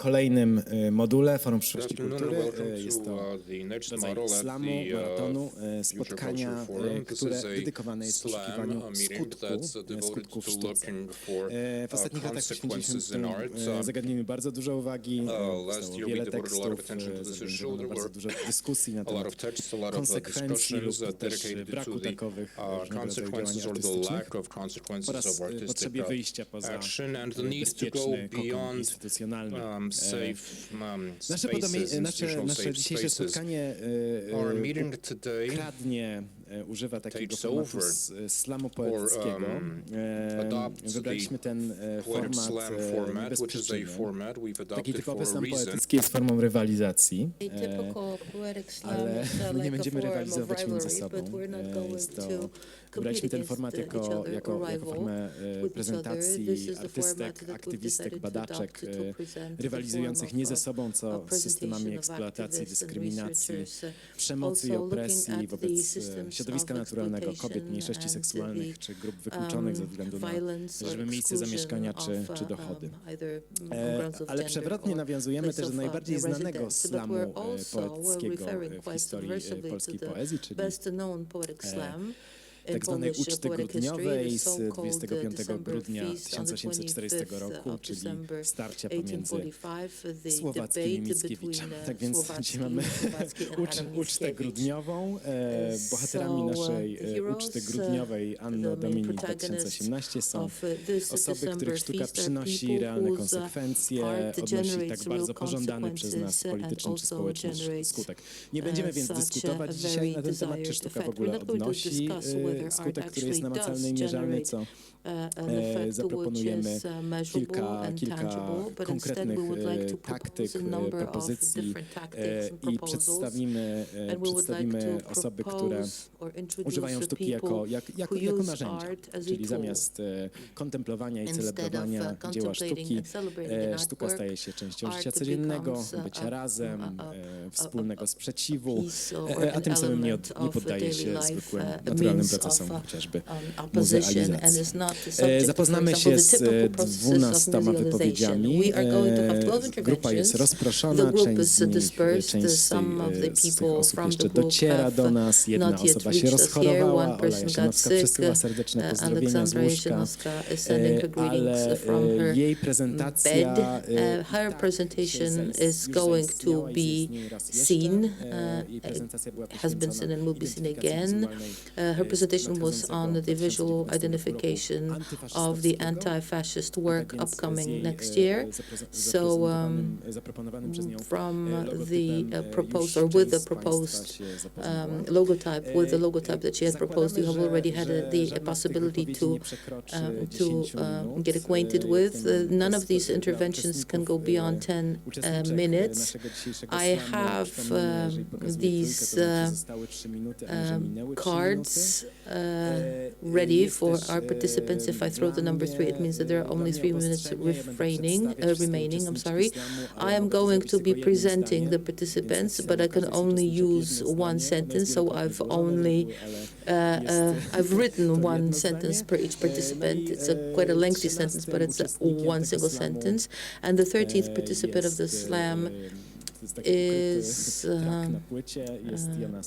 kolejnym module Forum Przyszłości Kultury. Jest to rodzaj slamu, maratonu, spotkania, które dedykowane jest poszukiwaniu skutków w sztuce. W ostatnich latach poświęciliśmy temu zagadnieniu bardzo dużo uwagi, powstało wiele tekstów, zorganizowano bardzo dużo dyskusji na temat konsekwencji lub też braku takowych różnego rodzaju działań artystycznych oraz potrzebie wyjścia poza bezpieczny kokon instytucjonalny. Nasze dzisiejsze spotkanie kradnie, używa takiego formatu slamu poetyckiego. Wybraliśmy ten format bez przyczyny. Taki typowy slam poetycki jest formą rywalizacji, ale my nie będziemy rywalizować między sobą. Wybraliśmy ten format jako formę prezentacji artystek, aktywistek, badaczek rywalizujących nie ze sobą, co z systemami eksploatacji, dyskryminacji, przemocy i opresji wobec środowiska naturalnego, kobiet, mniejszości seksualnych czy grup wykluczonych ze względu na chociażby miejsce zamieszkania czy dochody. Ale przewrotnie nawiązujemy też do najbardziej znanego slamu poetyckiego w historii polskiej poezji, czyli tak zwanej uczty grudniowej z 25 grudnia 1840 roku, czyli starcia pomiędzy Słowackim i Mickiewiczem. Tak więc dzisiaj mamy ucztę grudniową. Bohaterami naszej uczty grudniowej Anno Domini 2018 są osoby, których sztuka przynosi realne konsekwencje, odnosi tak bardzo pożądany przez nas polityczny czy społeczny skutek. Nie będziemy więc dyskutować dzisiaj na ten temat, czy sztuka w ogóle odnosi skutek, który jest namacalny i mierzalny, co zaproponujemy kilka konkretnych taktyk, propozycji i przedstawimy osoby, które używają sztuki jako narzędzia, czyli zamiast kontemplowania i celebrowania dzieła sztuki, sztuka staje się częścią życia codziennego, bycia razem, wspólnego sprzeciwu, a tym samym nie poddaje się zwykłym, naturalnym procesom, chociażby muzealizacji. Zapoznamy się z 12 wypowiedziami. Grupa jest rozproszona, część z tych osób jeszcze dociera do nas. Jedna osoba się rozchorowała, Ola Jasianowska przesyła serdeczne pozdrowienia z łóżka, ale jej prezentacja is going to be seen, has been seen and will be seen again. Her presentation was on the visual identification of the anti-fascist work upcoming next year. So from the proposed, or with the proposed logotype, with the logotype that she has proposed, you have already had the possibility to get acquainted with. None of these interventions can go beyond 10 minutes. I have these cards ready for our participants. If I throw the number 3, it means that there are only 3 minutes remaining. I am going to be presenting the participants, but I can only use one sentence, so I've written one sentence per each participant. It's quite a lengthy sentence, but it's one single sentence. And the 13th participant of the slam is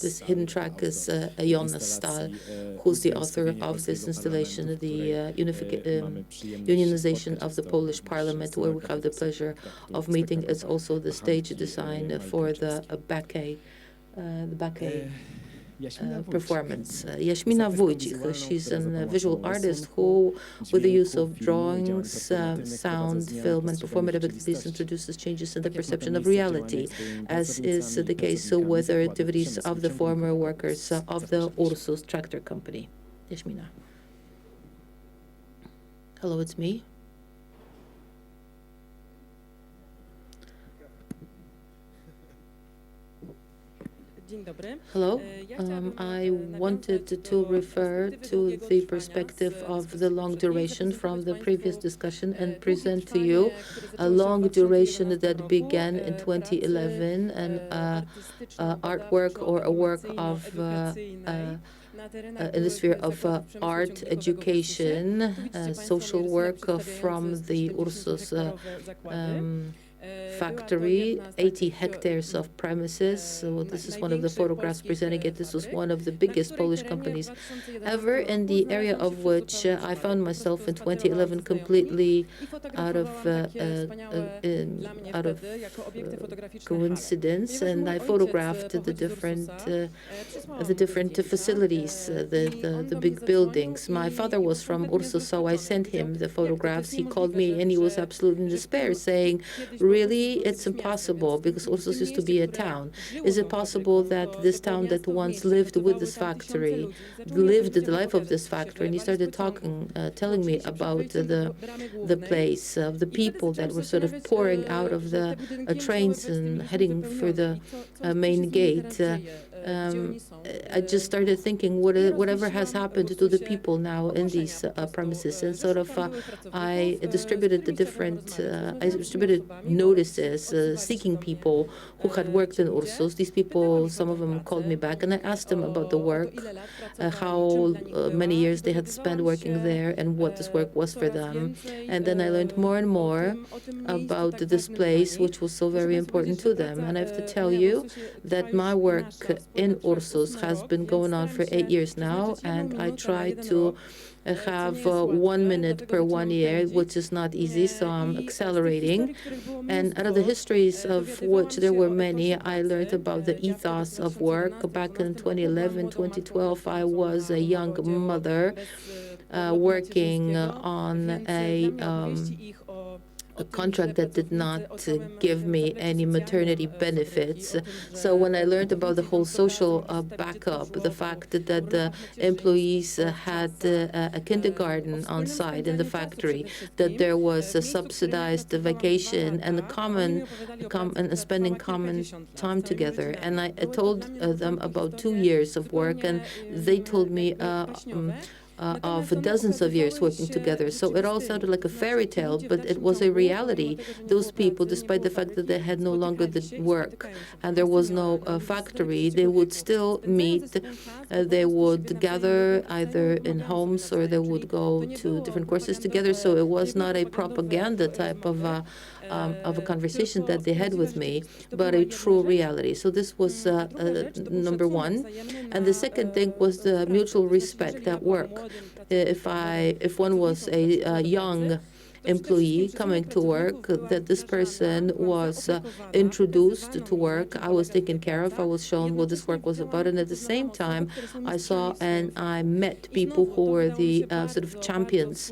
this hidden track is Jonas Stahl, who's the author of this installation, the unionization of the Polish Parliament, where we have the pleasure of meeting. It's also the stage design for the Backay performance. Jaśmina Wójcik, she's a visual artist who, with the use of drawings, sound, film, and performative activities, introduces changes in the perception of reality, as is the case with the activities of the former workers of the Ursus tractor company. Jaśmina. Hello, it's me. Hello. I wanted to refer to the perspective of the long duration from the previous discussion and present to you a long duration that began in 2011, an artwork or a work of in the sphere of art, education, social work from the Ursus factory, 80 hectares of premises. So this is one of the photographs presenting it. This was one of the biggest Polish companies ever, in the area of which I found myself in 2011 completely out of coincidence, and I photographed the different facilities, the big buildings. My father was from Ursus, so I sent him the photographs. He called me and he was absolutely in despair, saying, really, it's impossible, because Ursus used to be a town. Is it possible that this town that once lived with this factory, lived the life of this factory? And he started telling me about the place, of the people that were sort of pouring out of the trains and heading for the main gate. I just started thinking, whatever has happened to the people now in these premises, and sort of I distributed notices seeking people who had worked in Ursus. These people, some of them called me back, and I asked them about the work, how many years they had spent working there, and what this work was for them. And then I learned more and more about this place, which was so very important to them. And I have to tell you that my work in Ursus has been going on for 8 years now, and I try to have 1 minute per 1 year, which is not easy, so I'm accelerating. And out of the histories, of which there were many, I learned about the ethos of work. Back in 2011, 2012, I was a young mother working on a contract that did not give me any maternity benefits. So when I learned about the whole social backup, the fact that the employees had a kindergarten on site in the factory, that there was a subsidized vacation and spending common time together. And I told them about 2 years of work, and they told me of dozens of years working together. So it all sounded like a fairy tale, but it was a reality. Those people, despite the fact that they had no longer the work and there was no factory, they would still meet. They would gather either in homes or they would go to different courses together. So it was not a propaganda type of a conversation that they had with me, but a true reality. So this was number one. And the second thing was the mutual respect at work. If one was a young employee coming to work, that this person was introduced to work, I was taken care of, I was shown what this work was about, and at the same time I saw and I met people who were the sort of champions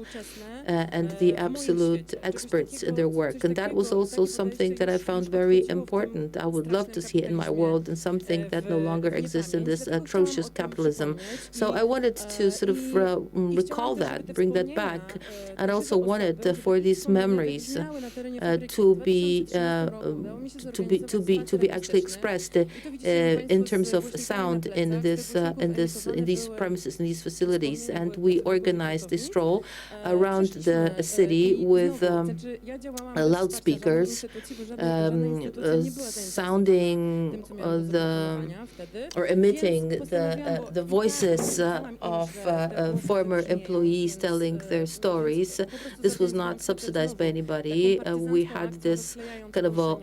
and the absolute experts in their work. And that was also something that I found very important. I would love to see it in my world, and something that no longer exists in this atrocious capitalism. So I wanted to sort of recall that, bring that back, and also wanted for these memories to be actually expressed in terms of sound in these premises, in these facilities. And we organized a stroll around the city with loudspeakers sounding or emitting the voices of former employees telling their stories. This was not subsidized by anybody. We had this kind of a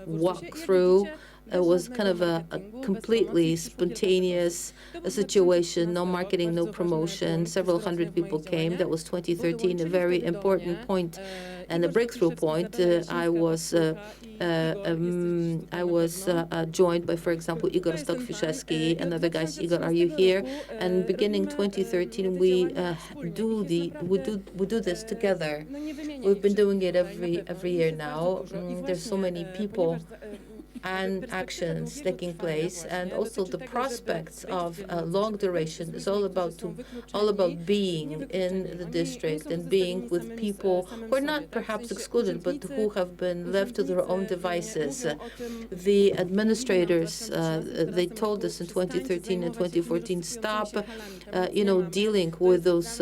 walkthrough. It was kind of a completely spontaneous situation, no marketing, no promotion. Several hundred people came. That was 2013, a very important point and a breakthrough point. I was joined by, for example, Igor Stokwiszewski and other guys. Igor, are you here? And beginning 2013, we do this together. We've been doing it every year now. There's so many people and actions taking place, and also the prospects of long duration is all about being in the district and being with people who are not perhaps excluded, but who have been left to their own devices. The administrators, they told us in 2013 and 2014, stop, dealing with those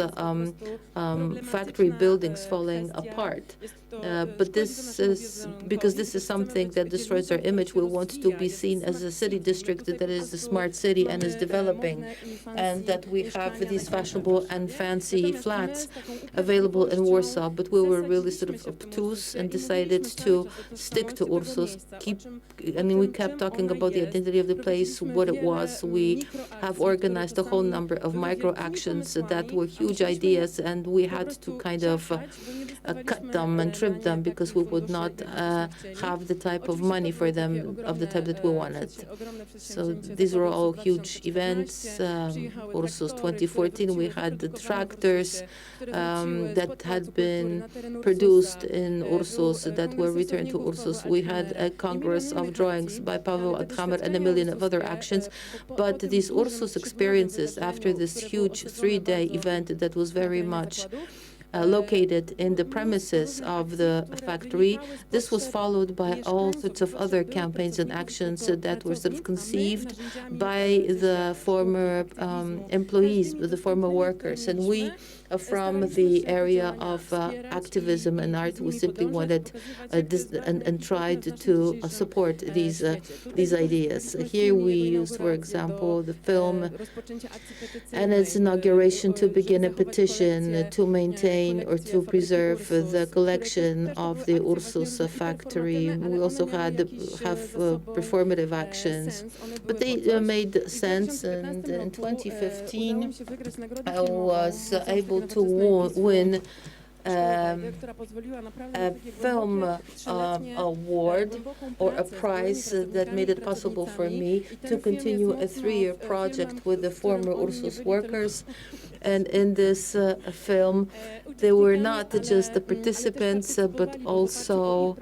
factory buildings falling apart. But this is because this is something that destroys our image which we want to be seen as a city district that is a smart city and is developing, and that we have these fashionable and fancy flats available in Warsaw. But we were really sort of obtuse and decided to stick to Ursus. We kept talking about the identity of the place, what it was. We have organized a whole number of micro actions that were huge ideas, and we had to kind of cut them and trim them because we would not have the type of money for them of the type that we wanted. So these were all huge events. Ursus 2014, we had the tractors that had been produced in Ursus that were returned to Ursus. We had a congress of drawings by Paweł Althammer and a million of other actions. But these Ursus experiences, after this huge 3-day event that was very much located in the premises of the factory, this was followed by all sorts of other campaigns and actions that were sort of conceived by the former employees, the former workers. And we, from the area of activism and art, we simply wanted and tried to support these ideas. Here we used, for example, the film and its inauguration to begin a petition to maintain or to preserve the collection of the Ursus factory. We also have performative actions, but they made sense. And in 2015, I was able to win a film award or a prize that made it possible for me to continue a 3-year project with the former Ursus workers. And in this film, they were not just the participants, but also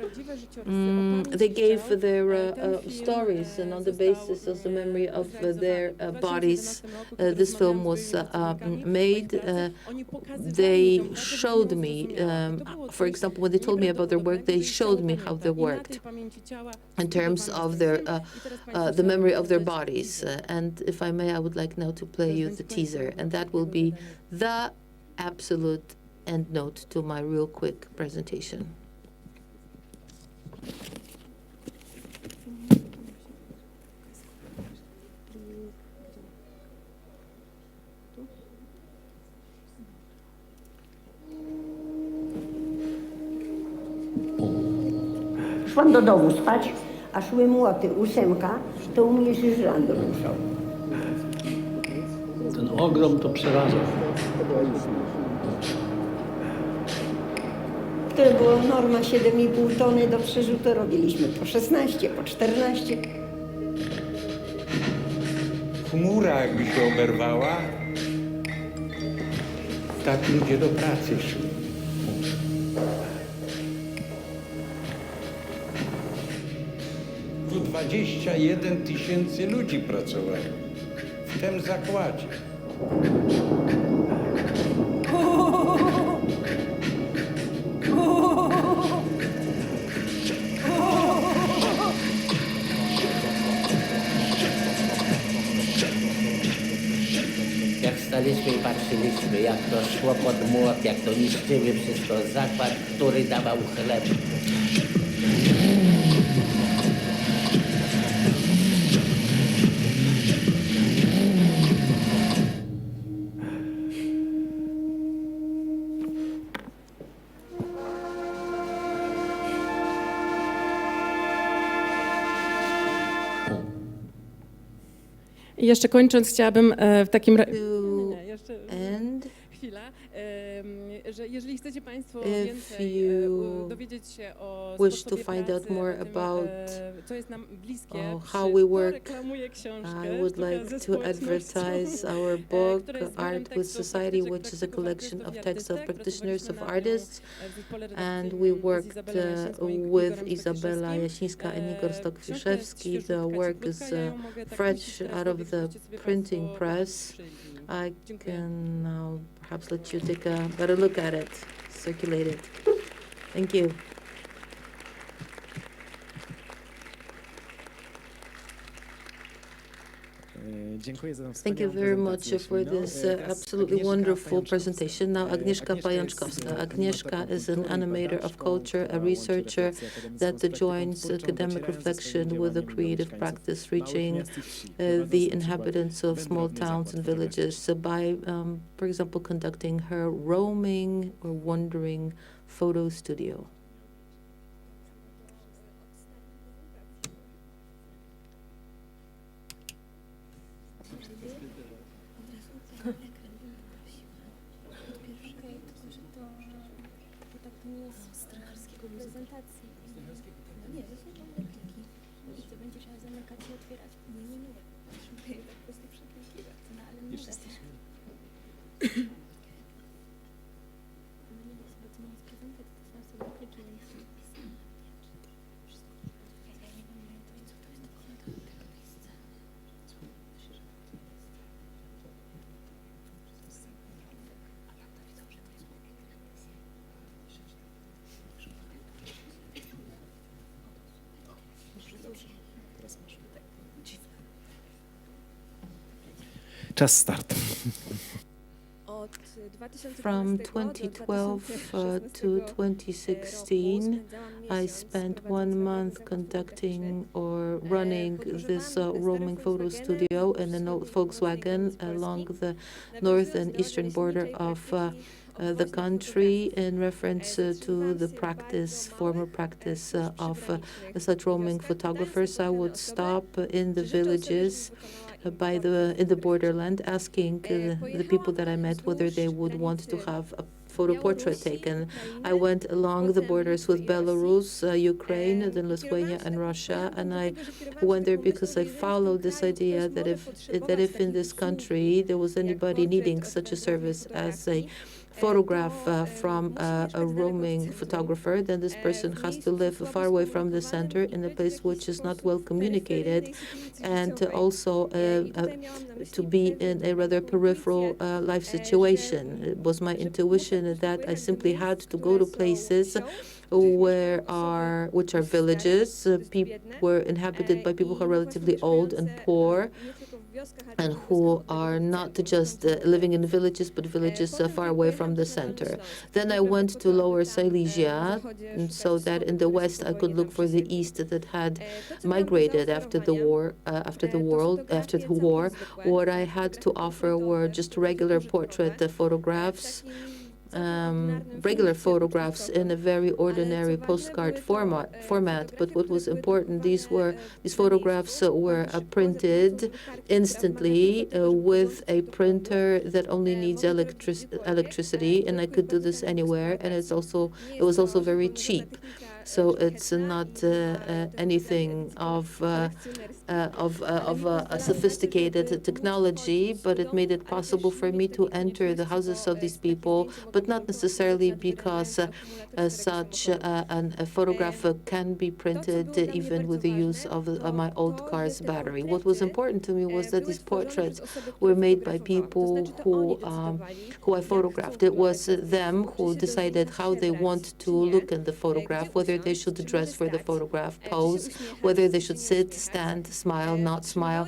they gave their stories, and on the basis of the memory of their bodies, this film was made. They showed me, for example, when they told me about their work, they showed me how they worked in terms of their the memory of their bodies. And if I may, I would like now to play you the teaser, and that will be the absolute end note to my real quick presentation. Szłam do domu spać, a szły młoty 8, to u mnie się żyrandol ruszał. Ten ogrom to przeraża. Które było norma 7,5 tony do przerzutu, robiliśmy po 16, po 14. Chmura jakby się oberwała, tak ludzie do pracy szli. Tu 21 000 ludzi pracowało w tym zakładzie. Jak staliśmy i patrzyliśmy, jak to szło pod młot, jak to niszczyły wszystko, zakład, który dawał chleb. I jeszcze kończąc, chciałabym w takim razie... Chwila. Że jeżeli chcecie Państwo więcej dowiedzieć się o wish to find out more about how we work, I would like to advertise our book, Art with Society, which is a collection of texts of practitioners, of artists, and we worked with Izabela Jasińska and Igor Stokwiszewski. The work is fresh out of the printing press. I can now perhaps let you take a better look at it, circulate it. Thank you. Thank you very much for this absolutely wonderful presentation. Now, Agnieszka Pajączkowska. Agnieszka is an animator of culture, a researcher that joins academic reflection with a creative practice, reaching the inhabitants of small towns and villages by, for example, conducting her roaming or wandering photo studio. Czas start. From 2012 to 2016, I spent 1 month conducting or running this roaming photo studio in an old Volkswagen along the north and eastern border of the country in reference to the former practice of such roaming photographers. I would stop in the villages in the borderland, asking the people that I met whether they would want to have a photo portrait taken. I went along the borders with Belarus, Ukraine, then Lithuania and Russia, and I went there because I followed this idea that if in this country there was anybody needing such a service as a photograph from a roaming photographer, then this person has to live far away from the center in a place which is not well communicated, and also to be in a rather peripheral life situation. It was my intuition that I simply had to go to places which are villages, were inhabited by people who are relatively old and poor, and who are not just living in villages, but villages far away from the center. Then I went to Lower Silesia, so that in the west I could look for the east that had migrated after the war. What I had to offer were just regular portrait photographs. Regular photographs in a very ordinary postcard format. But what was important, these photographs were printed instantly with a printer that only needs electricity, and I could do this anywhere. And it was also very cheap. So it's not anything of a sophisticated technology, but it made it possible for me to enter the houses of these people, but not necessarily because such a photograph can be printed even with the use of my old car's battery. What was important to me was that these portraits were made by people who I photographed. It was them who decided how they want to look in the photograph, whether they should dress for the photograph, pose, whether they should sit, stand, smile, not smile.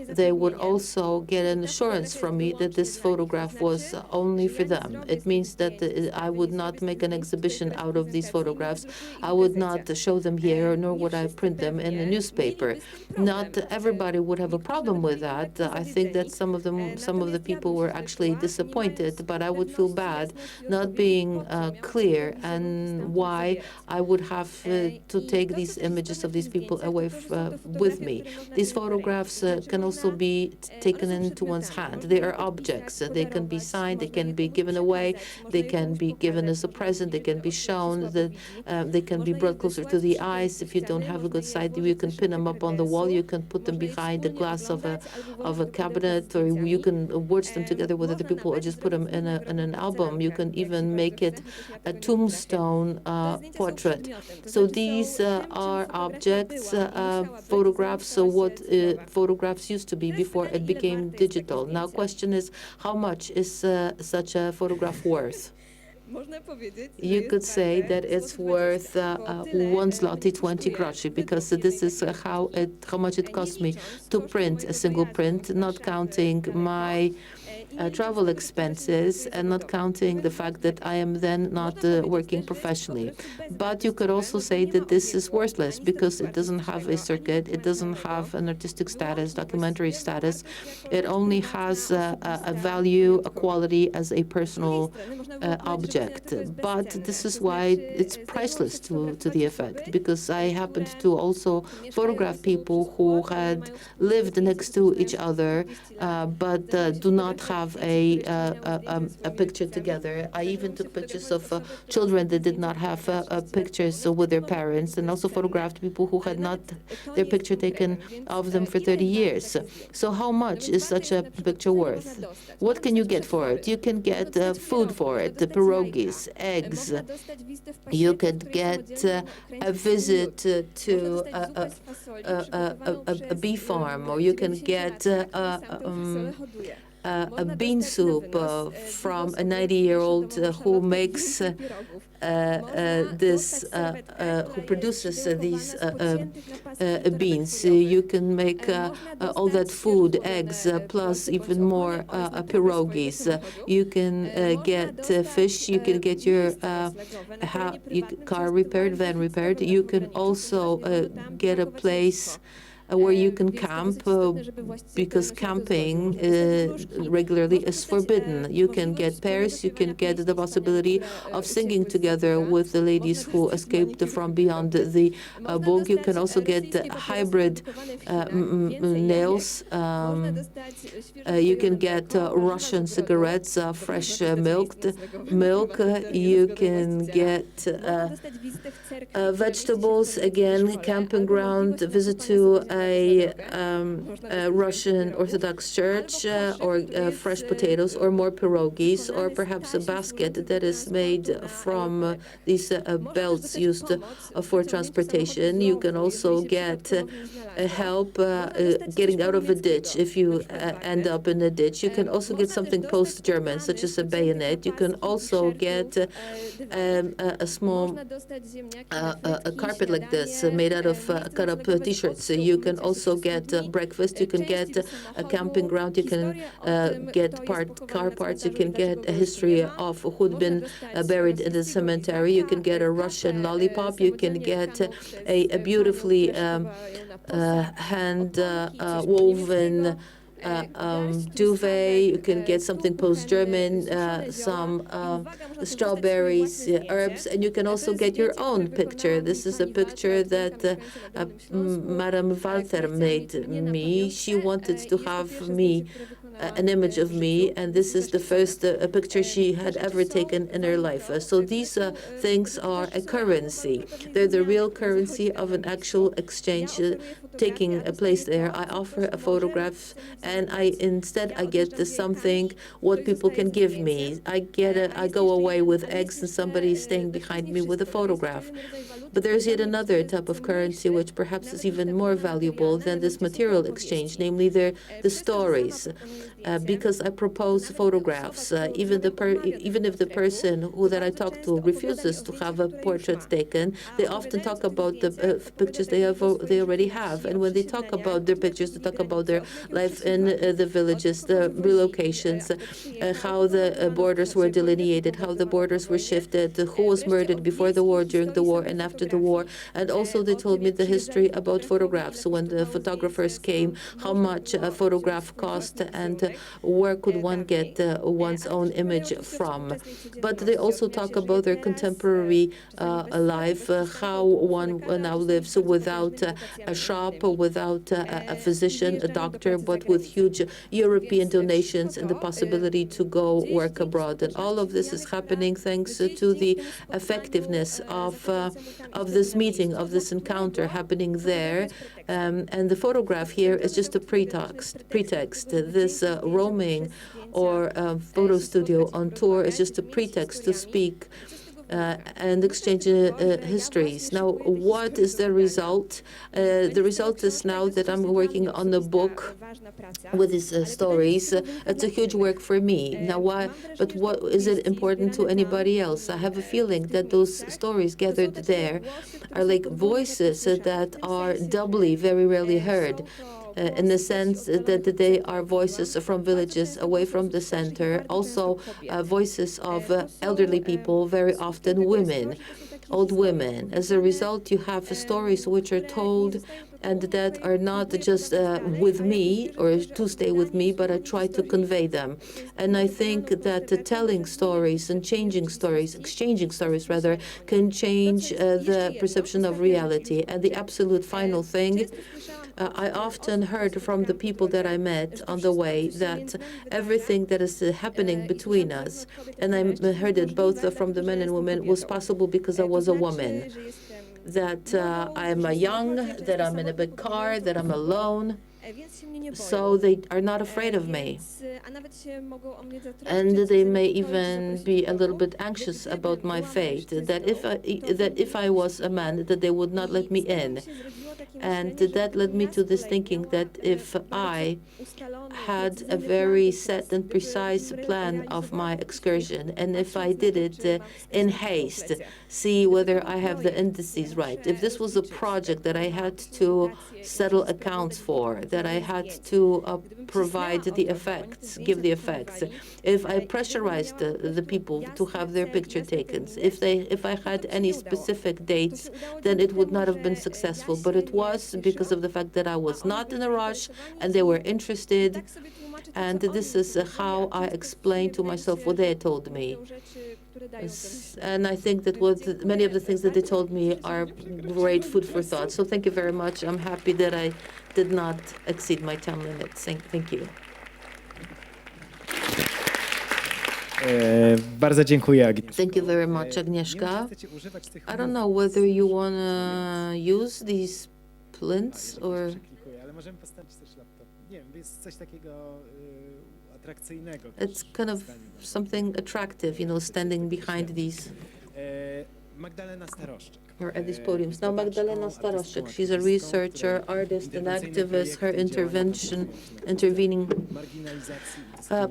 They would also get an assurance from me that this photograph was only for them. It means that I would not make an exhibition out of these photographs. I would not show them here, nor would I print them in a newspaper. Not everybody would have a problem with that. I think that some of the people were actually disappointed, but I would feel bad not being clear and why I would have to take these images of these people away with me. These photographs can also be taken into one's hand. They are objects. They can be signed, they can be given away, they can be given as a present, they can be shown, they can be brought closer to the eyes. If you don't have a good sight, you can pin them up on the wall, you can put them behind the glass of a cabinet, or you can watch them together with other people, or just put them in an album. You can even make it a tombstone portrait. So these are objects, photographs, so what photographs used to be before it became digital. Now, question is, how much is such a photograph worth? You could say that it's worth 1 zloty 20 groszy, because this is how much it cost me to print a single print, not counting my travel expenses and not counting the fact that I am then not working professionally. But you could also say that this is worthless because it doesn't have a circuit, it doesn't have an artistic status, documentary status. It only has a value, a quality as a personal object. But this is why it's priceless to the effect, because I happened to also photograph people who had lived next to each other, but do not have a picture together. I even took pictures of children that did not have pictures with their parents, and also photographed people who had not their picture taken of them for 30 years. So how much is such a picture worth? What can you get for it? You can get food for it, the pierogies, eggs. You could get a visit to a bee farm, or you can get a bean soup from a 90-year-old who makes who produces these beans. You can make all that food, eggs, plus even more pierogies. You can get fish. You can get your car repaired, van repaired. You can also get a place where you can camp, because camping regularly is forbidden. You can get pairs, you can get the possibility of singing together with the ladies who escaped from beyond the book. You can also get hybrid nails. You can get Russian cigarettes, fresh milk. You can get vegetables, again, camping ground, visit to a Russian Orthodox church, or fresh potatoes, or more pierogies, or perhaps a basket that is made from these belts used for transportation. You can also get help getting out of a ditch if you end up in a ditch. You can also get something post-German, such as a bayonet. You can also get a small a carpet like this made out of cut-up T-shirts. You can also get breakfast. You can get a camping ground. You can get car parts. You can get a history of who'd been buried in the cemetery. You can get a Russian lollipop. You can get a beautifully hand woven duvet. You can get something post-German, some strawberries, herbs, and you can also get your own picture. This is a picture that Madame Walter made me. She wanted to have me, an image of me, and this is the first picture she had ever taken in her life. So these things are a currency. They're the real currency of an actual exchange taking place there. I offer a photograph, and instead I get something what people can give me. I go away with eggs, and somebody is staying behind me with a photograph. But there's yet another type of currency which perhaps is even more valuable than this material exchange, namely the stories. Because I propose photographs, even if the person that I talk to refuses to have a portrait taken, they often talk about the pictures they already have. And when they talk about their pictures, they talk about their life in the villages, the relocations, how the borders were delineated, how the borders were shifted, who was murdered before the war, during the war, and after the war. And also they told me the history about photographs, when the photographers came, how much a photograph cost, and where could one get one's own image from. But they also talk about their contemporary life, how one now lives without a shop, without a physician, a doctor, but with huge European donations and the possibility to go work abroad. And all of this is happening thanks to the effectiveness of this meeting, of this encounter happening there. And the photograph here is just a pretext. This roaming or photo studio on tour is just a pretext to speak and exchange histories. Now, what is the result? The result is now that I'm working on a book with these stories. It's a huge work for me. Now, why? But what is it important to anybody else? I have a feeling that those stories gathered there are like voices that are doubly, very rarely heard. In the sense that they are voices from villages away from the center, also voices of elderly people, very often women, old women. As a result, you have stories which are told and that are not just with me or to stay with me, but I try to convey them. And I think that telling stories and changing stories, exchanging stories rather, can change the perception of reality. And the absolute final thing, I often heard from the people that I met on the way that everything that is happening between us, and I heard it both from the men and women, was possible because I was a woman. That I'm young, that I'm in a big car, that I'm alone. So they are not afraid of me. And they may even be a little bit anxious about my fate, that if I was a man, that they would not let me in. And that led me to this thinking that if I had a very set and precise plan of my excursion, and if I did it in haste, see whether I have the indices right, if this was a project that I had to settle accounts for, that I had to provide the effects, give the effects, if I pressurized the people to have their picture taken, if I had any specific dates, then it would not have been successful. But it was because of the fact that I was not in a rush and they were interested. And this is how I explained to myself what they had told me. And I think that many of the things that they told me are great food for thought. So thank you very much. I'm happy that I did not exceed my time limits. Thank you. Bardzo dziękuję. Thank you very much, Agnieszka. I don't know whether you want to use these plinths or... Ale możemy postawić też laptop. Nie wiem, jest coś takiego atrakcyjnego. It's kind of something attractive, standing behind these. Magdalena Staroszczyk. Or at these podiums. Now, Magdalena Staroszczyk, she's a researcher, artist, and activist. Her intervening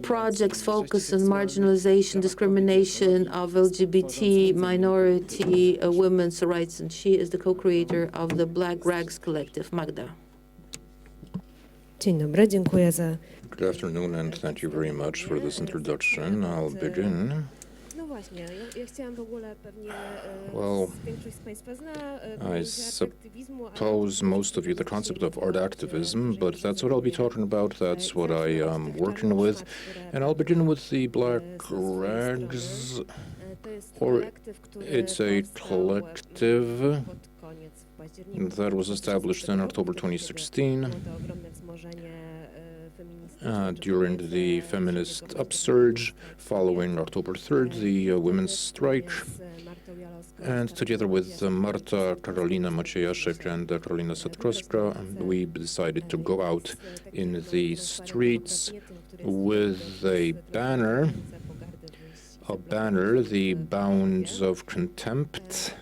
projects focus on marginalization, discrimination of LGBT, minority, women's rights, and she is the co-creator of the Black Rags Collective. Magda. Dzień dobry, dziękuję za... Good afternoon and thank you very much for this introduction. I'll begin. Well, I suppose most of you the concept of art activism, but that's what I'll be talking about. That's what I am working with. And I'll begin with the Black Rags, or it's a collective that was established in October 2016. During the feminist upsurge following October 3rd, the women's strike, and together with Marta, Karolina Maciejaszek, and Karolina Satkowska, we decided to go out in the streets with a banner, the bounds of contempt,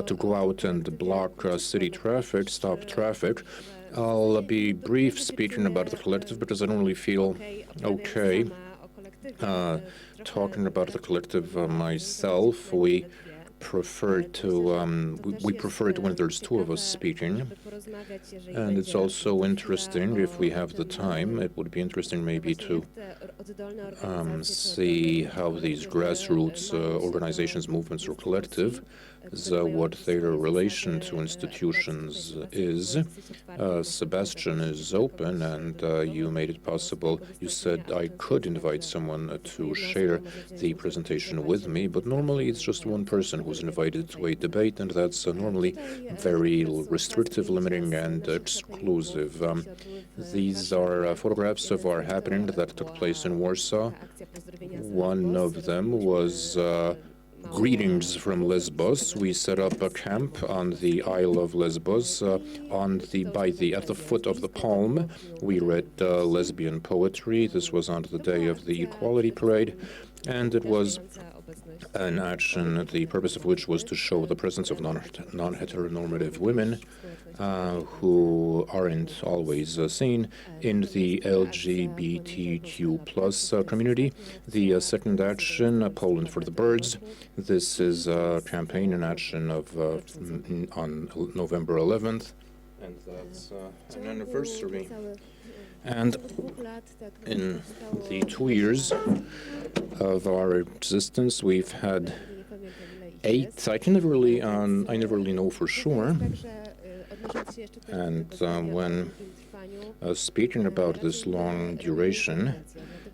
to go out and block city traffic, stop traffic. I'll be brief speaking about the collective because I don't really feel okay talking about the collective myself. We prefer it when there's two of us speaking. And it's also interesting, if we have the time, it would be interesting maybe to see how these grassroots organizations, movements, or collective, what their relation to institutions is. Sebastian is open, and you made it possible. You said I could invite someone to share the presentation with me, but normally it's just one person who's invited to a debate, and that's normally very restrictive, limiting, and exclusive. These are photographs of our happening that took place in Warsaw. One of them was Greetings from Lesbos. We set up a camp on the Isle of Lesbos, at the foot of the palm. We read lesbian poetry. This was on the day of the Equality Parade, and it was an action, the purpose of which was to show the presence of non-heteronormative women who aren't always seen in the LGBTQ+ community. The second action, Poland for the Birds. This is a campaign and action of on November 11th, and that's an anniversary. And in the 2 years of our existence, we've had 8. I never really know for sure. And when speaking about this long duration,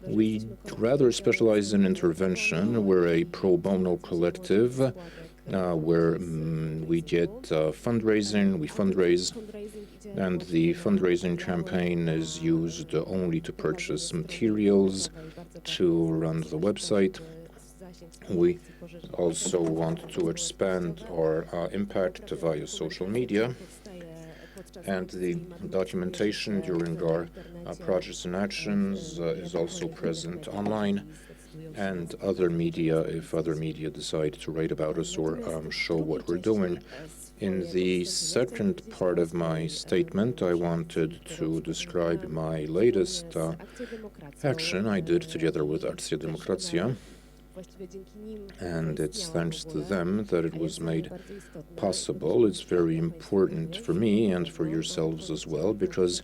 we rather specialize in intervention. We're a pro bono collective where we get fundraising, we fundraise, and the fundraising campaign is used only to purchase materials to run the website. We also want to expand our impact via social media, and the documentation during our projects and actions is also present online, and other media, if other media decide to write about us or show what we're doing. In the second part of my statement, I wanted to describe my latest action I did together with Akcja Demokracja, and it's thanks to them that it was made possible. It's very important for me and for yourselves as well, because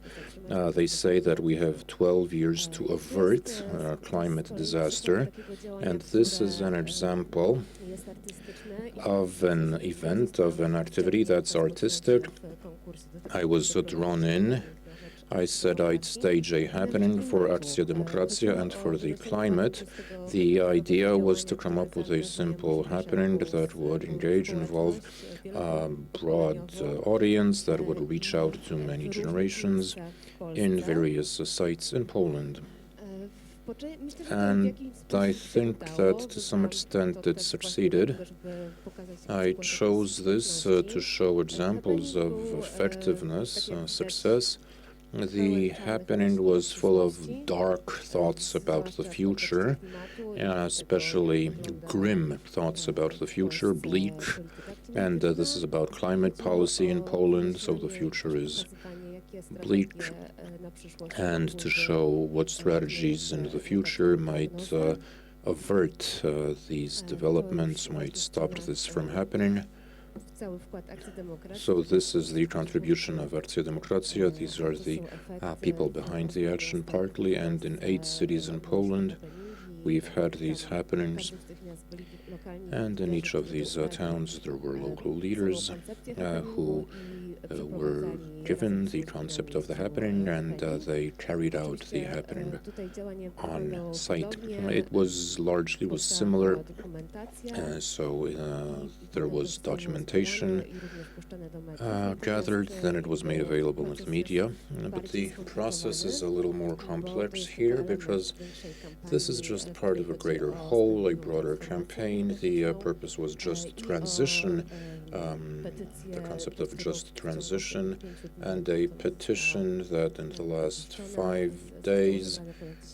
they say that we have 12 years to avert climate disaster, and this is an example of an event, of an activity that's artistic. I was drawn in. I said I'd stage a happening for Akcja Demokracja and for the climate. The idea was to come up with a simple happening that would engage, involve a broad audience, that would reach out to many generations in various sites in Poland. And I think that to some extent it succeeded. I chose this to show examples of effectiveness, success. The happening was full of dark thoughts about the future, especially grim thoughts about the future, bleak. And this is about climate policy in Poland, so the future is bleak. And to show what strategies in the future might avert these developments, might stop this from happening. So this is the contribution of Akcja Demokracja. These are the people behind the action partly, and in 8 cities in Poland we've had these happenings, and in each of these towns there were local leaders who were given the concept of the happening, and they carried out the happening on site. It was largely similar, so there was documentation gathered, then it was made available with the media. But the process is a little more complex here, because this is just part of a greater whole, a broader campaign. The purpose was just transition, the concept of just transition, and a petition that in the last 5 days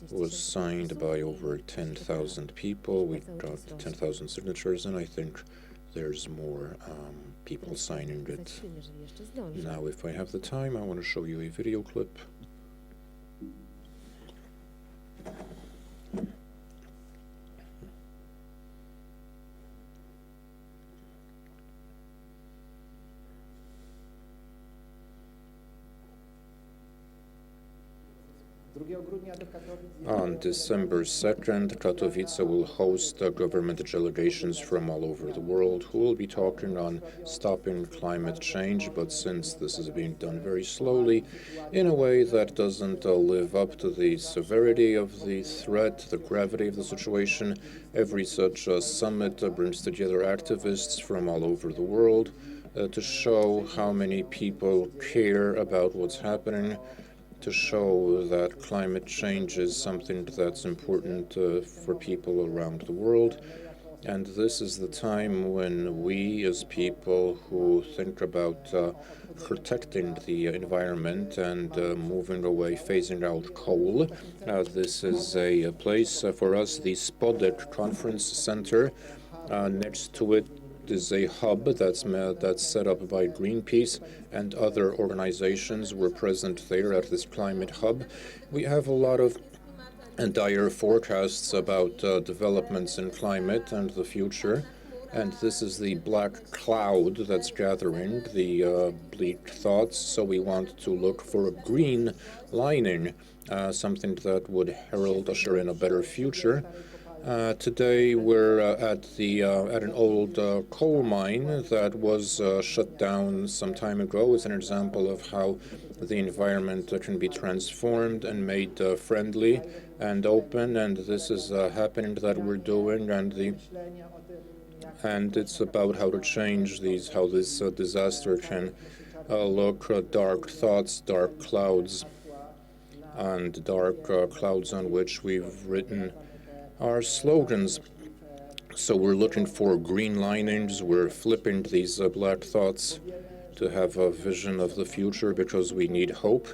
was signed by over 10,000 people. We got 10,000 signatures, and I think there's more people signing it. Now, if I have the time, I want to show you a video clip. On December 2nd, Katowice will host government delegations from all over the world who will be talking on stopping climate change, but since this is being done very slowly, in a way that doesn't live up to the severity of the threat, the gravity of the situation, every such summit brings together activists from all over the world to show how many people care about what's happening, to show that climate change is something that's important for people around the world. And this is the time when we, as people who think about protecting the environment and moving away, phasing out coal, this is a place for us, the Spodek Conference Center. Next to it is a hub that's set up by Greenpeace, and other organizations were present there at this climate hub. We have a lot of dire forecasts about developments in climate and the future. And this is the black cloud that's gathering the bleak thoughts. So we want to look for a green lining, something that would herald usher in a better future. Today we're at an old coal mine that was shut down some time ago. It's an example of how the environment can be transformed and made friendly and open. And this is happening that we're doing, and it's about how to change how this disaster can look. Dark thoughts, dark clouds, and dark clouds on which we've written our slogans. So we're looking for green linings. We're flipping these black thoughts to have a vision of the future because we need hope.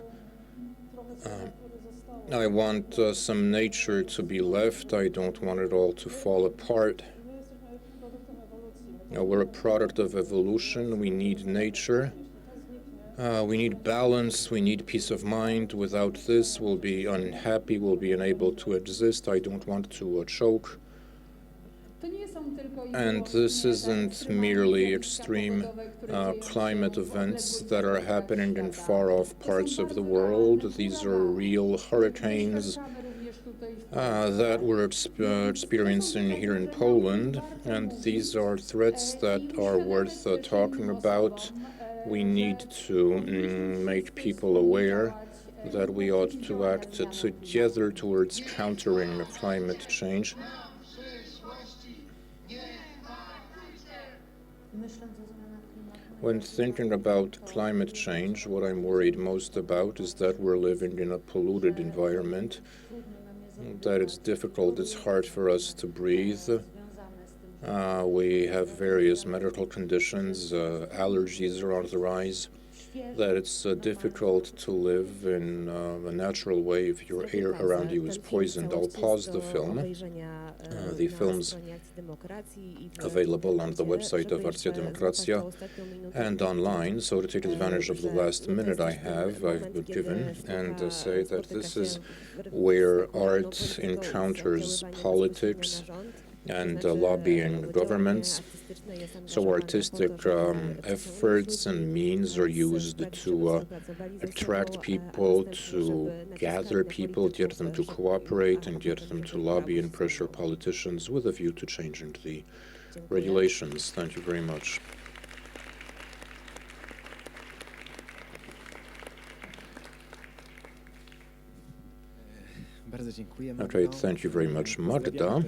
I want some nature to be left. I don't want it all to fall apart. We're a product of evolution. We need nature. We need balance. We need peace of mind. Without this, we'll be unhappy. We'll be unable to exist. I don't want to choke. And this isn't merely extreme climate events that are happening in far-off parts of the world. These are real hurricanes that we're experiencing here in Poland, and these are threats that are worth talking about. We need to make people aware that we ought to act together towards countering climate change. When thinking about climate change, what I'm worried most about is that we're living in a polluted environment, that it's difficult, it's hard for us to breathe. We have various medical conditions, allergies are on the rise, that it's difficult to live in a natural way if your air around you is poisoned. I'll pause the film. The film's available on the website of Akcja Demokracja and online, so to take advantage of the last minute I've been given and say that this is where art encounters politics and lobbying governments. So artistic efforts and means are used to attract people, to gather people, get them to cooperate, and get them to lobby and pressure politicians with a view to changing the regulations. Thank you very much. Okay, thank you very much, Magda.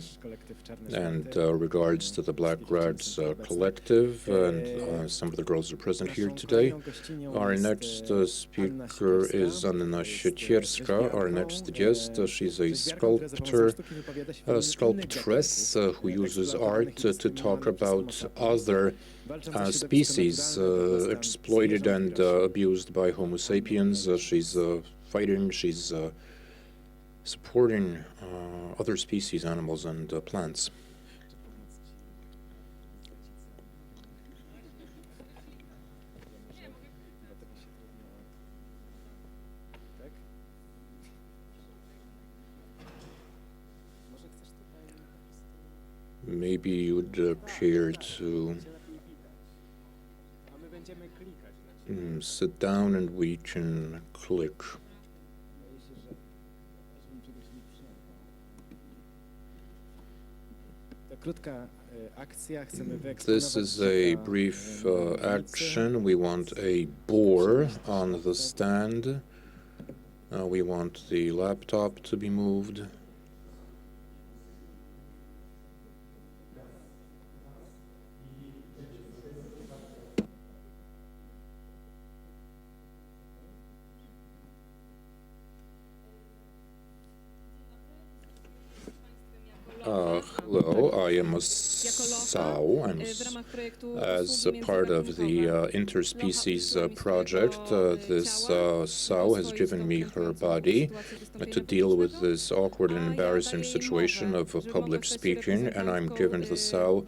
And regards to the Black Rags Collective, and some of the girls are present here today. Our next speaker is Anna Siekierska, our next guest. She's a sculptress who uses art to talk about other species exploited and abused by Homo sapiens. She's fighting, she's supporting other species, animals, and plants. Maybe you'd care to sit down and we can click. This is a brief action. We want a boar on the stand. We want the laptop to be moved. Hello, I am a sow. As a part of the interspecies project, this sow has given me her body to deal with this awkward and embarrassing situation of public speaking, and I'm given the sow,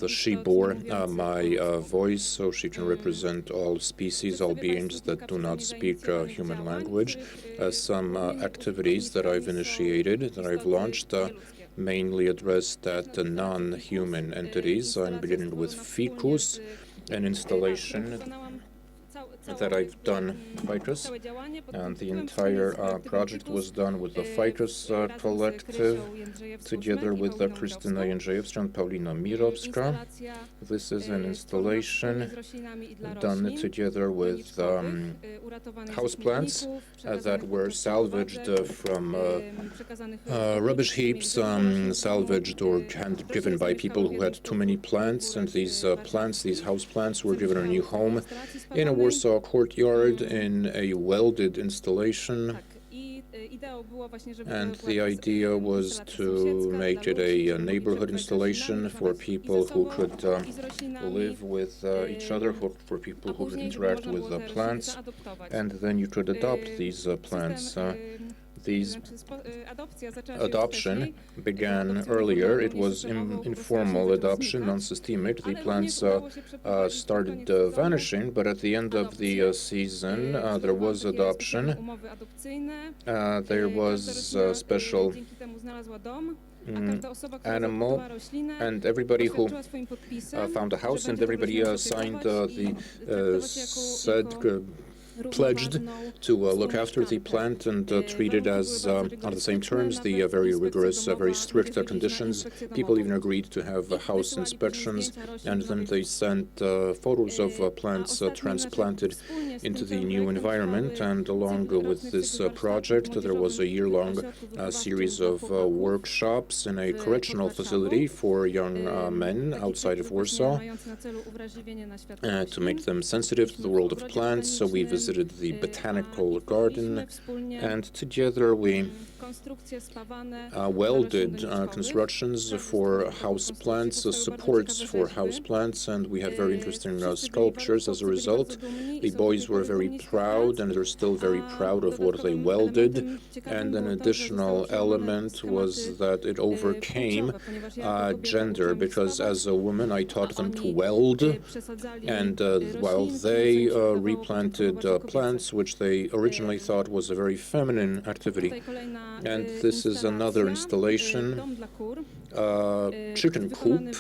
the she-boar, my voice, so she can represent all species, all beings that do not speak human language. Some activities that I've initiated, that I've launched, mainly addressed at non-human entities. I'm beginning with ficus, an installation that I've done ficus, and the entire project was done with the ficus collective together with Krystyna Jędrzejewska and Paulina Mirowska. This is an installation done together with houseplants that were salvaged from rubbish heaps, salvaged or hand-given by people who had too many plants, and these plants, these houseplants, were given a new home in a Warsaw courtyard in a welded installation. And the idea was to make it a neighborhood installation for people who could live with each other, for people who could interact with plants, and then you could adopt these plants. Adoption began earlier. It was informal adoption, non-systemic. The plants started vanishing, but at the end of the season, there was adoption. There was a special animal, and everybody who found a house, and everybody signed the said pledged to look after the plant and treat it as, on the same terms, the very rigorous, very strict conditions. People even agreed to have house inspections, and then they sent photos of plants transplanted into the new environment. And along with this project, there was a year-long series of workshops in a correctional facility for young men outside of Warsaw to make them sensitive to the world of plants. So we visited the botanical garden, and together we welded constructions for house plants, supports for house plants, and we had very interesting sculptures as a result. The boys were very proud, and they're still very proud of what they welded. And an additional element was that it overcame gender, because as a woman I taught them to weld, and while they replanted plants, which they originally thought was a very feminine activity. And this is another installation, chicken coop,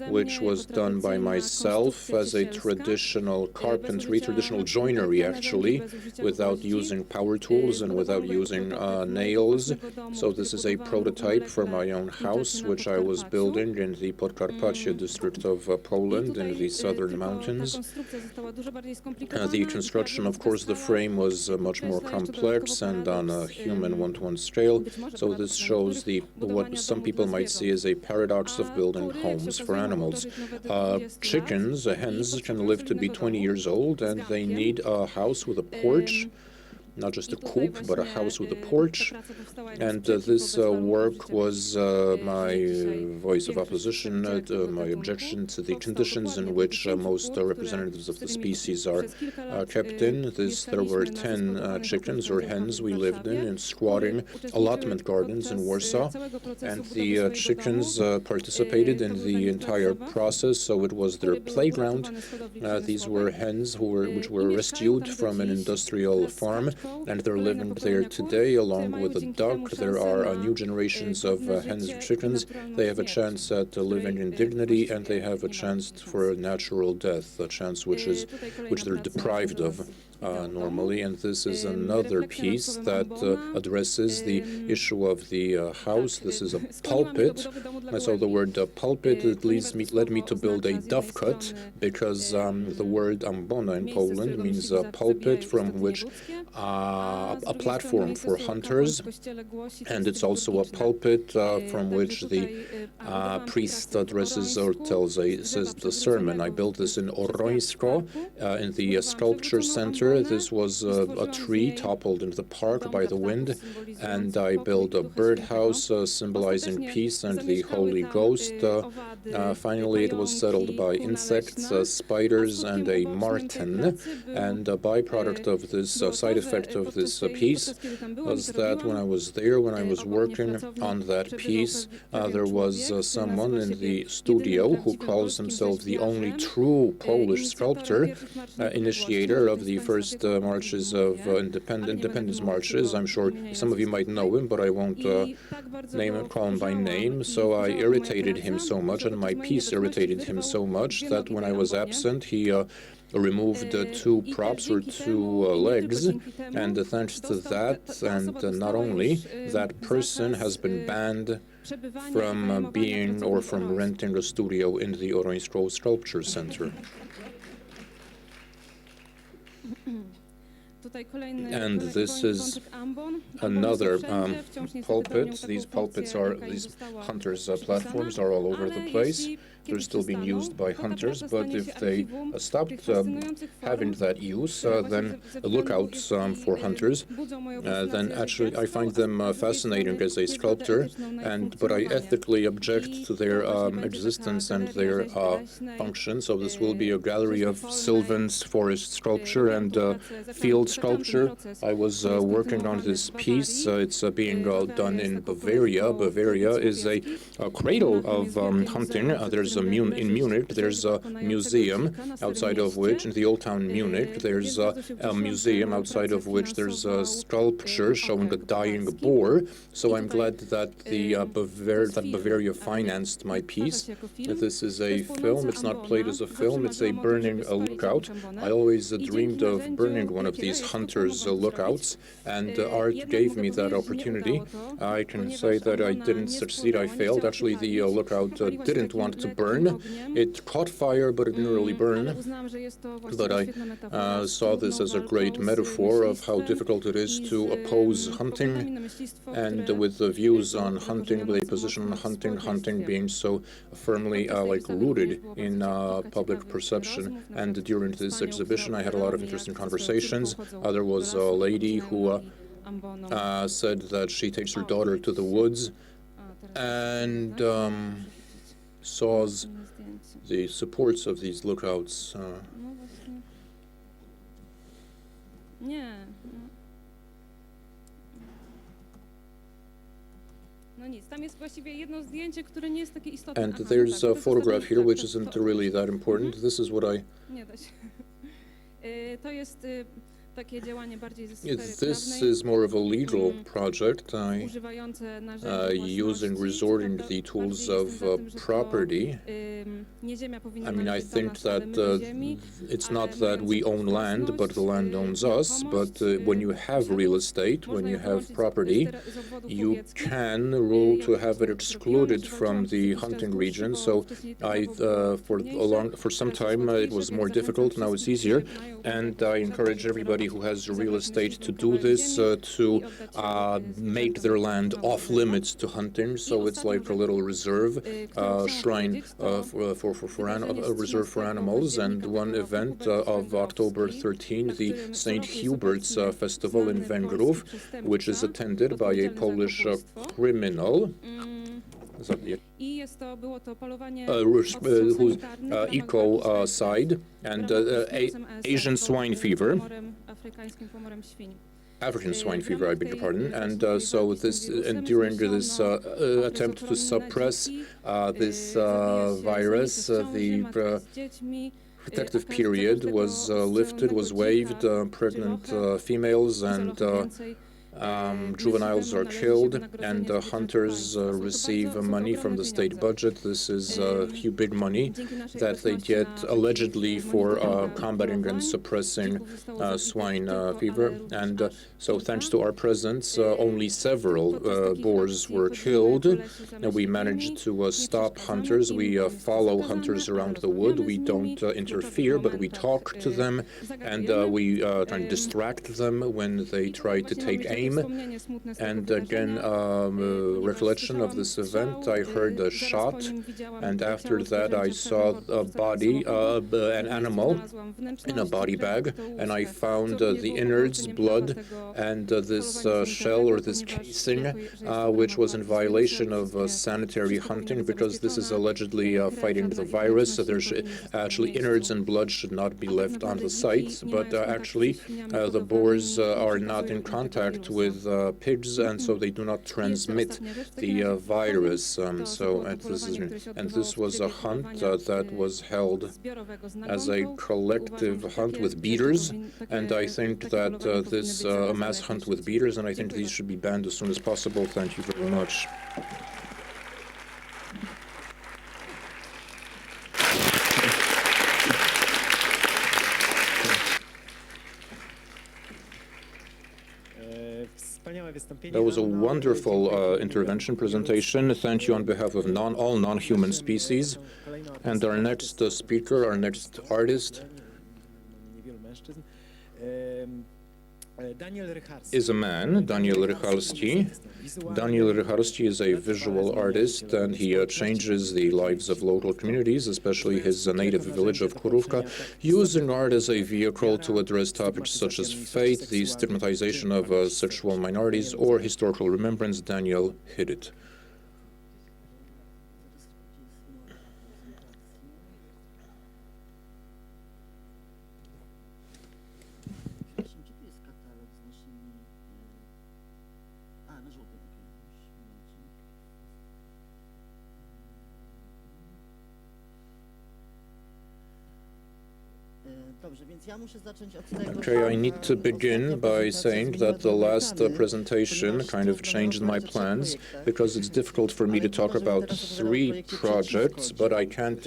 which was done by myself as a traditional carpentry, traditional joinery actually, without using power tools and without using nails. So this is a prototype for my own house, which I was building in the Podkarpacie district of Poland in the southern mountains. The construction, of course, the frame was much more complex and on a human one-to-one scale. So this shows what some people might see as a paradox of building homes for animals. Chickens, hens, can live to be 20 years old, and they need a house with a porch. Not just a coop, but a house with a porch. And this work was my voice of opposition, my objection to the conditions in which most representatives of the species are kept in. There were 10 chickens or hens we lived in squatting allotment gardens in Warsaw. And the chickens participated in the entire process, so it was their playground. These were hens which were rescued from an industrial farm, and they're living there today along with a duck. There are new generations of hens and chickens. They have a chance at living in dignity, and they have a chance for a natural death, a chance which they're deprived of normally. And this is another piece that addresses the issue of the house. This is a pulpit. So the word pulpit, it led me to build a dovecote, because the word ambona in Poland means a pulpit, from which a platform for hunters, and it's also a pulpit from which the priest addresses or says the sermon. I built this in Orońsko, in the sculpture center, sculpture. This was a tree toppled into the park by the wind, and I built a birdhouse symbolizing peace and the Holy Ghost. Finally, it was settled by insects, spiders, and a marten. And a byproduct of this, side effect of this piece, was that when I was there, when I was working on that piece, there was someone in the studio who calls himself the only true Polish sculptor, initiator of the first marches of independence marches. I'm sure some of you might know him, but I won't call him by name. So I irritated him so much, and my piece irritated him so much, that when I was absent, he removed 2 props or 2 legs, and thanks to that, and not only, that person has been banned from being or from renting a studio in the Orońsko Sculpture Center. And this is another pulpit. These pulpits are, these hunters' platforms are all over the place. They're still being used by hunters, but if they stopped having that use, then lookouts for hunters, then actually I find them fascinating as a sculptor, but I ethically object to their existence and their function. So this will be a gallery of Sylvan's forest sculpture and field sculpture. I was working on this piece. It's being done in Bavaria. Bavaria is a cradle of hunting. There's in Munich, there's a museum, outside of which, in the old town Munich, there's a museum outside of which there's a sculpture showing a dying boar. So I'm glad that Bavaria financed my piece. This is a film. It's not played as a film. It's a burning lookout. I always dreamed of burning one of these hunters' lookouts, and art gave me that opportunity. I can say that I didn't succeed. I failed. Actually, the lookout didn't want to burn. It caught fire, but it didn't really burn. But I saw this as a great metaphor of how difficult it is to oppose hunting, and with the views on hunting, with a position on hunting being so firmly rooted in public perception. And during this exhibition, I had a lot of interesting conversations. There was a lady who said that she takes her daughter to the woods and saws the supports of these lookouts. And there's a photograph here which isn't really that important. This is what I... This is more of a legal project, using, resorting to the tools of property. I mean, I think that it's not that we own land, but the land owns us. But when you have real estate, when you have property, you can rule to have it excluded from the hunting region. So for some time it was more difficult. Now it's easier, and I encourage everybody who has real estate to do this, to make their land off limits to hunting. So it's like a little reserve, shrine a reserve for animals. And one event of October 13, the St. Hubert's Festival in Węgrów, which is attended by a Polish criminal. Who's ecocide and Asian swine fever. African swine fever, I beg your pardon, and so this, and during this attempt to suppress this virus, the protective period was lifted, was waived. Pregnant females and juveniles are killed, and hunters receive money from the state budget. This is big money that they get allegedly for combating and suppressing swine fever. And so thanks to our presence, only several boars were killed. And we managed to stop hunters. We follow hunters around the wood. We don't interfere, but we talk to them, and we try to distract them when they try to take aim. shame. And again, recollection of this event, I heard a shot, and after that I saw a body, an animal in a body bag, and I found the innards, blood, and this shell or this casing, which was in violation of sanitary hunting, because this is allegedly fighting the virus. So there's actually innards and blood should not be left on the site, but actually the boars are not in contact with pigs, and so they do not transmit the virus. This was a hunt that was held as a collective hunt with beaters, and I think that this a mass hunt with beaters, and I think these should be banned as soon as possible. Thank you very much. That was a wonderful intervention presentation. Thank you on behalf of all non-human species. And our next speaker, our next artist, is a man, Daniel Rychalski. Daniel Rychalski is a visual artist, and he changes the lives of local communities, especially his native village of Kurówka, using art as a vehicle to address topics such as fate, the stigmatization of sexual minorities, or historical remembrance. Daniel, hit it. Okay, I need to begin by saying that the last presentation kind of changed my plans, because it's difficult for me to talk about 3 projects, but I can't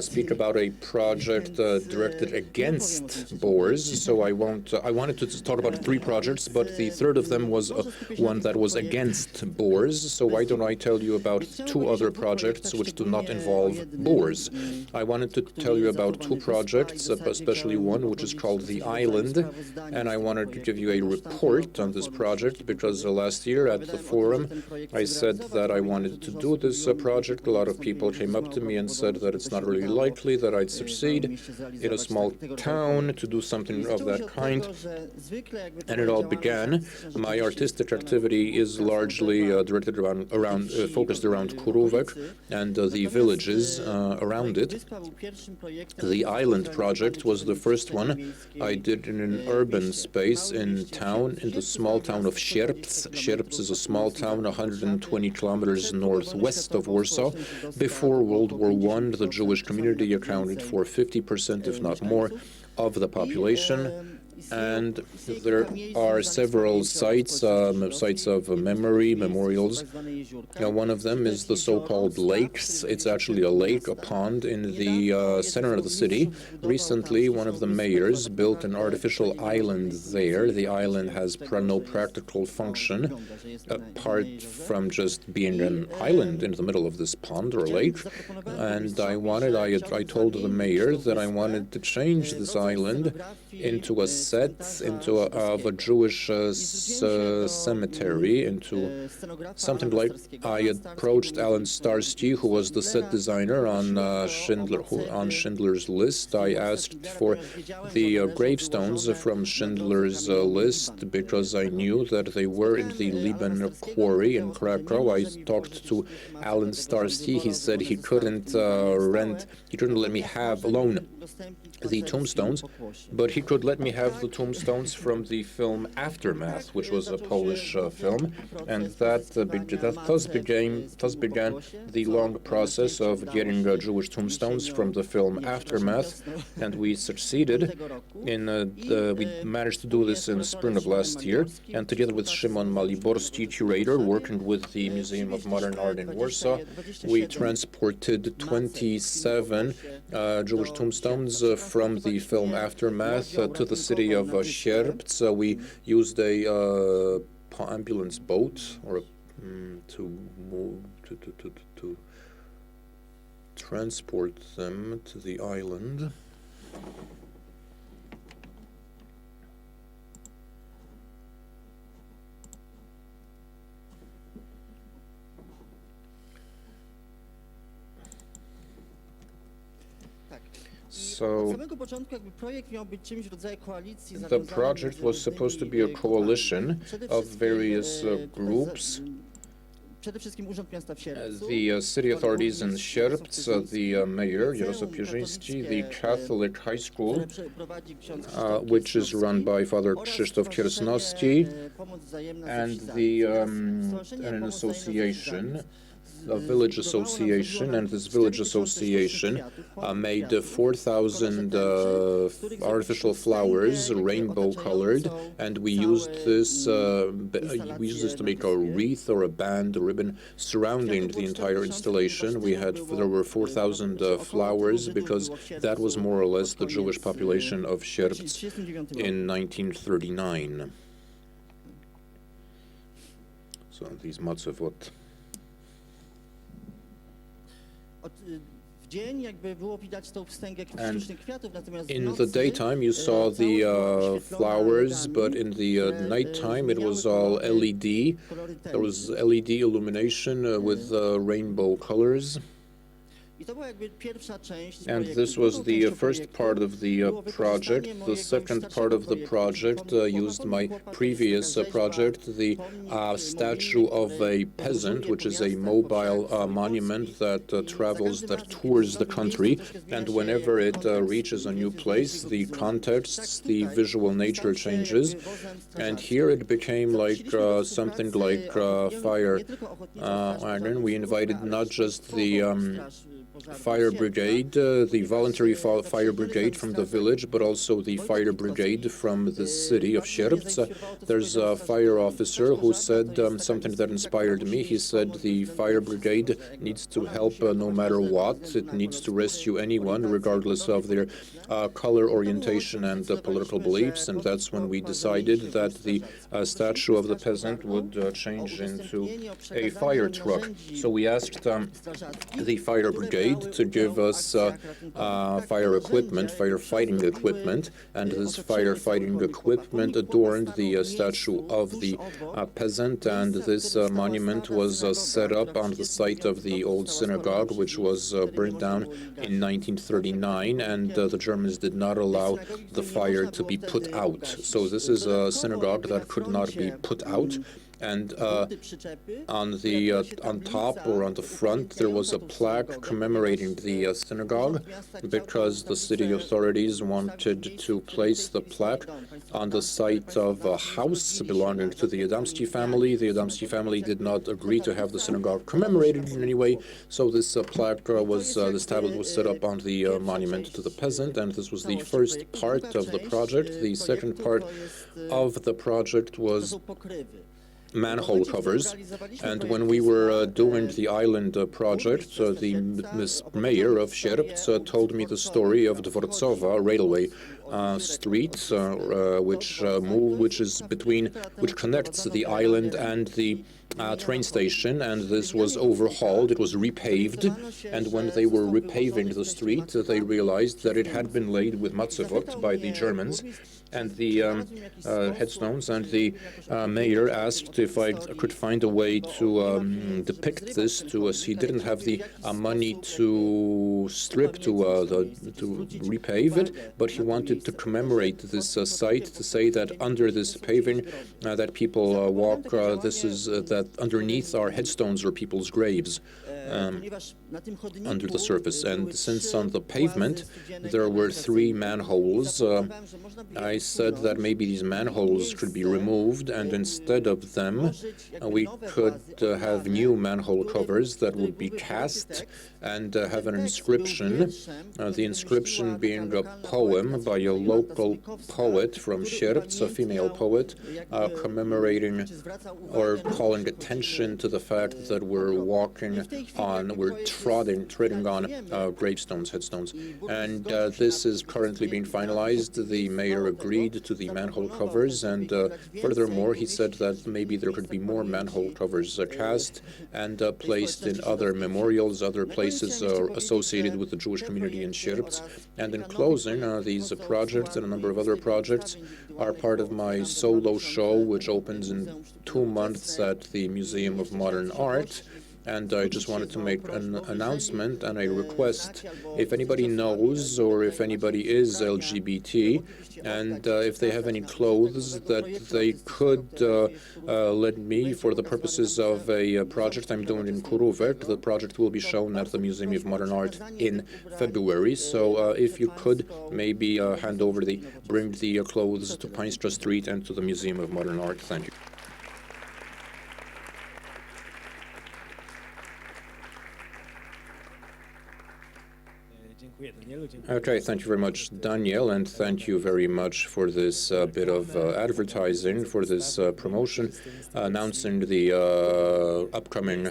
speak about a project directed against boars, so I won't. I wanted to talk about 3 projects, but the third of them was one that was against boars, so why don't I tell you about 2 other projects which do not involve boars. I wanted to tell you about 2 projects, especially one which is called The Island, and I wanted to give you a report on this project because last year at the forum I said that I wanted to do this project. A lot of people came up to me and said that it's not really likely that I'd succeed in a small town to do something of that kind, and it all began. My artistic activity is largely directed focused around Kurówek and the villages around it. The Island project was the first one I did in an urban space in town, in the small town of Sierpc. Sierpc is a small town 120 kilometers northwest of Warsaw. Before World War I, the Jewish community accounted for 50%, if not more, of the population. And there are several sites, sites of memory, memorials. One of them is the so-called lakes. It's actually a lake, a pond in the center of the city. Recently, one of the mayors built an artificial island there. The island has no practical function, apart from just being an island in the middle of this pond or lake. And I told the mayor that I wanted to change this island into a of a Jewish cemetery, into something like. I approached Alan Starsky, who was the set designer on Schindler's List. I asked for the gravestones from Schindler's List because I knew that they were in the Lieben quarry in Krakow. I talked to Alan Starsky. He said he couldn't let me loan the tombstones, but he could let me have the tombstones from the film Aftermath, which was a Polish film, and that thus began the long process of getting Jewish tombstones from the film Aftermath, and we succeeded we managed to do this in the spring of last year, and together with Szymon Maliborski, curator working with the Museum of Modern Art in Warsaw, we transported 27 Jewish tombstones from the film Aftermath to the city of Sierpc. We used a ambulance boat to transport them to the island. So the project was supposed to be a coalition of various groups. The city authorities in Sierpc, the mayor, Jarosław Pierzyński, the Catholic high school, which is run by Father Krzysztof Kiersnowski, and an association, a village association, and this village association made 4,000 artificial flowers, rainbow-colored, and we used this to make a wreath or a band, a ribbon surrounding the entire installation. There were 4,000 flowers because that was more or less the Jewish population of Sierpc in 1939. So these matzevot. And in the daytime you saw the flowers, but in the nighttime it was all LED. There was LED illumination with rainbow colors. And this was the first part of the project. The second part of the project used my previous project, the statue of a peasant, which is a mobile monument that tours the country. And whenever it reaches a new place, the context, the visual nature changes. And here it became like something like fire iron. We invited not just the fire brigade, the voluntary fire brigade from the village, but also the fire brigade from the city of Sierpc. There's a fire officer who said something that inspired me. He said the fire brigade needs to help no matter what. It needs to rescue anyone, regardless of their color orientation and political beliefs. And that's when we decided that the statue of the peasant would change into a fire truck. So we asked the fire brigade to give us firefighting equipment, and this firefighting equipment adorned the statue of the peasant, and this monument was set up on the site of the old synagogue, which was burned down in 1939, and the Germans did not allow the fire to be put out. So this is a synagogue that could not be put out. And on top or on the front, there was a plaque commemorating the synagogue, because the city authorities wanted to place the plaque on the site of a house belonging to the Adamski family. The Adamski family did not agree to have the synagogue commemorated in any way, so this plaque this tablet was set up on the monument to the peasant, and this was the first part of the project. The second part of the project was manhole covers, and when we were doing the island project, the mayor of Sierpc told me the story of Dworcowa railway street, which connects the island and the train station, and this was overhauled. It was repaved, and when they were repaving the street, they realized that it had been laid with matzevot by the Germans and the headstones, and the mayor asked if I could find a way to depict this to us. He didn't have the money to repave it, but he wanted to commemorate this site, to say that under this paving that people walk, that underneath are headstones or people's graves under the surface. And since on the pavement there were 3 manholes, I said that maybe these manholes could be removed, and instead of them we could have new manhole covers that would be cast and have an inscription, the inscription being a poem by a local poet from Sierpc, a female poet, commemorating or calling attention to the fact that we're treading on gravestones, headstones. And this is currently being finalized. The mayor agreed to the manhole covers, and furthermore, he said that maybe there could be more manhole covers cast and placed in other memorials, other places associated with the Jewish community in Sierpc. And in closing, these projects and a number of other projects are part of my solo show, which opens in 2 months at the Museum of Modern Art. And I just wanted to make an announcement and a request. If anybody knows or if anybody is LGBT and if they have any clothes that they could lend me for the purposes of a project I'm doing in Kurówek. The project will be shown at the Museum of Modern Art in February. So if you could maybe bring the clothes to Państra Street and to the Museum of Modern Art. Thank you. Okay, thank you very much, Daniel, and thank you very much for this bit of advertising, for this promotion, announcing the upcoming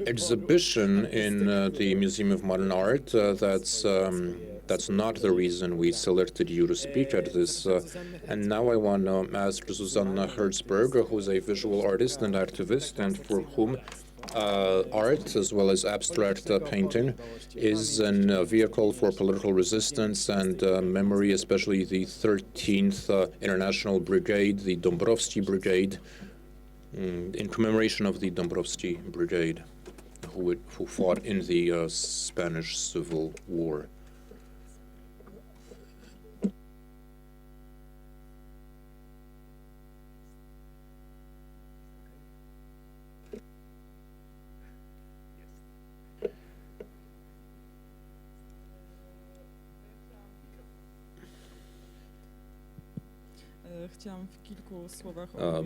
exhibition in the Museum of Modern Art. That's not the reason we selected you to speak at this. And now I want to ask Zuzanna Herzberg, who's a visual artist and activist, and for whom art, as well as abstract painting, is a vehicle for political resistance and memory, especially the 13th International Brigade, the Dąbrowski Brigade, in commemoration of the Dąbrowski Brigade, who fought in the Spanish Civil War.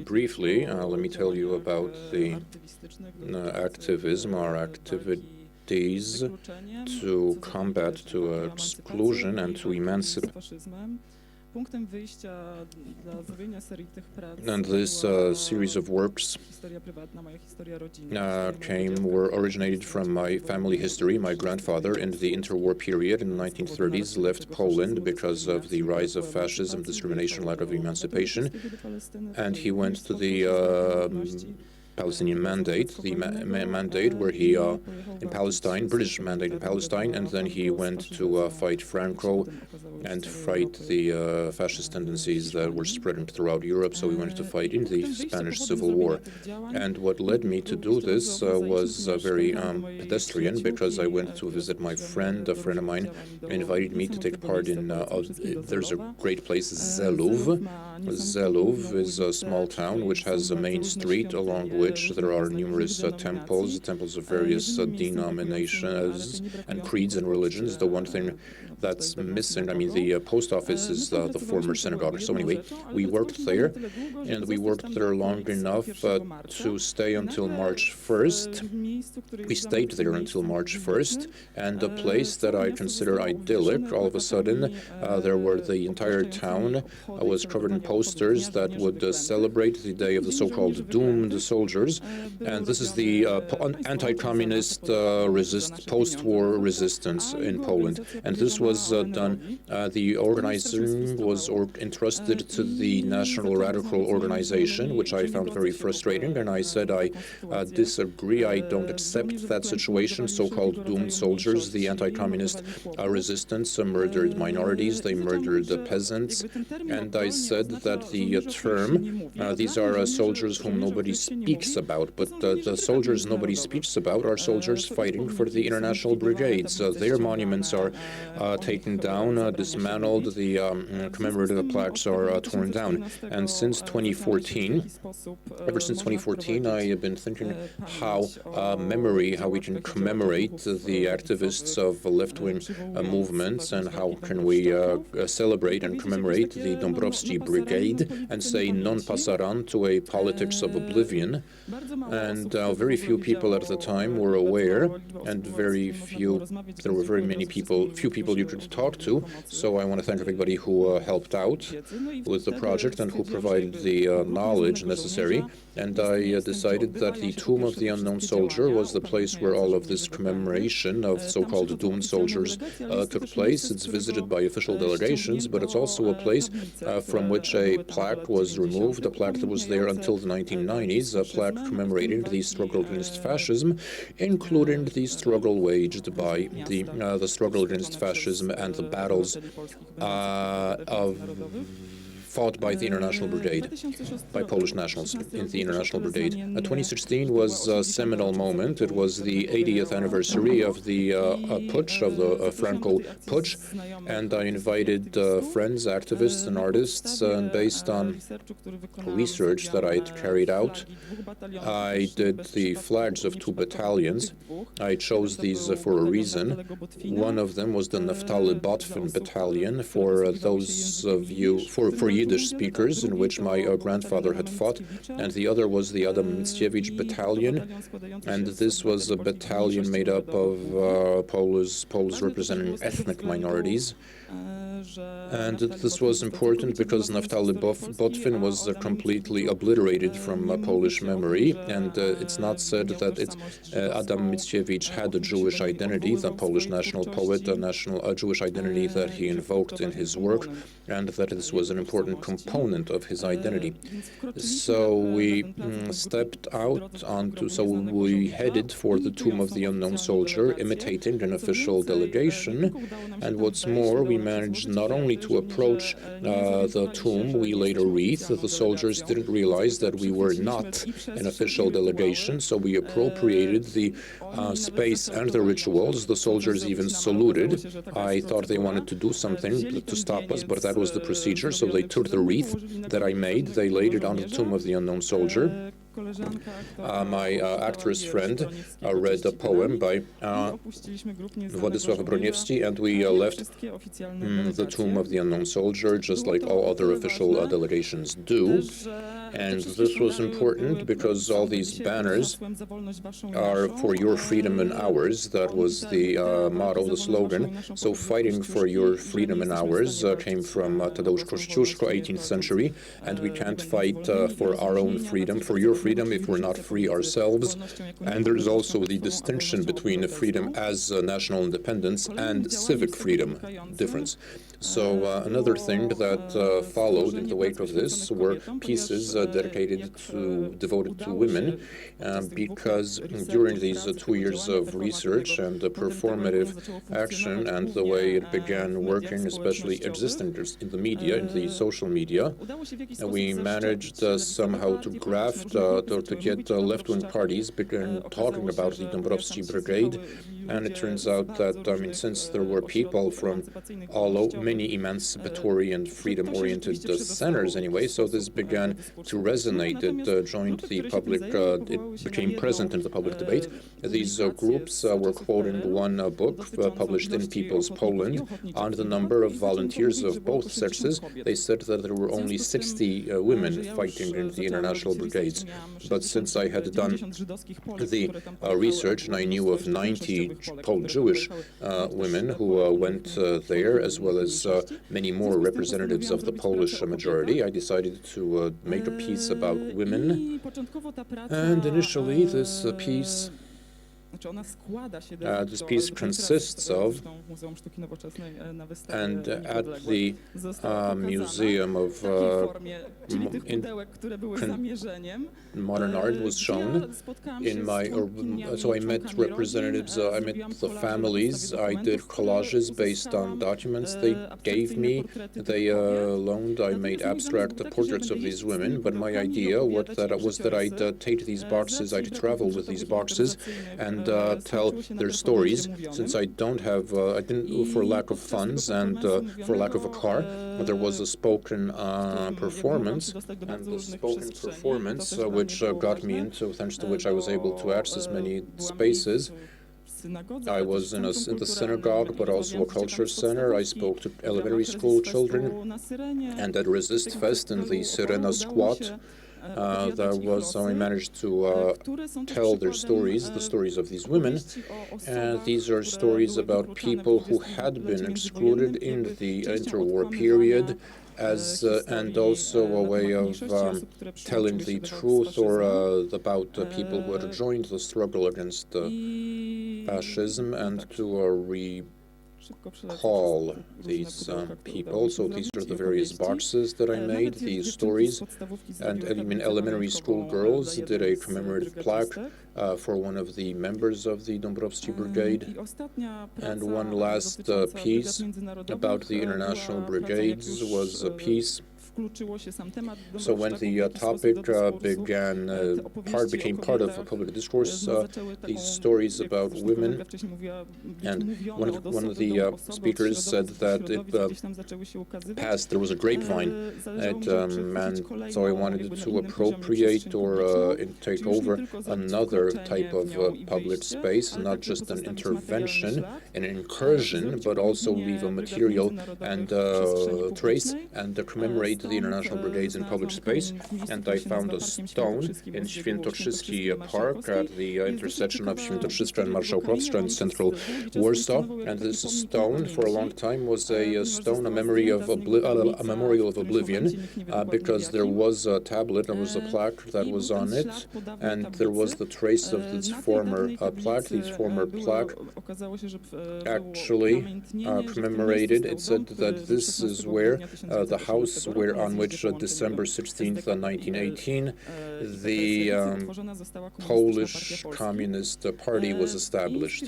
Briefly, let me tell you about the activism, our activities to combat to exclusion and to emancipation. And this series of works were originated from my family history. My grandfather, in the interwar period in the 1930s, left Poland because of the rise of fascism, discrimination, lack of emancipation, and he went to the Palestinian Mandate, the mandate where he, in Palestine, British Mandate in Palestine, and then he went to fight Franco and fight the fascist tendencies that were spreading throughout Europe, so he went to fight in the Spanish Civil War. And what led me to do this was very pedestrian, because I went to visit my friend, a friend of mine invited me to take part in, there's a great place, Zelów. Zelów is a small town which has a main street along which there are numerous temples of various denominations and creeds and religions. The one thing that's missing, I mean, the post office is the former synagogue. So anyway, we worked there, and we worked there long enough to stay until March 1st. We stayed there until March 1st, and a place that I consider idyllic, all of a sudden, the entire town was covered in posters that would celebrate the day of the so-called doomed soldiers, and this is the anti-communist post-war resistance in Poland, and this was done, the organizing was entrusted to the National Radical Organization, which I found very frustrating, and I said I disagree, I don't accept that situation. So-called doomed soldiers, the anti-communist resistance murdered minorities, they murdered the peasants, and I said that the term, these are soldiers whom nobody speaks about, but the soldiers nobody speaks about are soldiers fighting for the international brigades. Their monuments are taken down, dismantled, the commemorative plaques are torn down. And since 2014, ever since 2014, I have been thinking how we can commemorate the activists of left-wing movements, and how can we celebrate and commemorate the Dąbrowski Brigade and say non passaran to a politics of oblivion. And very few people at the time were aware, and there were few people you could talk to. So I want to thank everybody who helped out with the project and who provided the knowledge necessary. And I decided that the Tomb of the Unknown Soldier was the place where all of this commemoration of so-called doomed soldiers took place. It's visited by official delegations, but it's also a place from which a plaque was removed, a plaque that was there until the 1990s, a plaque commemorating the struggle against fascism, including the struggle waged by the struggle against fascism and the battles fought by the International Brigade, by Polish nationals in the International Brigade. 2016 was a seminal moment. It was the 80th anniversary of the putsch, of the Franco putsch, and I invited friends, activists, and artists, and based on research that I carried out, I did the flags of 2 battalions. I chose these for a reason. One of them was the Naftali Botwin battalion for those of you, for Yiddish speakers, in which my grandfather had fought, and the other was the Adam Mickiewicz battalion, and this was a battalion made up of Poles representing ethnic minorities. And this was important because Naftali Botwin was completely obliterated from Polish memory, and it's not said that Adam Mickiewicz had a Jewish identity, the Polish national poet, a Jewish identity that he invoked in his work, and that this was an important component of his identity. So we stepped out onto, so we headed for the Tomb of the Unknown Soldier, imitating an official delegation, and what's more, we managed not only to approach the tomb we later wreathed. The soldiers didn't realize that we were not an official delegation, so we appropriated the space and the rituals. The soldiers even saluted. I thought they wanted to do something to stop us, but that was the procedure, so they took the wreath that I made, they laid it on the Tomb of the Unknown Soldier. My actress friend read a poem by Władysław Broniewski, and we left the Tomb of the Unknown Soldier, just like all other official delegations do. And this was important because all these banners are for your freedom and ours. That was the motto, the slogan. So fighting for your freedom and ours came from Tadeusz Kościuszko, 18th century, and we can't fight for our own freedom, for your freedom, if we're not free ourselves. And there's also the distinction between freedom as national independence and civic freedom difference. So another thing that followed in the wake of this were pieces devoted to women, because during these 2 years of research and performative action and the way it began working, especially existing in the media, in the social media, we managed somehow to graft, to get left-wing parties begin talking about the Dąbrowski Brigade. And it turns out that, since there were people from many emancipatory and freedom-oriented centers anyway, so this began to resonate. It joined the public, it became present in the public debate. These groups were quoting one book published in People's Poland on the number of volunteers of both sexes. They said that there were only 60 women fighting in the international brigades. But since I had done the research and I knew of 90 Jewish women who went there, as well as many more representatives of the Polish majority, I decided to make a piece about women. And initially this piece consists of, and at the Museum of Modern Art was shown in my, so I met representatives, I met the families, I did collages based on documents they gave me, they loaned, I made abstract portraits of these women, but my idea was that I'd take these boxes, I'd travel with these boxes and tell their stories, since I don't have, I didn't, for lack of funds and for lack of a car, there was a spoken performance, and the spoken performance, which got me into, thanks to which I was able to access many spaces. I was in the synagogue, but also a culture center. I spoke to elementary school children, and at Resist Fest in the Syrena squat, I managed to tell their stories, the stories of these women. And these are stories about people who had been excluded in the interwar period, and also a way of telling the truth or about people who had joined the struggle against fascism, and to recall these people. So these are the various boxes that I made, these stories. And elementary school girls did a commemorative plaque for one of the members of the Dąbrowski Brigade. And one last piece about the international brigades was a piece So when the topic became part of public discourse, these stories about women, and one of the speakers said that it passed, there was a grapevine, and so I wanted to appropriate or take over another type of public space, not just an intervention, an incursion, but also leave a material and trace and commemorate the international brigades in public space. And I found a stone in Świętokrzyski Park at the intersection of Świętokrzyska and Marszałkowska in central Warsaw. And this stone, for a long time, was a stone, a memorial of oblivion, because there was a tablet, there was a plaque that was on it, and there was the trace of this former plaque. This former plaque actually commemorated. It said that this is where the house on which December 16th, 1918, the Polish Communist Party was established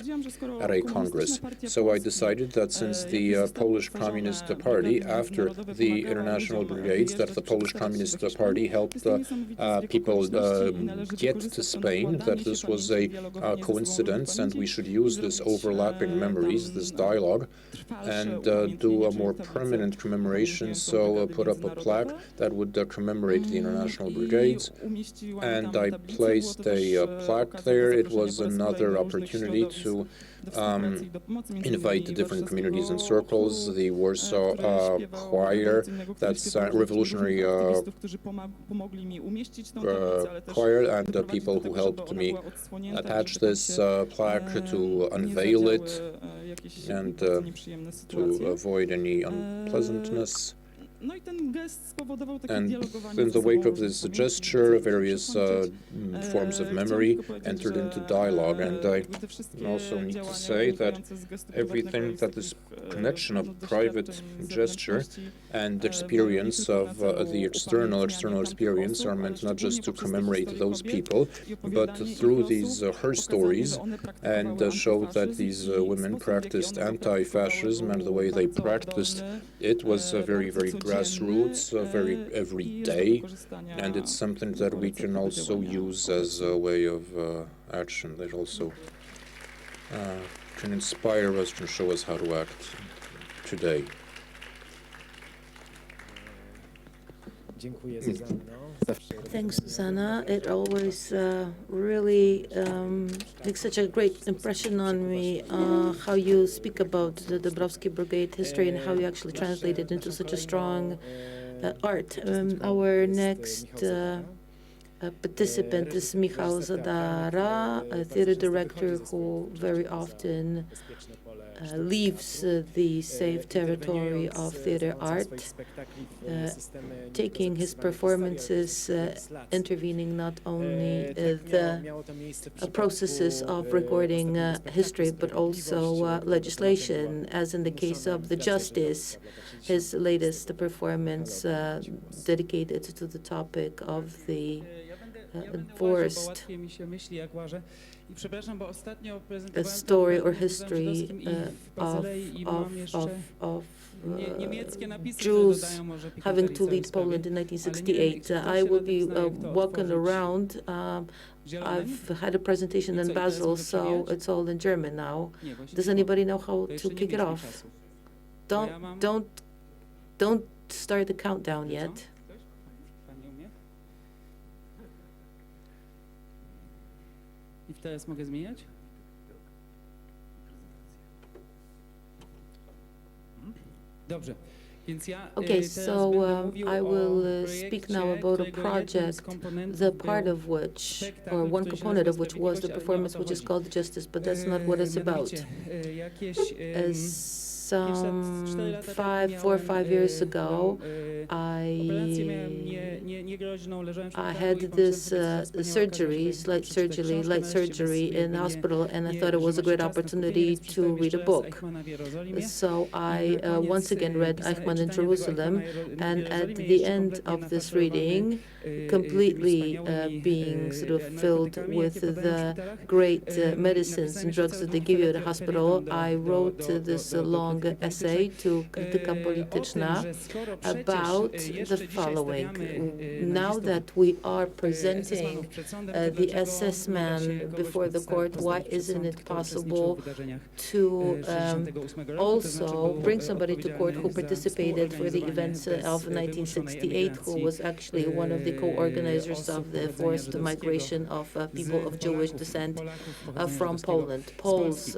at a Congress. So I decided that since the Polish Communist Party, after the international brigades, that the Polish Communist Party helped people get to Spain, that this was a coincidence, and we should use this overlapping memories, this dialogue, and do a more permanent commemoration. So put up a plaque that would commemorate the international brigades, and I placed a plaque there. It was another opportunity to invite the different communities and circles, the Warsaw Choir, that's revolutionary choir, and people who helped me attach this plaque, to unveil it, and to avoid any unpleasantness. And in the wake of this gesture, various forms of memory entered into dialogue. And I also need to say that everything, that this connection of private gesture and experience of the external experience are meant not just to commemorate those people, but through these her stories, and show that these women practiced anti-fascism, and the way they practiced it was very, very grassroots, very everyday, and it's something that we can also use as a way of action that also can inspire us, can show us how to act today. Thanks, Susanna. It always really makes such a great impression on me how you speak about the Dąbrowski Brigade history and how you actually translate it into such a strong art. Our next participant is Michał Zadara, a theater director who very often leaves the safe territory of theater art, taking his performances, intervening not only the processes of recording history, but also legislation, as in the case of The Justice, his latest performance dedicated to the topic of the enforced a story or history of Jews having to lead Poland in 1968. I will be walking around. I've had a presentation in Basel, so it's all in German now. Does anybody know how to kick it off? Don't start the countdown yet. I teraz mogę zmieniać? Dobrze. Okay, so I will speak now about a project, the part of which, or one component of which was the performance which is called Justice, but that's not what it's about. Some 4 or 5 years ago, I had this light surgery in the hospital, and I thought it was a great opportunity to read a book. So I once again read Eichmann in Jerusalem, and at the end of this reading, completely being sort of filled with the great medicines and drugs that they give you at a hospital, I wrote this long essay to Krytyka Polityczna about the following. Now that we are presenting the SS man before the court, why isn't it possible to also bring somebody to court who participated for the events of 1968, who was actually one of the co-organizers of the forced migration of people of Jewish descent from Poland, Poles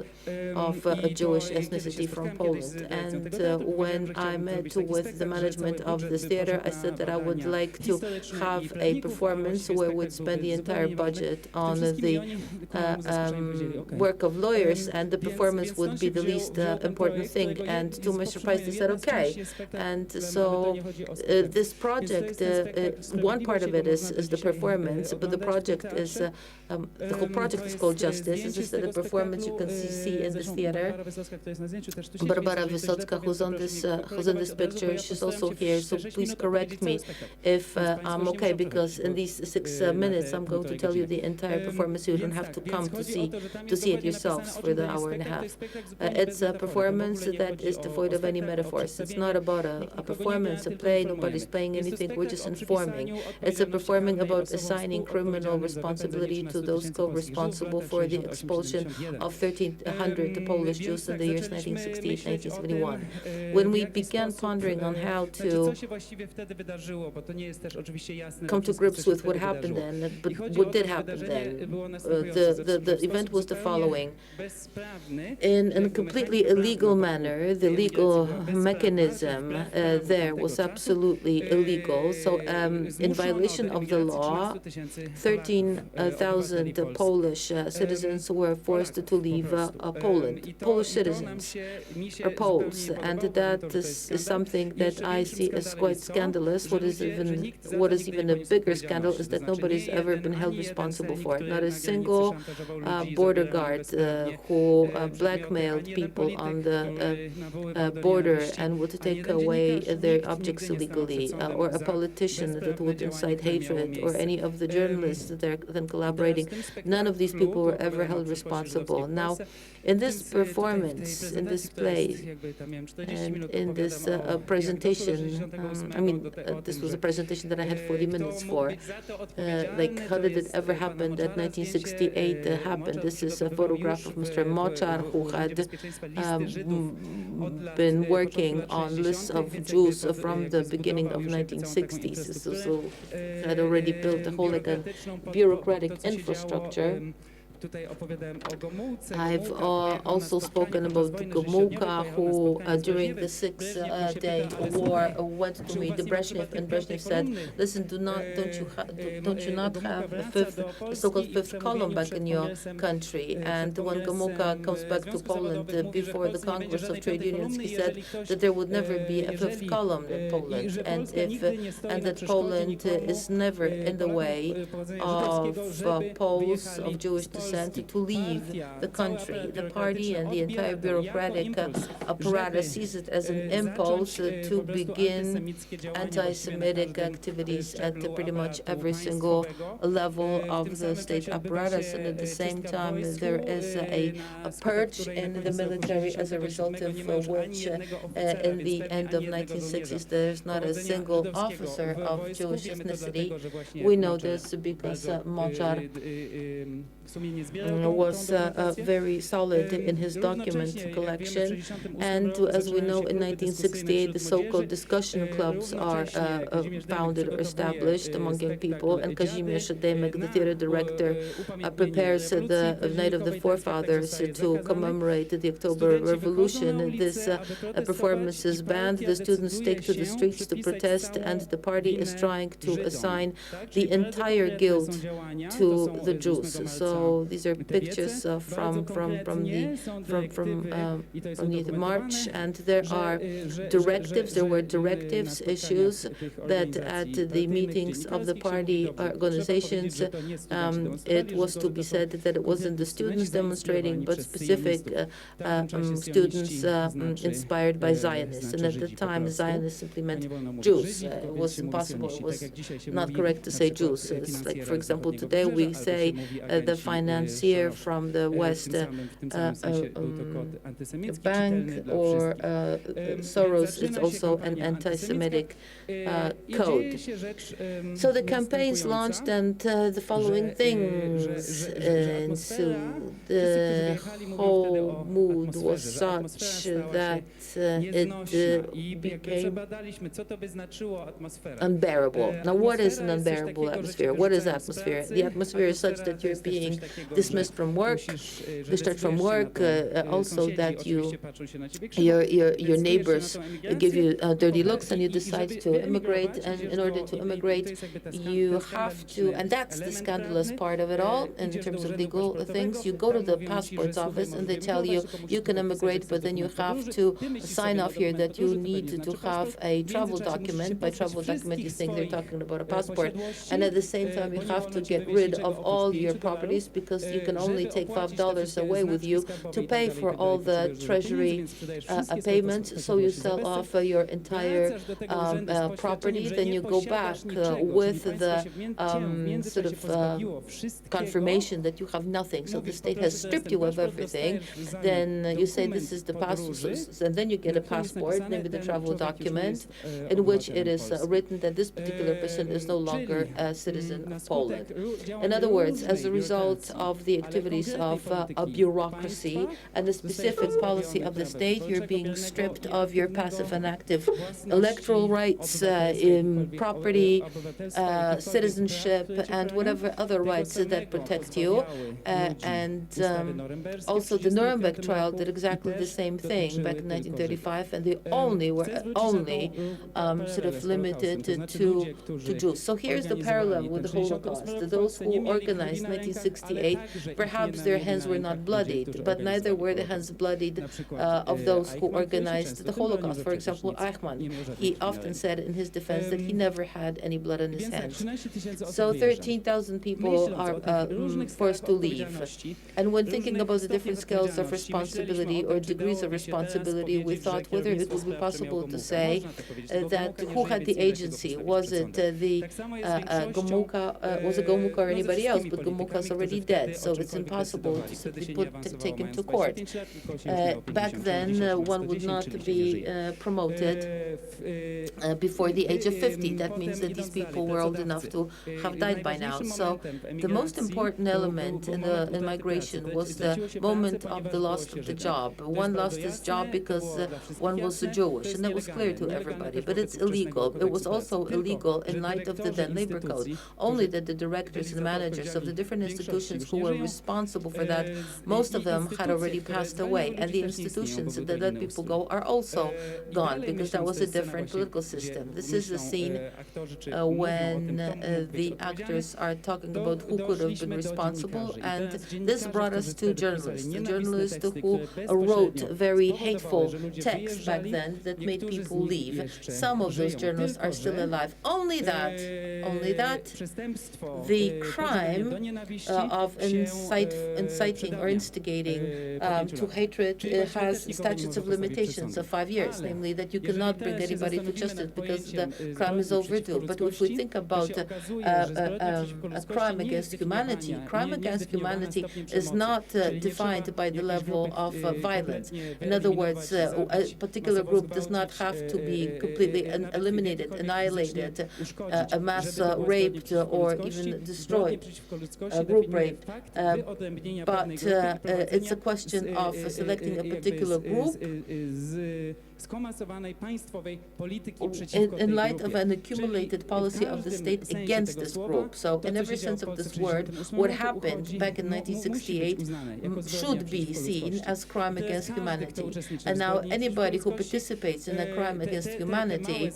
of Jewish ethnicity from Poland. And when I met with the management of this theater, I said that I would like to have a performance where we'd spend the entire budget on the work of lawyers, and the performance would be the least important thing. And to my surprise, they said, okay. And so this project, one part of it is the performance, but the project is, the whole project is called Justice. It's just that the performance you can see in this theater. Barbara Wysocka, who's on this picture, she's also here, so please correct me if I'm okay, because in these 6 minutes I'm going to tell you the entire performance. You don't have to come to see it yourselves for the hour and a half. It's a performance that is devoid of any metaphors. It's not about a performance, a play. Nobody's playing anything. We're just informing. It's a performing about assigning criminal responsibility to those co-responsible for the expulsion of 1,300 Polish Jews in the years 1968-1971. When we began pondering on how to come to grips with what happened then, but what did happen then, the event was the following. In a completely illegal manner, the legal mechanism there was absolutely illegal. So in violation of the law, 13,000 Polish citizens were forced to leave Poland. Polish citizens are Poles, and that is something that I see as quite scandalous. What is even a bigger scandal is that nobody's ever been held responsible for it. Not a single border guard who blackmailed people on the border and would take away their objects illegally, or a politician that would incite hatred, or any of the journalists that are then collaborating. None of these people were ever held responsible. Now, in this performance, in this play, and in this presentation, this was a presentation that I had 40 minutes for. Like, how did it ever happen that 1968 happened? This is a photograph of Mr. Moczar, who had been working on lists of Jews from the beginning of 1960s. So had already built a whole bureaucratic infrastructure. I've also spoken about Gomułka, who during the 6-day war went to meet Brezhnev, and Brezhnev said, "Listen, don't you not have the so-called fifth column back in your country?" And when Gomułka comes back to Poland before the Congress of Trade Unions, he said that there would never be a fifth column in Poland, and that Poland is never in the way of Poles of Jewish descent to leave the country. The party and the entire bureaucratic apparatus sees it as an impulse to begin anti-Semitic activities at pretty much every single level of the state apparatus. And at the same time, there is a purge in the military, as a result of which in the end of 1960s, there's not a single officer of Jewish ethnicity. We know this because Moczar was very solid in his document collection. And as we know, in 1968, the so-called discussion clubs are founded or established among young people, and Kazimierz Demek, the theater director, prepares the Night of the Forefathers to commemorate the October Revolution. This performance is banned. The students take to the streets to protest, and the party is trying to assign the entire guilt to the Jews. So So these are pictures from the march, and there are directives. There were directives issues that at the meetings of the party organizations, it was to be said that it wasn't the students demonstrating, but specific students inspired by Zionists. And at the time, Zionists simply meant Jews. It was impossible. It was not correct to say Jews. It's like, for example, today we say the financier from the West bank, or Soros is also an anti-Semitic code. So the campaigns launched, and the following things ensued. The whole mood was such that it became unbearable. Now, what is an unbearable atmosphere? What is atmosphere? The atmosphere is such that you're being dismissed from work, discharged from work, also that your neighbors give you dirty looks, and you decide to immigrate. And in order to immigrate, you have to, and that's the scandalous part of it all in terms of legal things. You go to the passports office, and they tell you you can immigrate, but then you have to sign off here that you need to have a travel document. By travel document, you think they're talking about a passport, and at the same time, you have to get rid of all your properties, because you can only take $5 away with you to pay for all the treasury payments. So you sell off your entire property, then you go back with the sort of confirmation that you have nothing. So the state has stripped you of everything. Then you say this is the passport, and then you get a passport, maybe the travel document, in which it is written that this particular person is no longer a citizen of Poland. In other words, as a result of the activities of a bureaucracy and the specific policy of the state, you're being stripped of your passive and active electoral rights, property, citizenship, and whatever other rights that protect you. And also the Nuremberg trial did exactly the same thing back in 1935, and they were only sort of limited to Jews. So here's the parallel with the Holocaust. Those who organized 1968, perhaps their hands were not bloodied, but neither were the hands bloodied of those who organized the Holocaust. For example, Eichmann, he often said in his defense that he never had any blood on his hands. So 13,000 people are forced to leave. And when thinking about the different scales of responsibility or degrees of responsibility, we thought whether it would be possible to say that who had the agency. Was it the Gomułka, was it Gomułka or anybody else? But Gomułka is already dead, so it's impossible to simply take him to court. Back then, one would not be promoted before the age of 50. That means that these people were old enough to have died by now. So the most important element in the migration was the moment of the loss of the job. One lost his job because one was Jewish, and that was clear to everybody, but it's illegal. It was also illegal in light of the then labor code. Only that the directors and managers of the different institutions who were responsible for that, most of them had already passed away, and the institutions that let people go are also gone, because that was a different political system. This is the scene when the actors are talking about who could have been responsible, and this brought us to journalists. The journalists who wrote very hateful texts back then that made people leave. Some of those journalists are still alive. Only that, the crime of inciting or instigating to hatred has statutes of limitations of 5 years, namely that you cannot bring anybody to justice because the crime is overdue. But if we think about a crime against humanity is not defined by the level of violence. In other words, a particular group does not have to be completely eliminated, annihilated, a mass raped, or even destroyed, group raped. But it's a question of selecting a particular group in light of an accumulated policy of the state against this group. So in every sense of this word, what happened back in 1968 should be seen as crime against humanity. And now anybody who participates in a crime against humanity,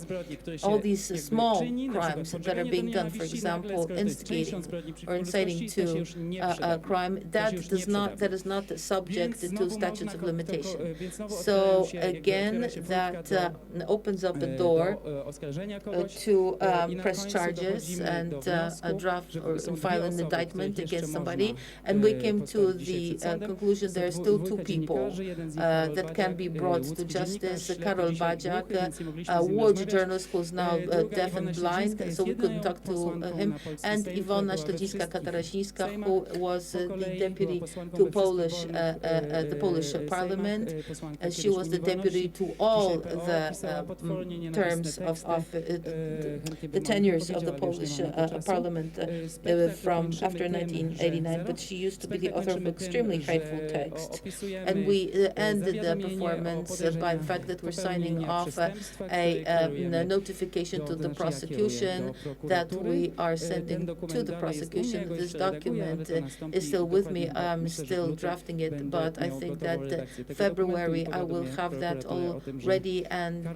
all these small crimes that are being done, for example, instigating or inciting to a crime, that is not subject to statutes of limitation. So again, that opens up a door to press charges and draft or file an indictment against somebody. And we came to the conclusion there are still two people that can be brought to justice. Karol Badziak, a world journalist who's now deaf and blind, so we couldn't talk to him, and Iwona Śledzińska-Katarasińska, who was the deputy to the Polish parliament. She was the deputy to all the terms of the tenures of the Polish parliament from after 1989, but she used to be the author of extremely hateful text. And we ended the performance by the fact that we're signing off a notification to the prosecution that we are sending to the prosecution. This document is still with me. I'm still drafting it, but I think that February I will have that all ready, and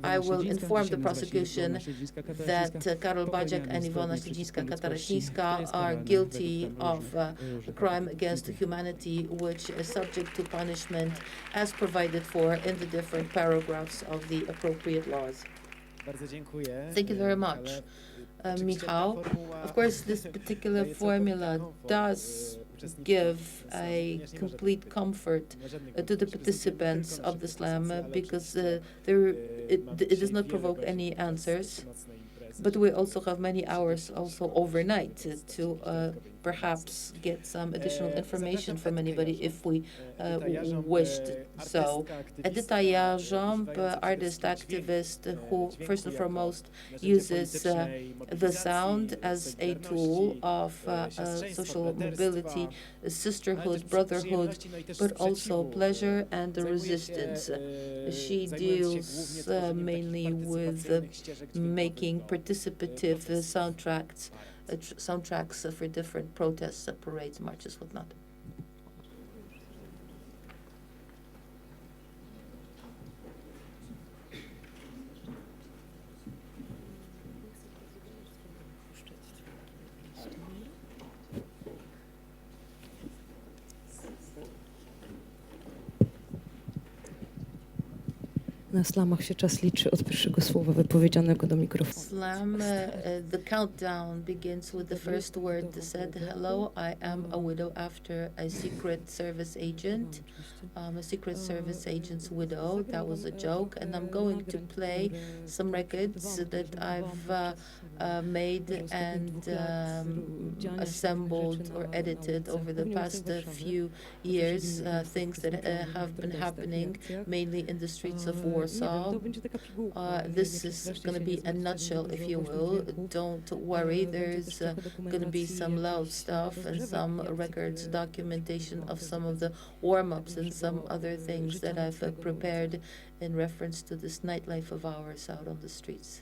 I will inform the prosecution that Karol Badziak and Iwona Śledzińska-Katarasińska are guilty of a crime against humanity, which is subject to punishment as provided for in the different paragraphs of the appropriate laws. Thank you very much, Michał. Of course, this particular formula does give a complete comfort to the participants of the slam because it does not provoke any answers. But we also have many hours also overnight to perhaps get some additional information from anybody if we wished so. Edyta Jarząb, artist activist who first and foremost uses the sound as a tool of social mobility, sisterhood, brotherhood, but also pleasure and resistance. She deals mainly with making participative soundtracks for different protests, parades, marches, whatnot. Na slamach się czas liczy od pierwszego słowa wypowiedzianego do mikrofonu. Slam, the countdown begins with the first word said. Hello, I am a widow after a Secret Service agent. A Secret Service agent's widow. That was a joke. And I'm going to play some records that I've made and assembled or edited over the past few years. Things that have been happening mainly in the streets of Warsaw. This is going to be a nutshell, if you will. Don't worry, there's going to be some loud stuff and some records, documentation of some of the warm-ups and some other things that I've prepared in reference to this nightlife of ours out on the streets.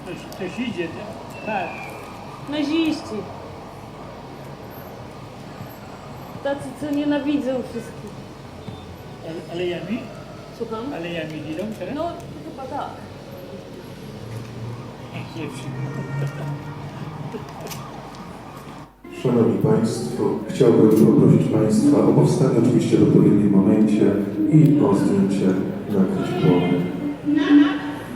Ktoś idzie, tak. Naziści. Tacy, co nienawidzą wszystkich. Alejami? Słucham? Alejami idą teraz? No, chyba tak. Szanowni Państwo, chciałbym poprosić Państwa o powstanie oczywiście w odpowiednim momencie i o zdjęcie nakryć głowy.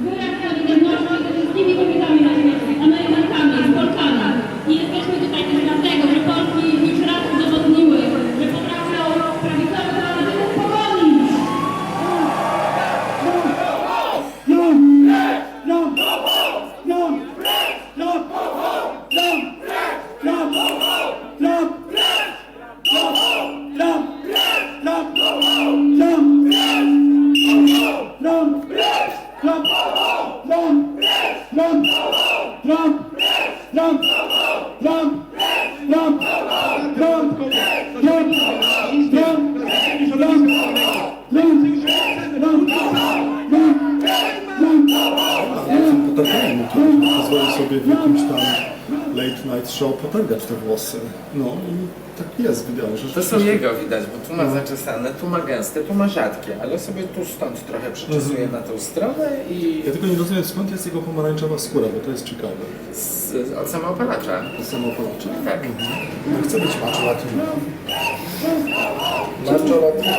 Wyraz solidarności ze wszystkimi kobietami na świecie, Amerykankami, Polkami. I jesteśmy tutaj też dlatego, że Polki już raz udowodniły, że potrafią prawicowy fanatyzm pogonić. Pozwolił sobie w jakimś tam late night show potargać te włosy. No i tak jest, wydaje się, że... To są jego widać, bo tu ma zaczesane, tu ma gęste, tu ma rzadkie, ale sobie tu stąd trochę przyczesuje na tą stronę i... Ja tylko nie rozumiem, skąd jest jego pomarańczowa skóra, bo to jest ciekawe. Od samoopalacza. Od samoopalacza? Tak. Ja chcę być macho latino. Macho latino.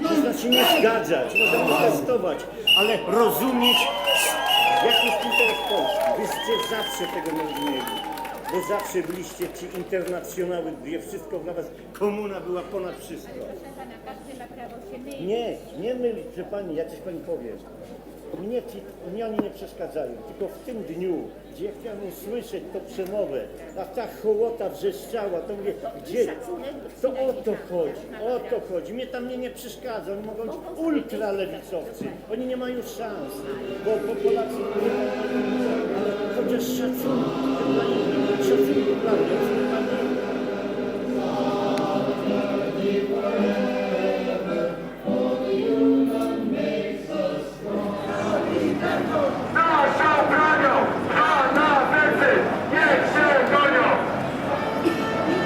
Można się nie zgadzać, można protestować, ale rozumieć, jaki jest interes Polski. Wyście zawsze tego nie rozumieli, bo zawsze byliście ci internacjonały, gdzie wszystko dla was, komuna była ponad wszystko. Nie mylić, że pani, ja coś pani powiem. Mnie oni nie przeszkadzają, tylko w tym dniu, gdzie ja chciałem usłyszeć tą przemowę, a ta hołota wrzeszczała, to mówię, gdzie? To o to chodzi, mnie nie przeszkadza, oni mogą być ultralewicowcy, oni nie mają szans, bo Polacy nie mają, ale chociaż szacunku dla mnie,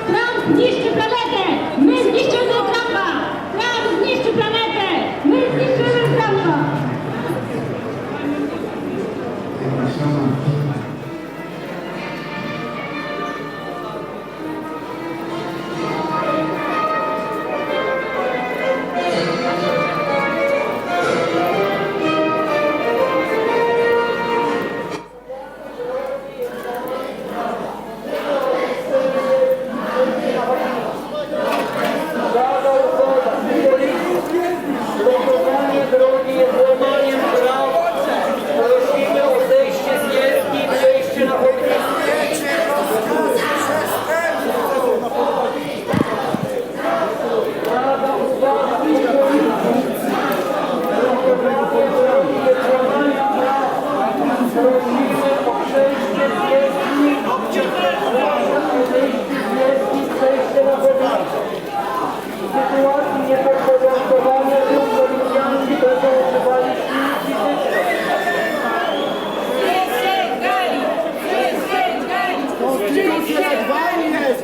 Trump zniszczy planetę! My zniszczymy Trumpa! Trump zniszczy planetę! My zniszczymy Trumpa!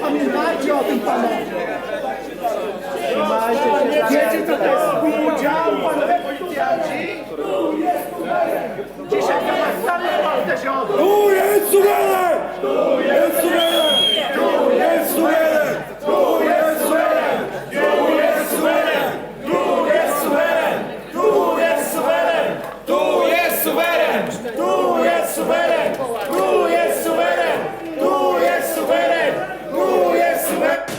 Pamiętajcie o tym, panowie! Wiecie, co to jest współudział, panowie policjanci? Dzisiaj to was zalewał te ziodło! Tu jest suweren! Tu jest suweren! Tu jest suweren! Tu jest suweren! Tu jest suweren! Tu jest suweren! Tu jest suweren! Tu jest suweren! Tu jest suweren! Tu jest suweren! Tu jest suweren! Tu jest suweren!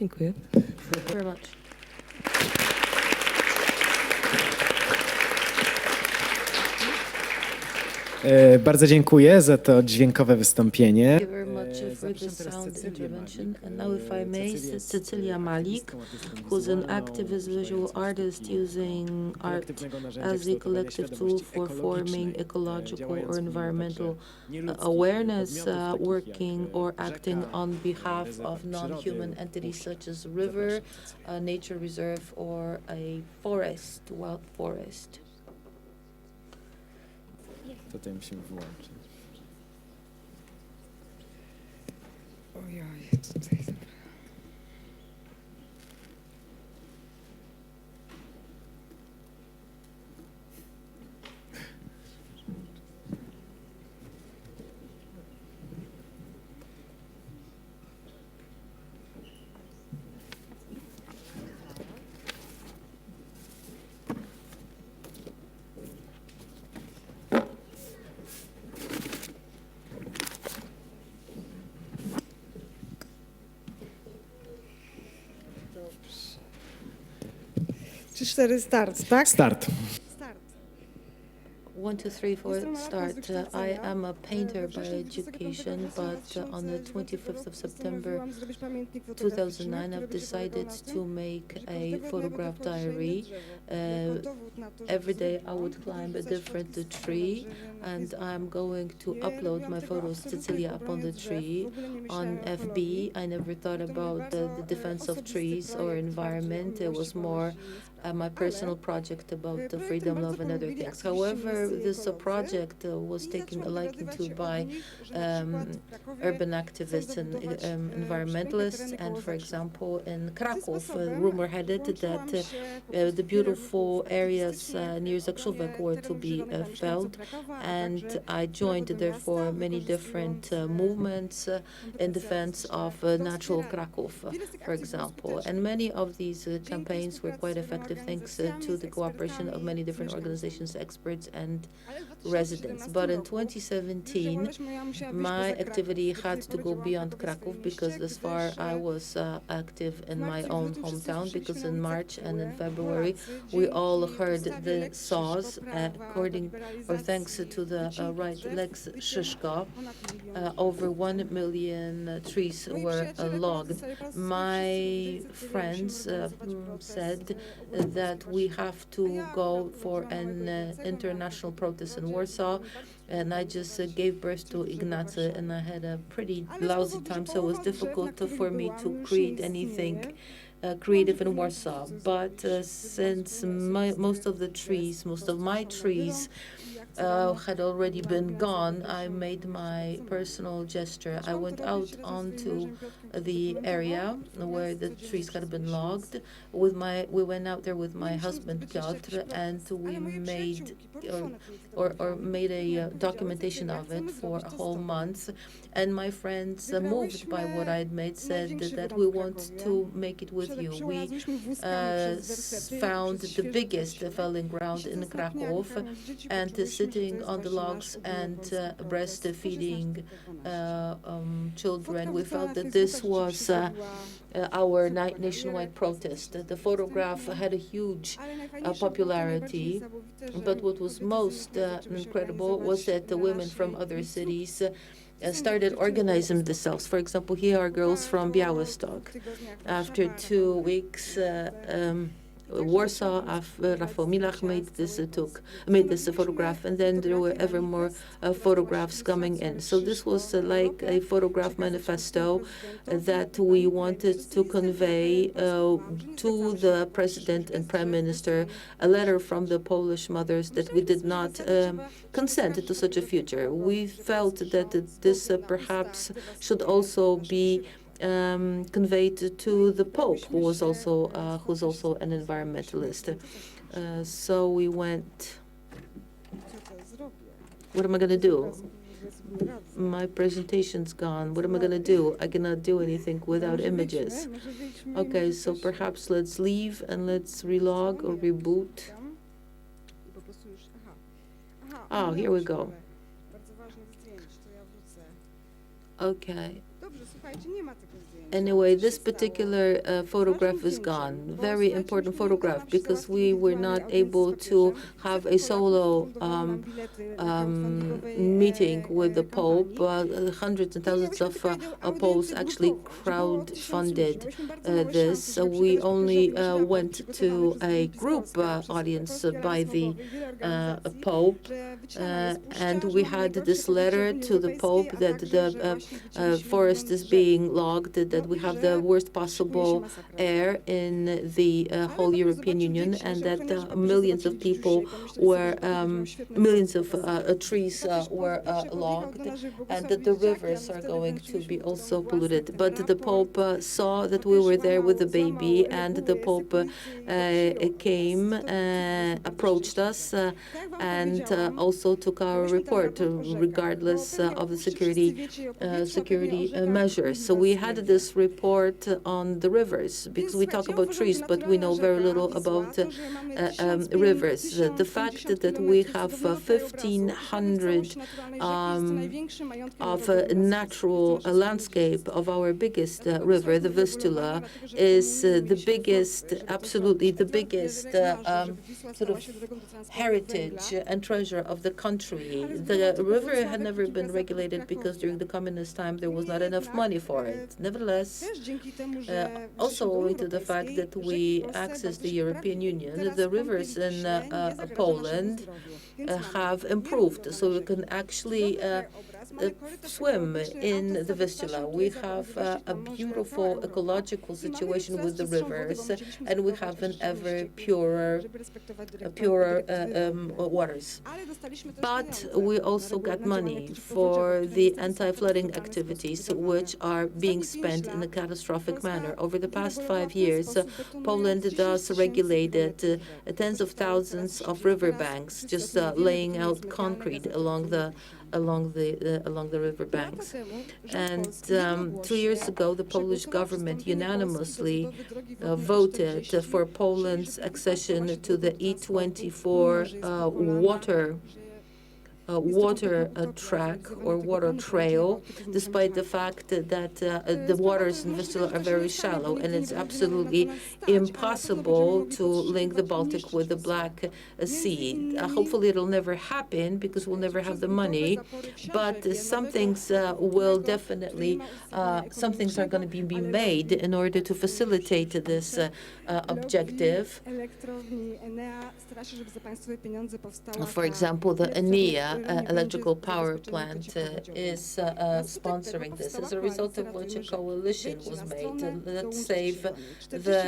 Dziękuję. Very much. Bardzo dziękuję za to dźwiękowe wystąpienie. Thank you very much for the sound intervention. And now, if I may, Cecilia Malik, who's an activist visual artist using art as a collective tool for forming ecological or environmental awareness, working or acting on behalf of non-human entities such as river, a nature reserve, or a forest, wild forest. Tutaj musimy wyłączyć. Ojoj, tutaj. Start, tak? Start. 1, 2, 3, 4, start. I am a painter by education, but on the 25th of September 2009, I've decided to make a photograph diary. Every day I would climb a different tree, and I'm going to upload my photos, Cecilia, up on the tree on FB. I never thought about the defense of trees or environment. It was more my personal project about the freedom, love, and other things. However, this project was taken a liking to by urban activists and environmentalists. And for example, in Kraków, rumor had it that the beautiful areas near Zakrzówek were to be felled. And I joined, therefore, many different movements in defense of natural Kraków, for example. And many of these campaigns were quite effective thanks to the cooperation of many different organizations, experts, and residents. But in 2017, my activity had to go beyond Kraków because thus far I was active in my own hometown, because in March and in February we all heard the saws. According or thanks to the Wright Lex Szyszko, over 1 million trees were logged. My friends said that we have to go for an international protest in Warsaw, and I just gave birth to Ignacy, and I had a pretty lousy time, so it was difficult for me to create anything creative in Warsaw. But since most of my trees had already been gone, I made my personal gesture. I went out onto the area where the trees had been logged. We went out there with my husband Piotr, and we made made a documentation of it for a whole month. And my friends, moved by what I had made, said that we want to make it with you. We found the biggest felling ground in Kraków, and sitting on the logs and breastfeeding children, we felt that this was our nationwide protest. The photograph had a huge popularity, but what was most incredible was that the women from other cities started organizing themselves. For example, here are girls from Białystok. After 2 weeks, Warsaw, Rafał Milach made this photograph, and then there were ever more photographs coming in. So this was like a photograph manifesto that we wanted to convey to the president and prime minister, a letter from the Polish mothers that we did not consent to such a future. We felt that this perhaps should also be conveyed to the Pope, who's also an environmentalist. So we went. What am I going to do? My presentation's gone. What am I going to do? I cannot do anything without images. Okay, so perhaps let's leave and let's relog or reboot. Oh, here we go. Okay. Anyway, this particular photograph is gone. Very important photograph because we were not able to have a solo meeting with the Pope. Hundreds and thousands of Popes actually crowd-funded this. So we only went to a group audience by the Pope, and we had this letter to the Pope that the forest is being logged, that we have the worst possible air in the whole European Union, and that millions of people were, millions of trees were logged, and that the rivers are going to be also polluted. But the Pope saw that we were there with the baby, and the Pope came, approached us, and also took our report, regardless of the security measures. So we had this report on the rivers, because we talk about trees, but we know very little about rivers. The fact that we have 1,500 of natural landscape of our biggest river, the Vistula, is the biggest, absolutely the biggest sort of heritage and treasure of the country. The river had never been regulated because during the communist time there was not enough money for it. Nevertheless, also owing to the fact that we accessed the European Union, the rivers in Poland have improved, so we can actually swim in the Vistula. We have a beautiful ecological situation with the rivers, and we have an ever purer waters. But we also got money for the anti-flooding activities, which are being spent in a catastrophic manner. Over the past 5 years, Poland thus regulated tens of thousands of riverbanks, just laying out concrete along the river banks. And 2 years ago, the Polish government unanimously voted for Poland's accession to the E24 water track or water trail, despite the fact that the waters in Vistula are very shallow, and it's absolutely impossible to link the Baltic with the Black Sea. Hopefully it'll never happen because we'll never have the money, but some things will definitely, some things are going to be made in order to facilitate this objective. For example, the Enea electrical power plant is sponsoring this, as a result of which a coalition was made. Let's save the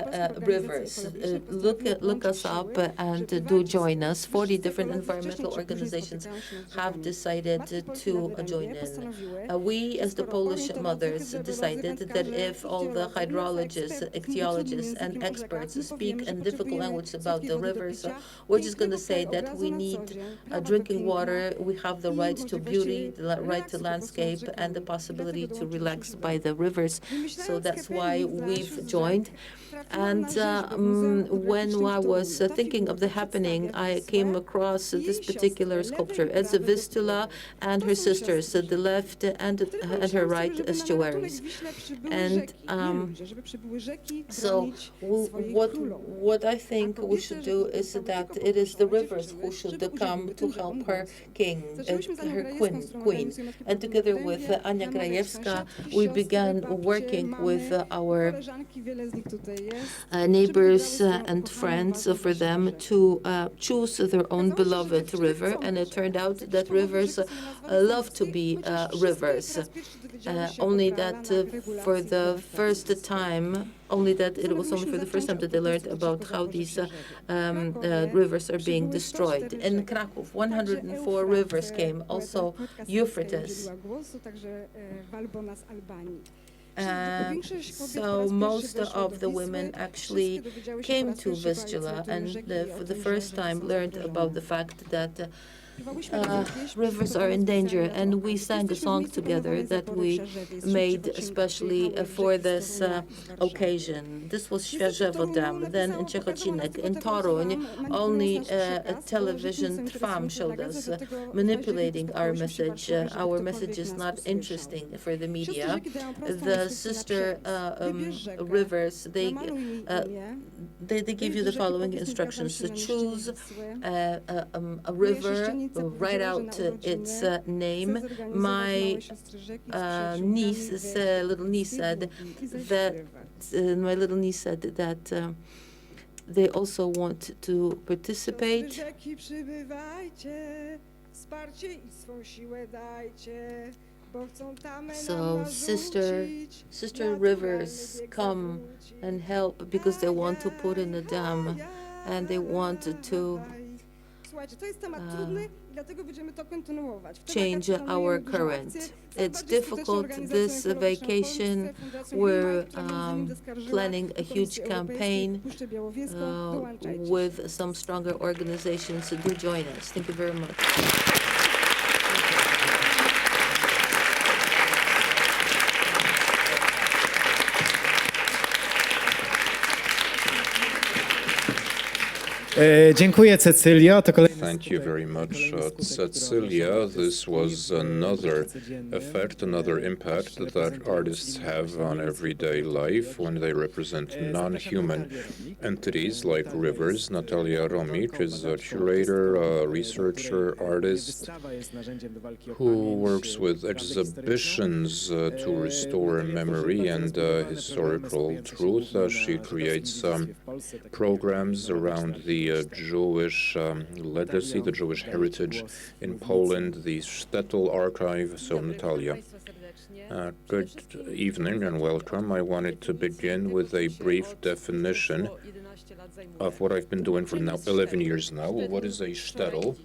rivers. Look us up and do join us. 40 different environmental organizations have decided to join in. We, as the Polish mothers, decided that if all the hydrologists, ichthyologists, and experts speak in difficult language about the rivers, we're just going to say that we need drinking water, we have the right to beauty, the right to landscape, and the possibility to relax by the rivers. So that's why we've joined. And when I was thinking of the happening, I came across this particular sculpture. It's a Vistula and her sisters, the left and her right estuaries. And so what I think we should do is that it is the rivers who should come to help her king, her queen. And together with Ania Krajewska, we began working with our neighbors and friends for them to choose their own beloved river. And it turned out that rivers love to be rivers. Only that for the first time, it was only for the first time that they learned about how these rivers are being destroyed. In Krakow, 104 rivers came, also Euphrates. So most of the women actually came to Vistula and for the first time learned about the fact that rivers are in danger, and we sang a song together that we made especially for this occasion. This was Świeżewo Dam. Then in Ciechocinek, in Toruń, only a television Trwam showed us manipulating our message. Our message is not interesting for the media. The sister rivers, they give you the following instructions: to choose a river, write out its name. My little niece said that they also want to participate. So sister rivers come and help because they want to put in a dam and they want to change our current. It's difficult this vacation. We're planning a huge campaign with some stronger organizations. So do join us. Thank you very much. Dziękuję, Cecylio. To kolejny... Thank you very much, Cecilia. This was another effect, another impact that artists have on everyday life when they represent non-human entities like rivers. Natalia Romik is a curator, a researcher, artist who works with exhibitions to restore memory and historical truth. She creates programs around the Jewish legacy, the Jewish heritage in Poland, the Shtetl archive. So, Natalia, good evening and welcome. I wanted to begin with a brief definition of what I've been doing for now 11 years now. What is a shtetl?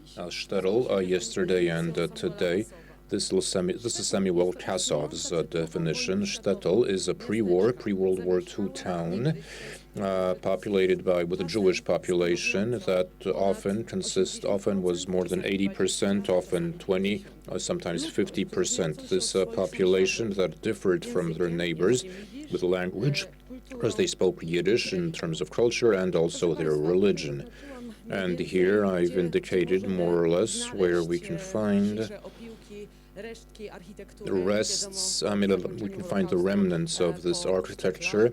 Yesterday and today. This is Samuel Kasov's definition. Shtetl is a pre-World War II town populated with a Jewish population that often was more than 80%, often 20, sometimes 50%. This population that differed from their neighbors with language, because they spoke Yiddish in terms of culture and also their religion. And here I've indicated more or less where we can find the rests, we can find the remnants of this architecture,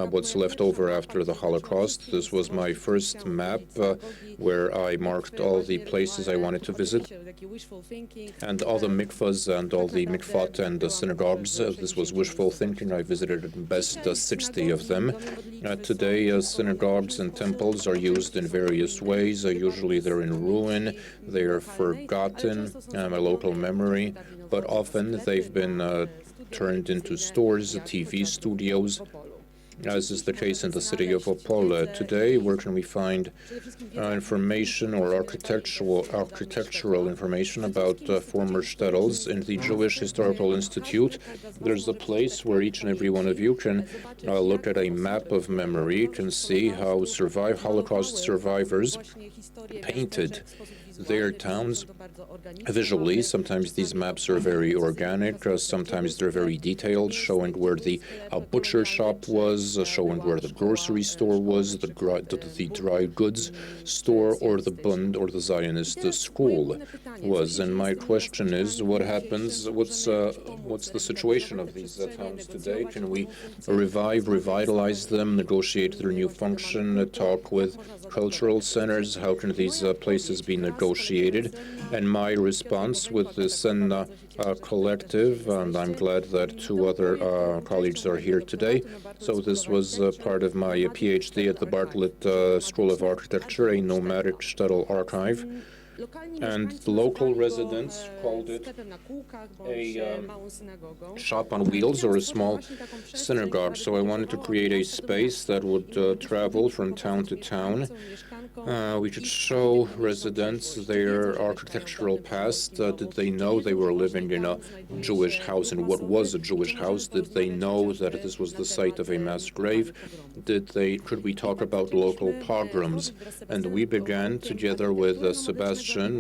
what's left over after the Holocaust. This was my first map where I marked all the places I wanted to visit and all the mikvahs and all the mikvot and the synagogues. This was wishful thinking. I visited at best 60 of them. Today, synagogues and temples are used in various ways. Usually they're in ruin, they are forgotten, a local memory, but often they've been turned into stores, TV studios, as is the case in the city of Opole. Today, where can we find information or architectural information about former shtetls? In the Jewish Historical Institute, there's a place where each and every one of you can look at a map of memory, can see how Holocaust survivors painted their towns visually. Sometimes these maps are very organic, sometimes they're very detailed, showing where the butcher shop was, showing where the grocery store was, the dry goods store, or the Bund or the Zionist school was. And my question is, what happens, what's the situation of these towns today? Can we revitalize them, negotiate their new function, talk with cultural centers? How can these places be negotiated? And my response with the Senna collective, and I'm glad that two other colleagues are here today. So this was part of my PhD at the Bartlett School of Architecture, a nomadic shtetl archive. And the local residents called it a shop on wheels or a small synagogue. So I wanted to create a space that would travel from town to town We should show residents their architectural past. Did they know they were living in a Jewish house, and what was a Jewish house? Did they know that this was the site of a mass grave? Could we talk about local pogroms? And we began together with Sebastian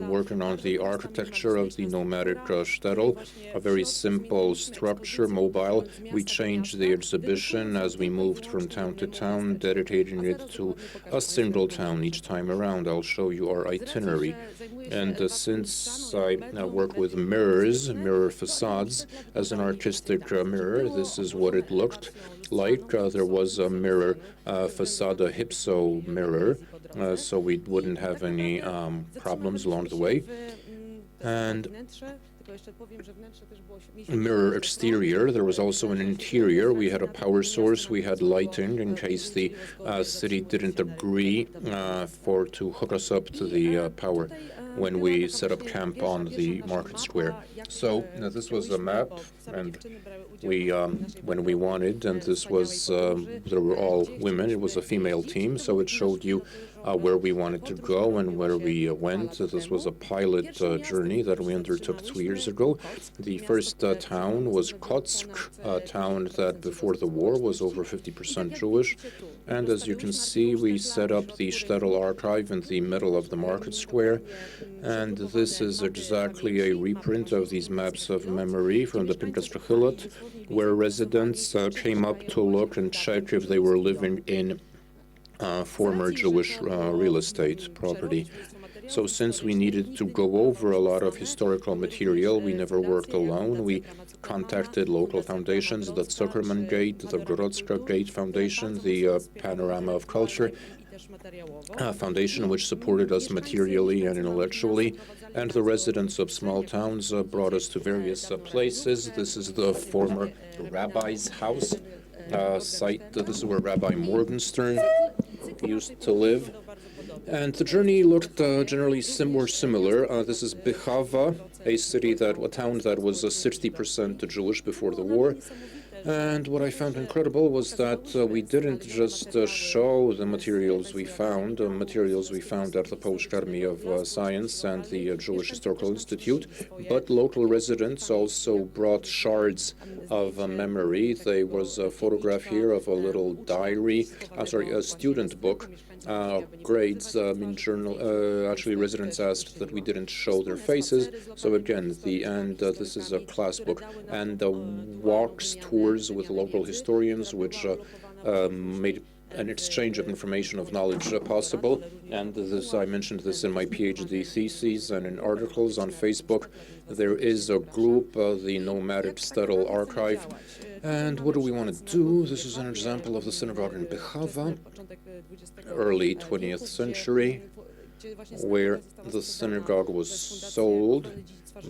working on the architecture of the nomadic shtetl, a very simple structure, mobile. We changed the exhibition as we moved from town to town, dedicating it to a single town each time around. I'll show you our itinerary. And since I work with mirror facades as an artistic mirror, this is what it looked like. There was a mirror facade, a hypso mirror, so we wouldn't have any problems along the way. And mirror exterior, there was also an interior. We had a power source, we had lighting in case the city didn't agree to hook us up to the power when we set up camp on the market square. So this was a map, and we when we wanted, and this was there were all women. It was a female team, so it showed you where we wanted to go and where we went. This was a pilot journey that we undertook 2 years ago. The first town was Kotsk, a town that before the war was over 50% Jewish. And as you can see, we set up the shtetl archive in the middle of the market square. And this is exactly a reprint of these maps of memory from the Pinkas Trachilot, where residents came up to look and check if they were living in former Jewish real estate property. So since we needed to go over a lot of historical material, we never worked alone. We contacted local foundations, the Zuckerman Gate, the Grodzka Gate Foundation, the Panorama of Culture Foundation, which supported us materially and intellectually, and the residents of small towns brought us to various places. This is the former rabbi's house site. This is where Rabbi Morgenstern used to live. And the journey looked generally similar. This is Bychawa, a town that was 60% Jewish before the war. And what I found incredible was that we didn't just show the materials we found at the Polish Academy of Science and the Jewish Historical Institute, but local residents also brought shards of memory. There was a photograph here of a little diary, a student book, grades in journal. Actually, residents asked that we didn't show their faces. So again, this is a class book, and walks, tours with local historians, which made an exchange of information, of knowledge possible. And this, I mentioned this in my PhD thesis and in articles on Facebook. There is a group, the Nomadic Shtetl Archive. And what do we want to do? This is an example of the synagogue in Bychawa, early 20th century, where the synagogue was sold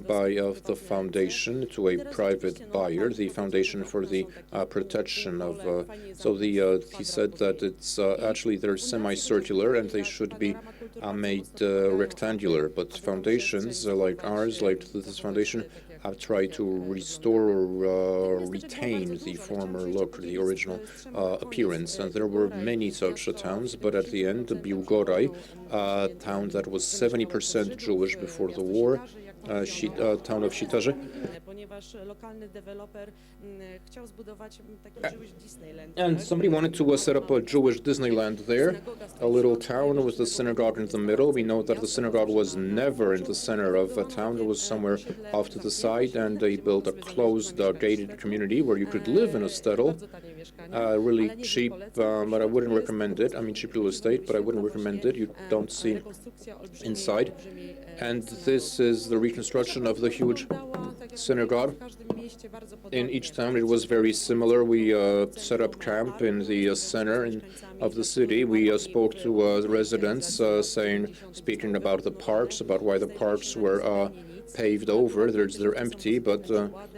by the foundation to a private buyer, the foundation for the protection of. He said that it's actually they're semicircular and they should be made rectangular. But foundations like ours, like this foundation, try to restore or retain the former look, the original appearance. And there were many such towns, but at the end, Biłgoraj, a town that was 70% Jewish before the war, town of Sitarze. And somebody wanted to set up a Jewish Disneyland there, a little town with the synagogue in the middle. We know that the synagogue was never in the center of a town. It was somewhere off to the side, and they built a closed, gated community where you could live in a shtetl. Really cheap, but I wouldn't recommend it. I mean, cheap real estate, but I wouldn't recommend it. You don't see inside. And this is the reconstruction of the huge synagogue. In each town, it was very similar. We set up camp in the center of the city. We spoke to the residents, speaking about the parks, about why the parks were paved over. They're empty, but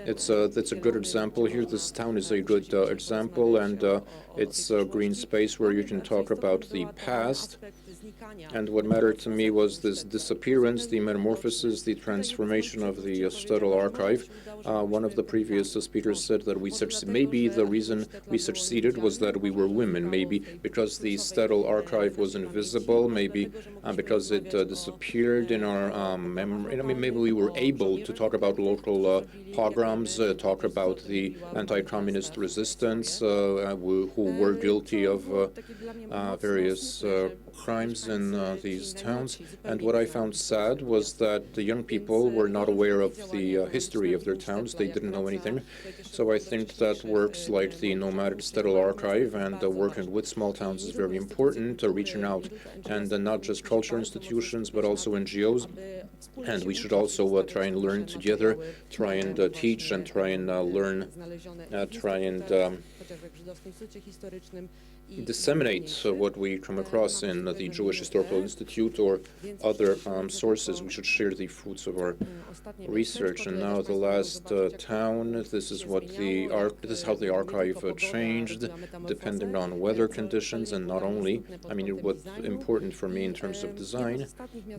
it's a good example here. This town is a good example, and it's a green space where you can talk about the past. And what mattered to me was this disappearance, the metamorphosis, the transformation of the Shtetl archive. One of the previous speakers said that maybe the reason we succeeded was that we were women, maybe because the Shtetl archive was invisible, maybe because it disappeared in our memory. I mean, maybe we were able to talk about local pogroms, talk about the anti-communist resistance who were guilty of various crimes in these towns. And what I found sad was that the young people were not aware of the history of their towns. They didn't know anything. So I think that works like the Nomad Shtetl archive and working with small towns is very important, reaching out and not just cultural institutions but also NGOs. And we should also try and learn together, try and teach and try and learn, try and disseminate what we come across in the Jewish Historical Institute or other sources. We should share the fruits of our research. And now the last town, this is how the archive changed, depending on weather conditions, and not only. I mean, it was important for me in terms of design,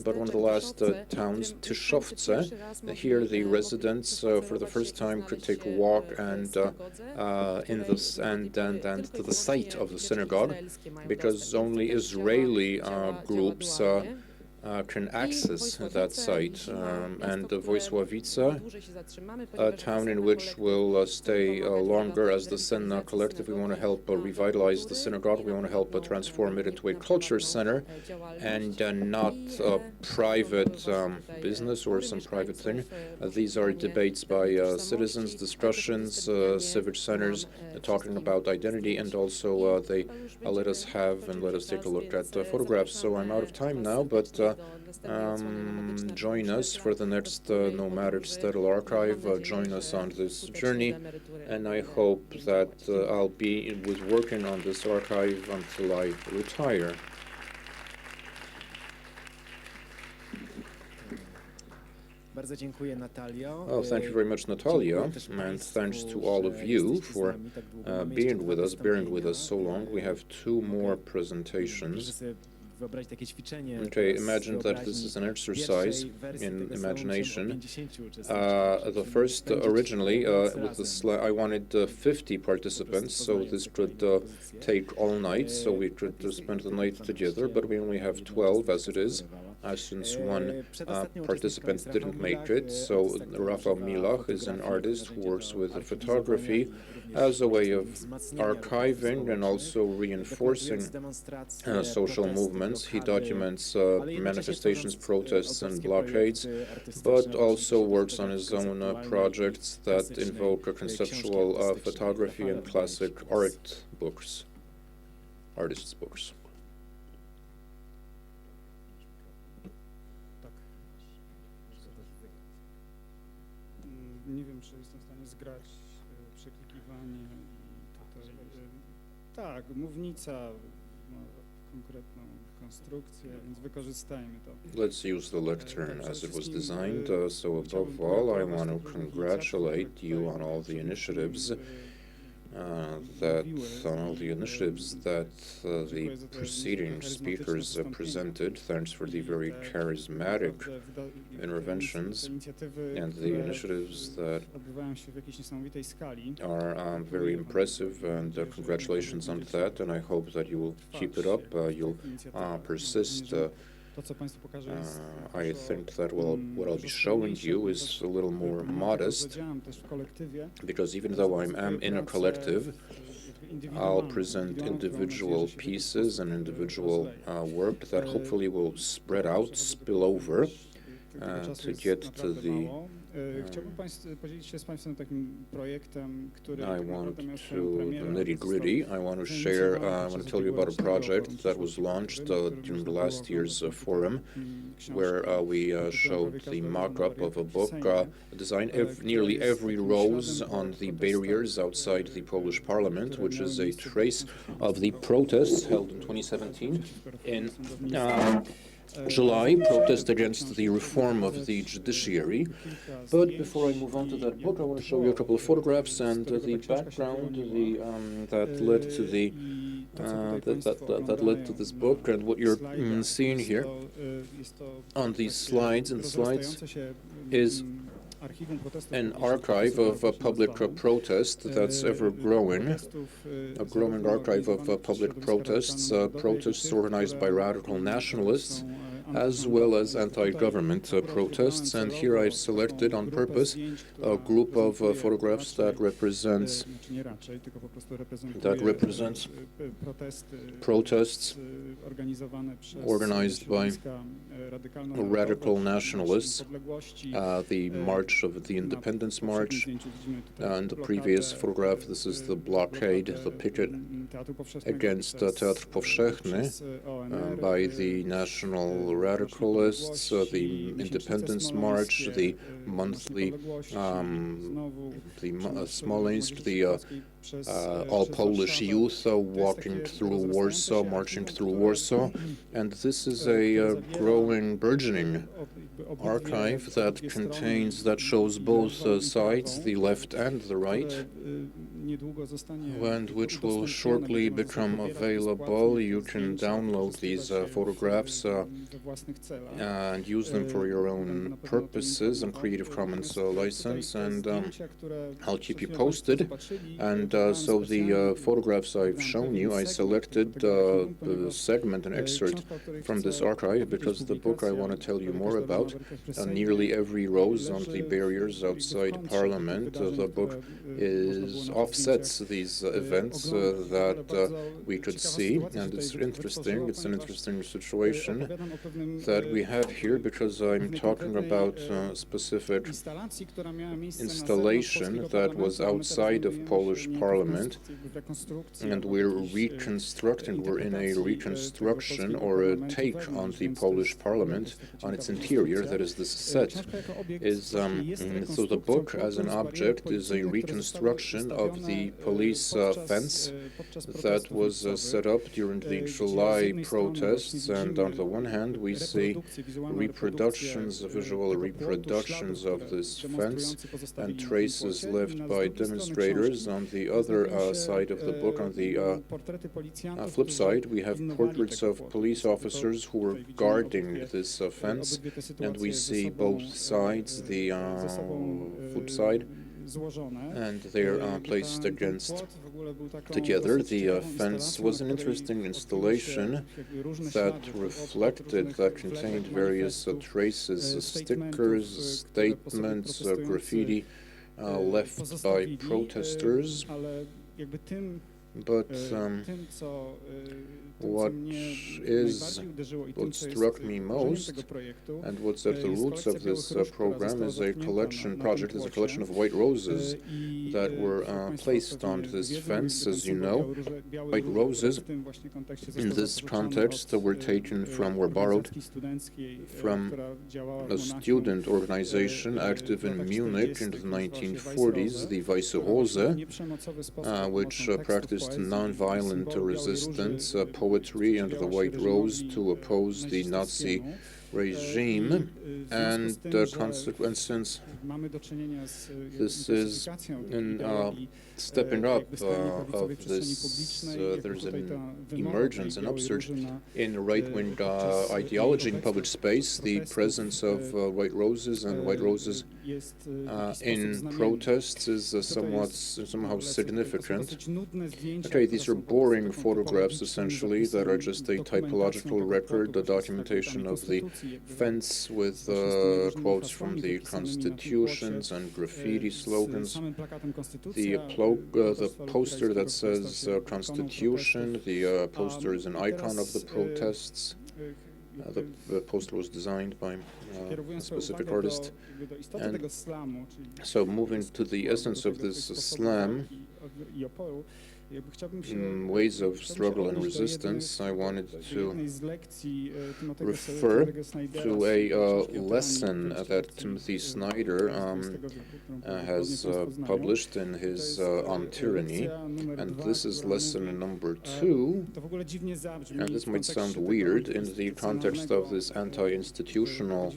but one of the last towns, Tyszowce, here the residents for the first time could take a walk and to the site of the synagogue, because only Israeli groups can access that site. And Wojsławice, a town in which we'll stay longer as the Senna Collective. We want to help revitalize the synagogue. We want to help transform it into a culture center and not a private business or some private thing. These are debates by citizens, discussions, civic centers, talking about identity, and also they let us take a look at photographs. So I'm out of time now, but join us for the next Nomadic Shtetl archive. Join us on this journey, and I hope that I'll be working on this archive until I retire. Oh, thank you very much, Natalia, and thanks to all of you for being with us, bearing with us so long. We have two more presentations. Okay, imagine that this is an exercise in imagination. The first, originally, with the I wanted 50 participants, so this could take all night, so we could spend the night together, but we only have 12 as it is, since one participant didn't make it. So Rafał Milach is an artist who works with photography as a way of archiving and also reinforcing social movements. He documents manifestations, protests, and blockades, but also works on his own projects that invoke a conceptual photography and classic art books, artists' books. Nie wiem, czy jestem w stanie zgrać przeklikiwanie tutaj. Tak, mównica ma konkretną konstrukcję, więc wykorzystajmy to. Let's use the lectern as it was designed. So above all, I want to congratulate you on all the initiatives that the preceding speakers presented. Thanks for the very charismatic interventions and the initiatives that are very impressive, and congratulations on that, and I hope that you will keep it up, you'll persist. I think that what I'll be showing you is a little more modest, because even though I am in a collective, I'll present individual pieces and individual work that hopefully will spread out, spill over, to get to the I want to the nitty-gritty. I want to share, I want to tell you about a project that was launched during the last year's forum, where we showed the mock-up of a book designed nearly every rose on the barriers outside the Polish Parliament, which is a trace of the protests held in 2017 in July, protest against the reform of the judiciary. But before I move on to that book, I want to show you a couple of photographs and the background that led to the that led to this book, and what you're seeing here on these slides, is an archive of public protest that's ever growing, a growing archive of public protests, protests organized by radical nationalists, as well as anti-government protests. And here I've selected on purpose a group of photographs that represents protests organized by radical nationalists, the March of the Independence March, and the previous photograph, this is the blockade, the picket against Teatr Powszechny by the national radicalists, the Independence March, the monthly Smolensk, the all Polish youth walking through Warsaw, marching through Warsaw, and this is a growing, burgeoning archive that shows both sides, the left and the right, and which will shortly become available. You can download these photographs and use them for your own purposes on Creative Commons license, and I'll keep you posted. And so the photographs I've shown you, I selected a segment, an excerpt from this archive, because the book I want to tell you more about, nearly every rose on the barriers outside Parliament, the book offsets these events that we could see, and it's interesting. It's an interesting situation that we have here, because I'm talking about a specific installation that was outside of Polish Parliament, and we're in a reconstruction or a take on the Polish Parliament, on its interior. That is, this set is, so the book as an object is a reconstruction of the police fence that was set up during the July protests, and on the one hand we see visual reproductions of this fence and traces left by demonstrators. On the other side of the book, on the flip side, we have portraits of police officers who were guarding this fence, and we see both sides, the flip side, and they're placed together. The fence was an interesting installation that contained various traces, stickers, statements, graffiti left by protesters. But what struck me most, and what's at the roots of this program, is a collection of white roses that were placed on this fence. As you know, white roses in this context were borrowed from a student organization active in Munich in the 1940s, the Weiße Rose, which practiced nonviolent resistance, poetry, and the white rose to oppose the Nazi regime, and since this is in stepping up of this, there's an emergence, an upsurge in right-wing ideology in public space, the presence of white roses and white roses in protests is somehow significant. Okay, these are boring photographs, essentially, that are just a typological record, a documentation of the fence with quotes from the constitutions and graffiti slogans. The poster that says Constitution, the poster is an icon of the protests. The poster was designed by a specific artist. And so moving to the essence of this slam, ways of struggle and resistance, I wanted to refer to a lesson that Timothy Snyder has published in his On Tyranny, and this is lesson number 2, and this might sound weird in the context of this anti-institutional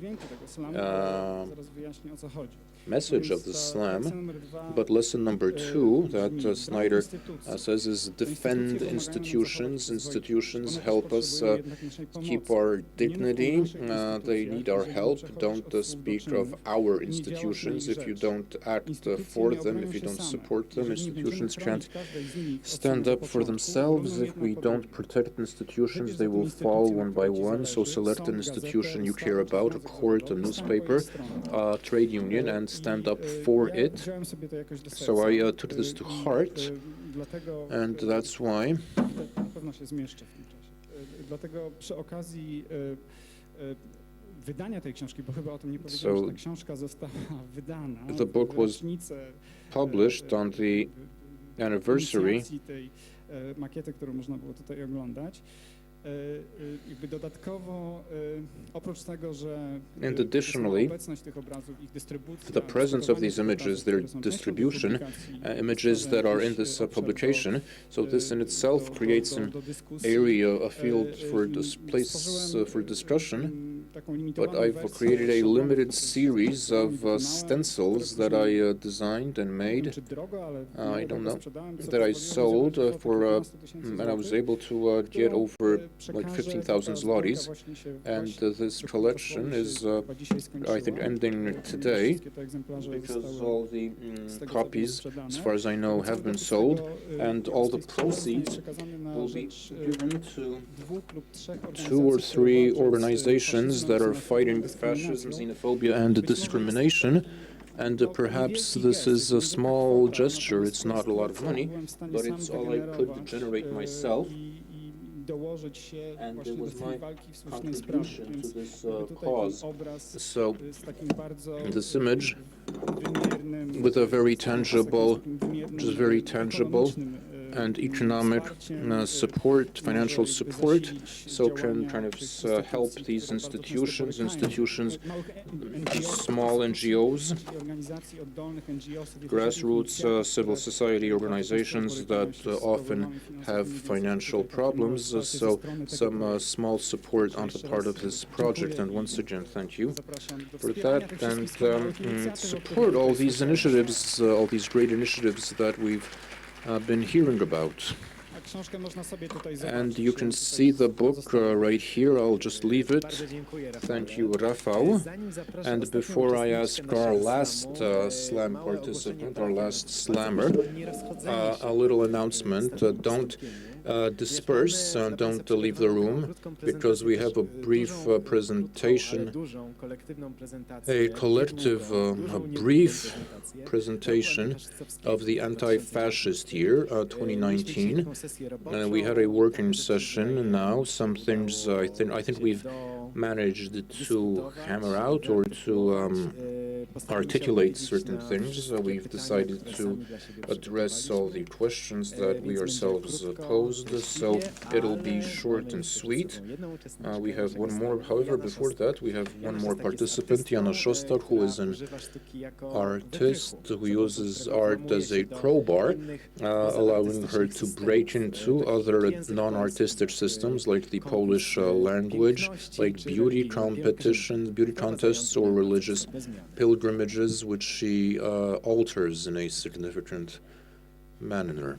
message of the slam. But lesson number 2 that Snyder says is defend institutions. Institutions help us keep our dignity. They need our help. Don't speak of our institutions if you don't act for them, if you don't support them. Institutions can't stand up for themselves. If we don't protect institutions, they will fall one by one. So select an institution you care about, a court, a newspaper, a trade union, and stand up for it. So I took this to heart, and that's why. So the book was published on the anniversary and additionally, the presence of these images, their distribution, images that are in this publication, so this in itself creates an area, a field for place for discussion. But I've created a limited series of stencils that I designed and made. I don't know, that I sold and I was able to get over like 15,000 zlotys, and this collection is, I think, ending today, because all the copies, as far as I know, have been sold, and all the proceeds will be given to 2 or 3 organizations that are fighting fascism, xenophobia, and discrimination. And perhaps this is a small gesture, it's not a lot of money, but it's all I could generate myself. And it was my contribution to this cause. So this image with a very tangible, and economic support, financial support, so can kind of help these institutions, small NGOs, grassroots civil society organizations that often have financial problems, so some small support on the part of this project. And once again, thank you for that, and support all these initiatives, all these great initiatives that we've been hearing about. And you can see the book right here. I'll just leave it. Thank you, Rafał. And before I ask our last slam participant, our last slammer, a little announcement. Don't disperse, don't leave the room, because we have a brief presentation, a collective, a brief presentation of the anti-fascist year, 2019. We had a working session now. Some things I think we've managed to hammer out or to articulate certain things. We've decided to address all the questions that we ourselves posed, so it'll be short and sweet. We have one more, however, before that, we have one more participant, Jana Szostak, who is an artist who uses art as a crowbar, allowing her to break into other non-artistic systems like the Polish language, like beauty competitions, beauty contests, or religious pilgrimages, which she alters in a significant manner.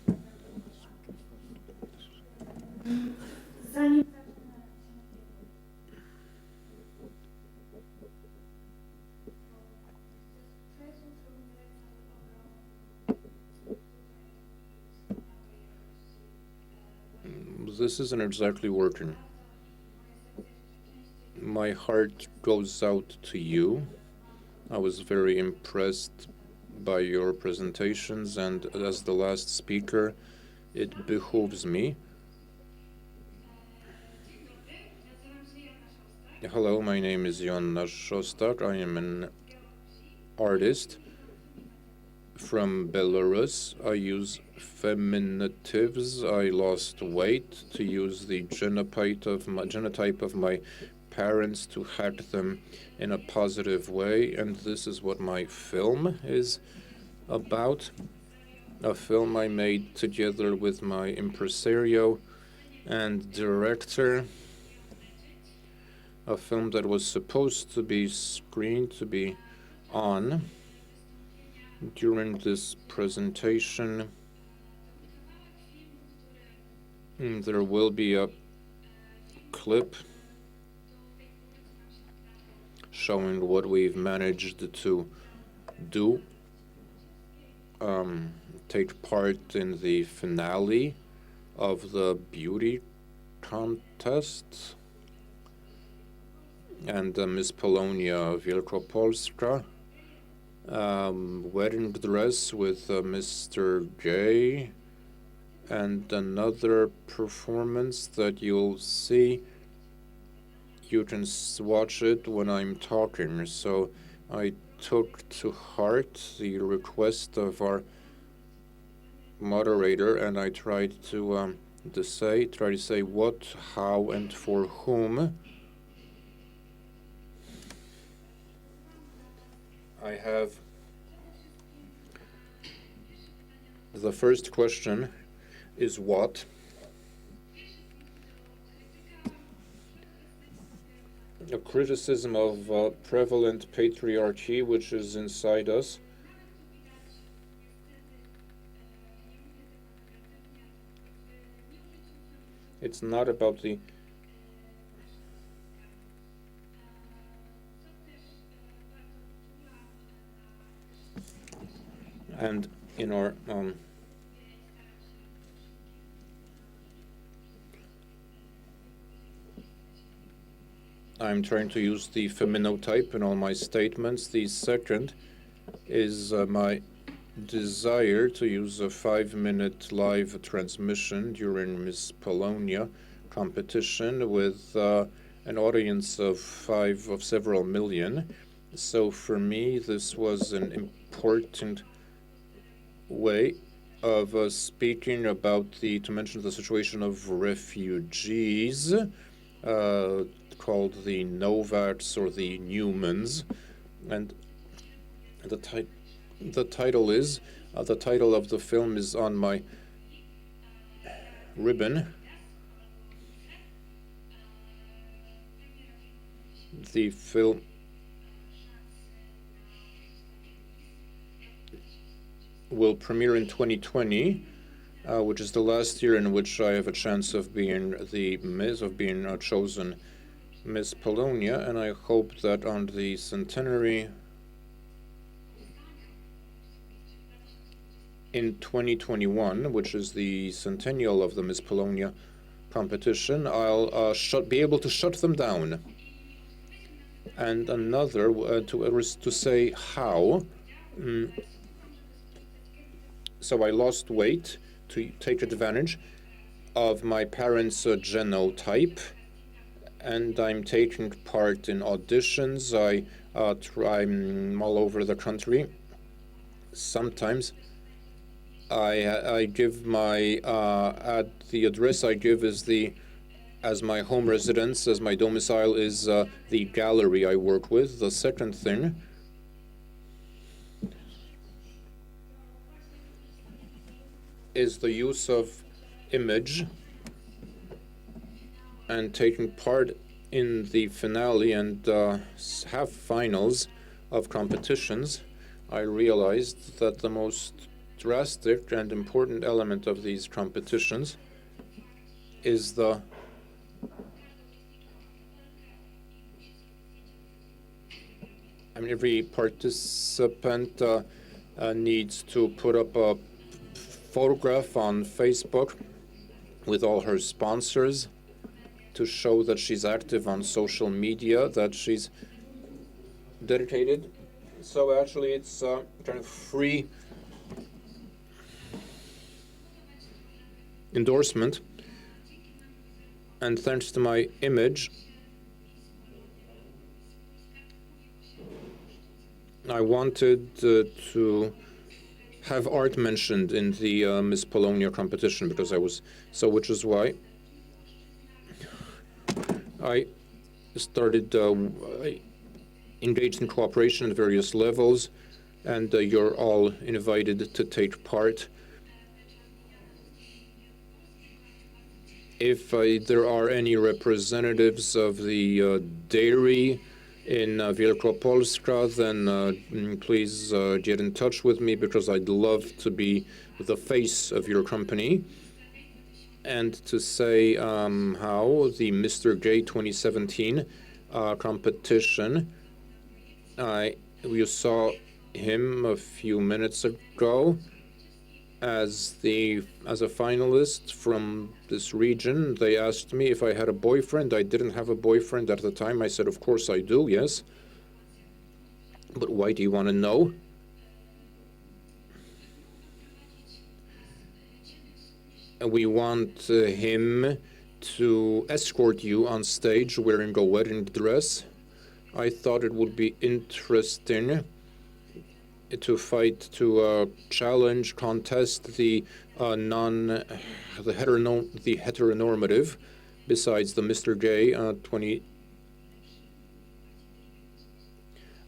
This isn't exactly working. My heart goes out to you. I was very impressed by your presentations, and as the last speaker, it behooves me. Hello, my name is Jana Szostak. I am an artist from Belarus. I use feminitives. I lost weight to use the genotype of my parents to hack them in a positive way, and this is what my film is about. A film I made together with my impresario and director. A film that was supposed to be screened, to be on During this presentation, there will be a clip showing what we've managed to do. Take part in the finale of the beauty contest and Miss Polonia Wielkopolska, wedding dress with Mr. J, and another performance that you'll see. You can watch it when I'm talking. So I took to heart the request of our moderator, and I tried to say what, how, and for whom. I have the first question is what? A criticism of prevalent patriarchy which is inside us. It's not about the and in our I'm trying to use the feminotype in all my statements. The second is my desire to use a 5-minute live transmission during Miss Polonia competition with an audience of several million. So for me, this was an important way of speaking about to mention the situation of refugees, called the Novaks or the Newmans, and the title of the film is on my ribbon. The film will premiere in 2020, which is the last year in which I have a chance of being chosen Miss Polonia, and I hope that on the centenary in 2021, which is the centennial of the Miss Polonia competition, I'll be able to shut them down. And another to say how. So I lost weight to take advantage of my parents' genotype, and I'm taking part in auditions. I'm all over the country. Sometimes I give my the address I give is as my home residence, as my domicile is the gallery I work with. The second thing is the use of image and taking part in the finale and half finals of competitions. I realized that the most drastic and important element of these competitions is every participant needs to put up a photograph on Facebook with all her sponsors to show that she's active on social media, that she's dedicated. So actually it's kind of free endorsement. And thanks to my image, I wanted to have art mentioned in the Miss Polonia competition, because which is why I started engaged in cooperation at various levels, and you're all invited to take part. If there are any representatives of the dairy in Wielkopolska, then please get in touch with me, because I'd love to be the face of your company. And to say how the Mr. Gay 2017 competition, you saw him a few minutes ago as a finalist from this region. They asked me if I had a boyfriend. I didn't have a boyfriend at the time. I said, of course I do, yes. But why do you want to know? We want him to escort you on stage wearing a wedding dress. I thought it would be interesting to fight, to challenge, contest the heteronormative, besides the Mr. Gay 20.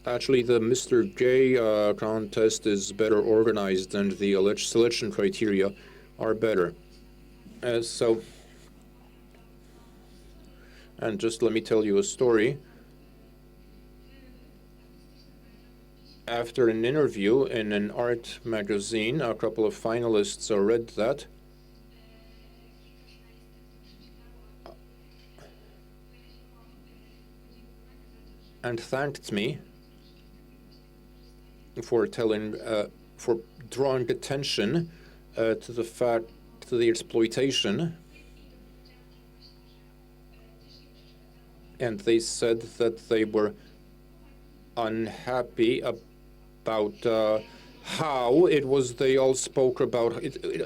Actually, the Mr. Gay contest is better organized, and the selection criteria are better. And just let me tell you a story. After an interview in an art magazine, a couple of finalists read that. And thanked me for for drawing attention to the exploitation. And they said that they were unhappy about how it was. They all spoke about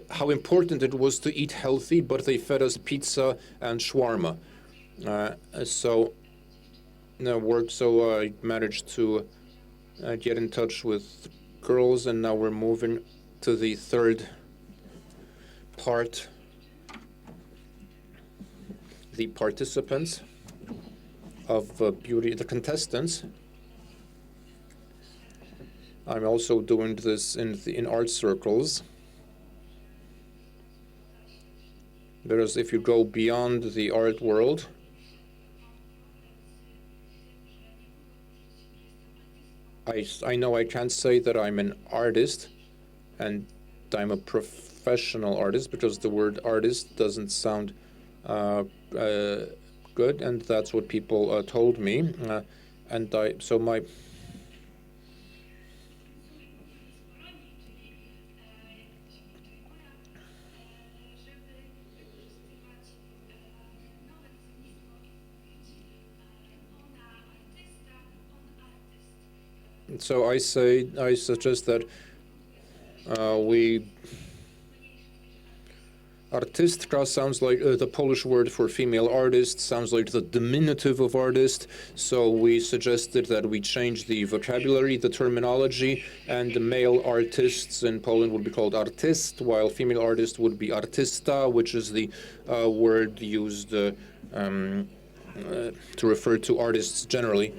how important it was to eat healthy, but they fed us pizza and shawarma. So I managed to get in touch with girls, and now we're moving to the third part. The participants of beauty, the contestants. I'm also doing this in art circles, because if you go beyond the art world, I know I can't say that I'm an artist and I'm a professional artist, because the word artist doesn't sound good, and that's what people told me. So I suggest that artystka sounds like the Polish word for female artist, sounds like the diminutive of artist. So we suggested that we change the vocabulary, the terminology, and the male artists in Poland would be called artyst, while female artist would be artysta, which is the word used to refer to artists generally.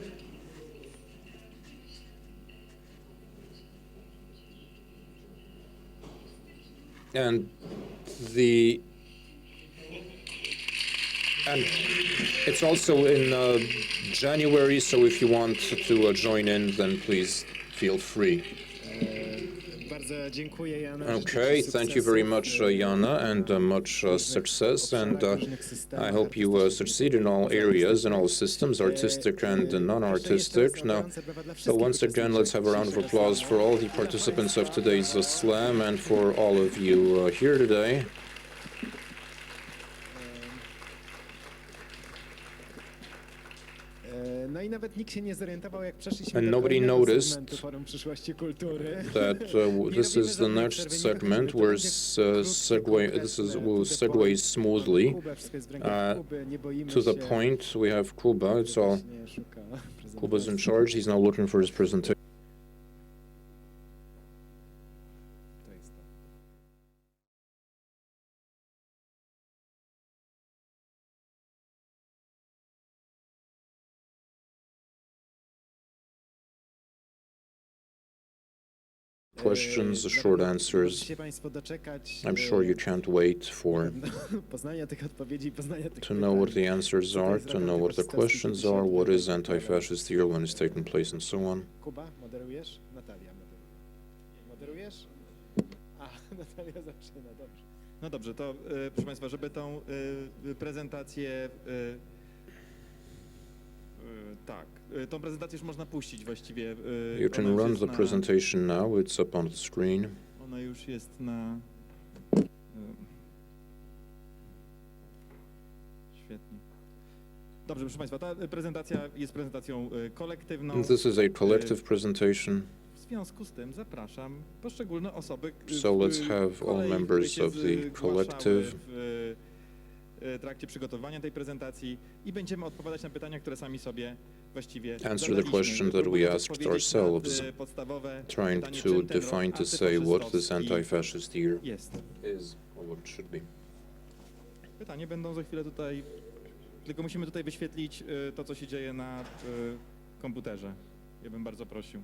And it's also in January, so if you want to join in, then please feel free. Okay, thank you very much, Jana, and much success, and I hope you succeed in all areas, in all systems, artistic and non-artistic. Now, so once again, let's have a round of applause for all the participants of today's slam and for all of you here today. And nobody noticed that this is the next segment where will segue smoothly to the point. We have Kuba. It's all Kuba's in charge. He's now looking for his presentation. questions, short answers. I'm sure you can't wait to know what the answers are, to know what the questions are, what is anti-fascist here, when it's taking place, and so on. Kuba, moderujesz? Natalia moderujesz? A, Natalia zaczyna, dobrze. No dobrze, to proszę Państwa, żeby tą prezentację, tą prezentację już można puścić właściwie. You can run the presentation now, it's up on the screen. Ona już jest na... Świetnie. Dobrze, proszę Państwa, ta prezentacja jest prezentacją kolektywną. This is a collective presentation. W związku z tym zapraszam poszczególne osoby, So let's have all members of the collective w trakcie przygotowania tej prezentacji i będziemy odpowiadać na pytania, które sami sobie właściwie answer the question that we asked ourselves, trying to define, to say what this anti-fascist year is, or what it should be. Pytanie będą za chwilę tutaj, tylko musimy tutaj wyświetlić to, co się dzieje na komputerze. Ja bym bardzo prosił.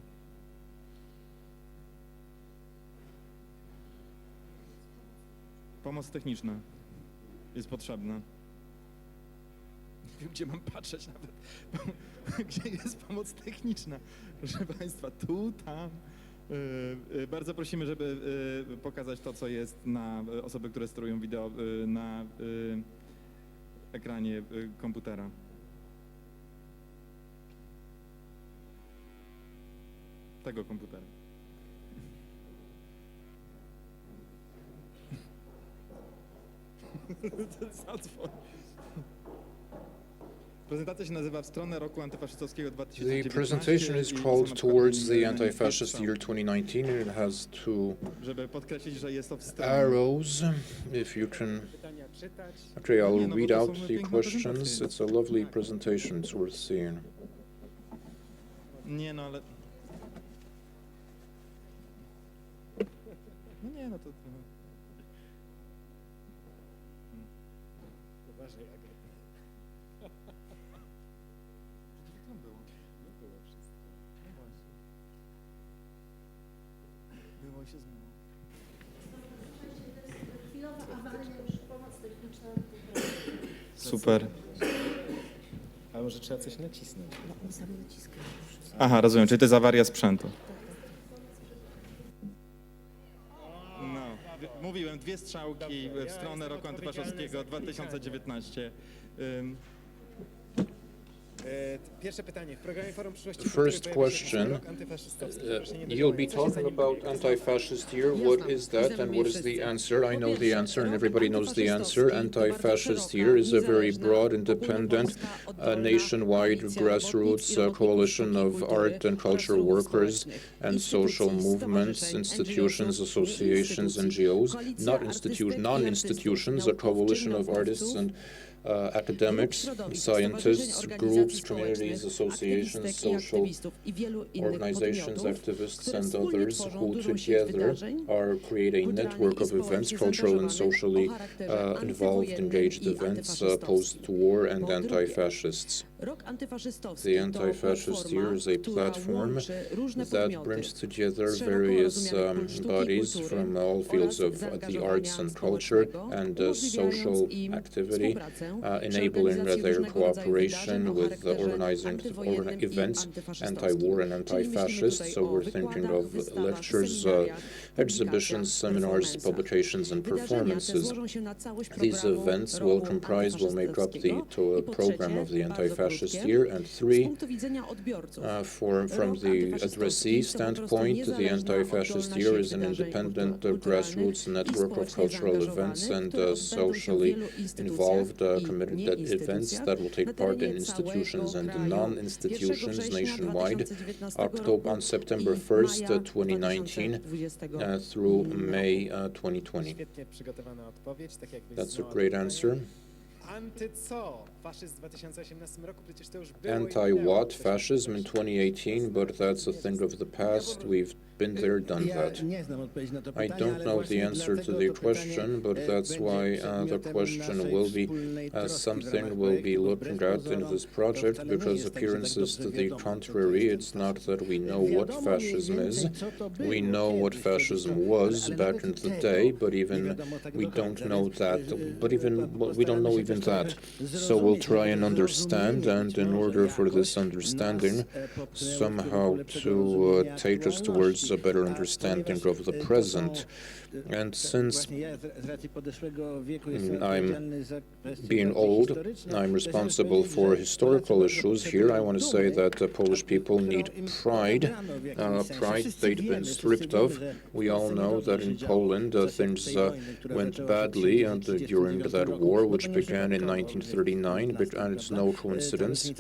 Pomoc techniczna jest potrzebna. Nie wiem, gdzie mam patrzeć nawet. Gdzie jest pomoc techniczna? Proszę Państwa, tu, tam. Bardzo prosimy, żeby pokazać to, co jest na osoby, które sterują wideo na ekranie komputera. Tego komputera. Prezentacja się nazywa W stronę roku antyfaszystowskiego 2019. The presentation is called Towards the Anti-Fascist Year 2019, and it has two arrows. If you can... Okay, I'll read out the questions. It's a lovely presentation, it's worth seeing. Nie, no ale... No nie, no to... Uważaj, Agata. Tam było. No było wszystko. No właśnie. Było i się zmyło. Chwilowa awaria, już pomoc techniczna. Super. Ale może trzeba coś nacisnąć. No, sam naciskam. Aha, rozumiem, czyli to jest awaria sprzętu. No, mówiłem, 2 strzałki w stronę roku antyfaszystowskiego 2019. Pierwsze pytanie. W programie Forum Przyszłości First question, you'll be talking about anti-fascist year. What is that and what is the answer? I know the answer and everybody knows the answer. Anti-fascist year is a very broad, independent, nationwide grassroots coalition of art and culture workers and social movements, institutions, associations, NGOs, non-institutions, a coalition of artists and academics, scientists, groups, communities, associations, social organizations, activists, and others who together are creating a network of events, cultural and socially involved, engaged events, post-war and anti-fascists. The anti-fascist year is a platform that brings together various bodies from all fields of the arts and culture and social activity, enabling their cooperation with organizing events, anti-war and anti-fascist. So we're thinking of lectures, exhibitions, seminars, publications, and performances. These events will make up the program of the anti-fascist year, and 3, from the addressee standpoint, the anti-fascist year is an independent grassroots network of cultural events and socially involved committed events that will take part in institutions and non-institutions nationwide on September 1st, 2019 through May 2020. That's a great answer. Anti-what fascism in 2018, but that's a thing of the past. We've been there, done that. I don't know the answer to the question, but that's why the question will be something we'll be looking at in this project, because appearances to the contrary, it's not that we know what fascism is. We know what fascism was back in the day, but even we don't know that, we don't know even that. So we'll try and understand, and in order for this understanding somehow to take us towards a better understanding of the present. And since I'm being old, I'm responsible for historical issues here. I want to say that Polish people need pride, pride they'd been stripped of. We all know that in Poland things went badly during that war, which began in 1939, and it's no coincidence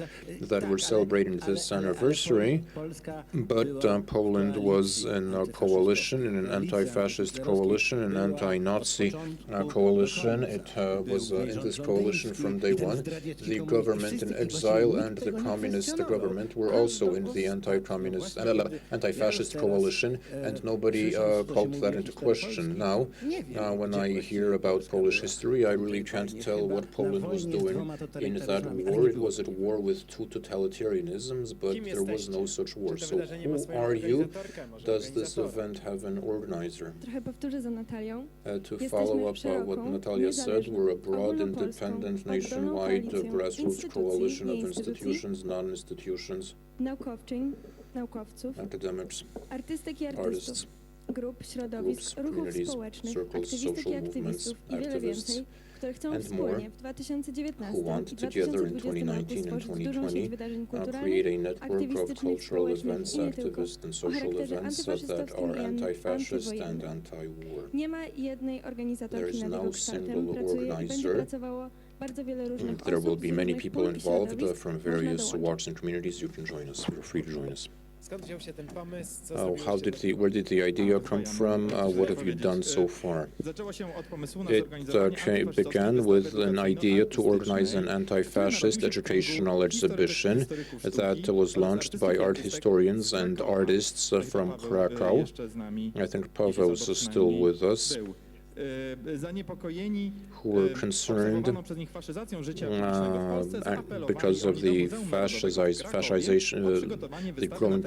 that we're celebrating this anniversary. But Poland was in a coalition, in an anti-fascist coalition, an anti-Nazi coalition. It was in this coalition from day one. The government in exile and the communist government were also in the anti-communist, anti-fascist coalition, and nobody called that into question. Now, when I hear about Polish history, I really can't tell what Poland was doing in that war. It was at war with two totalitarianisms, but there was no such war. So who are you? Does this event have an organizer? To follow up what Natalia said, we're a broad, independent, nationwide grassroots coalition of institutions, non-institutions, academics, artists, groups, communities, circles, social movements, activists, and more, who want together in 2019 and 2020 create a network of cultural events, activist and social events that are anti-fascist and anti-war. There is no single organizer. There will be many people involved from various walks and communities. You can join us. Feel free to join us. Where did the idea come from? What have you done so far? It began with an idea to organize an anti-fascist educational exhibition that was launched by art historians and artists from Krakow. I think Paweł is still with us, who were concerned because of the fascization, the growing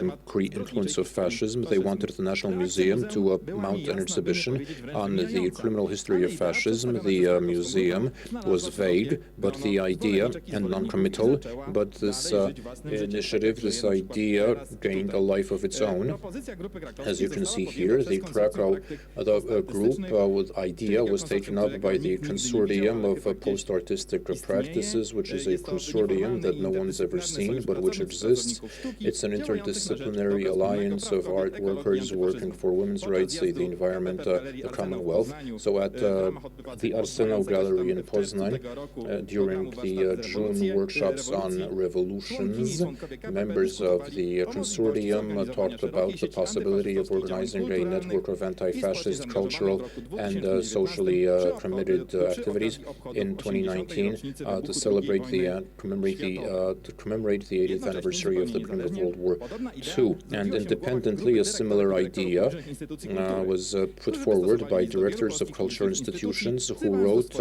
influence of fascism. They wanted the National Museum to mount an exhibition on the criminal history of fascism. The museum was vague, but the idea, and non-committal, but this initiative, this idea gained a life of its own. As you can see here, the Krakow group with idea was taken up by the Consortium of Post-Artistic Practices, which is a consortium that no one's ever seen, but which exists. It's an interdisciplinary alliance of art workers working for women's rights, the environment, the Commonwealth. So at the Arsenal Gallery in Poznań, during the June workshops on revolutions, members of the consortium talked about the possibility of organizing a network of anti-fascist cultural and socially committed activities in 2019 to celebrate to commemorate the 80th anniversary of the beginning of World War II. And independently, a similar idea was put forward by directors of culture institutions who wrote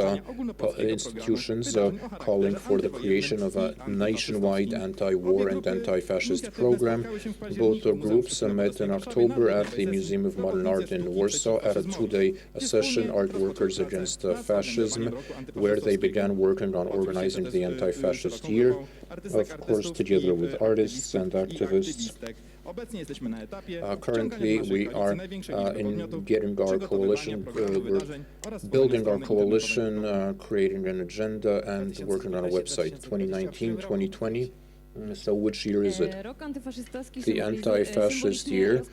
institutions calling for the creation of a nationwide anti-war and anti-fascist program. Both groups met in October at the Museum of Modern Art in Warsaw at a two-day session, Art Workers Against Fascism, where they began working on organizing the anti-fascist year, of course, together with artists and activists. Currently, we are in getting our coalition, we're building our coalition, creating an agenda, and working on a website, 2019-2020. So which year is it? The anti-fascist year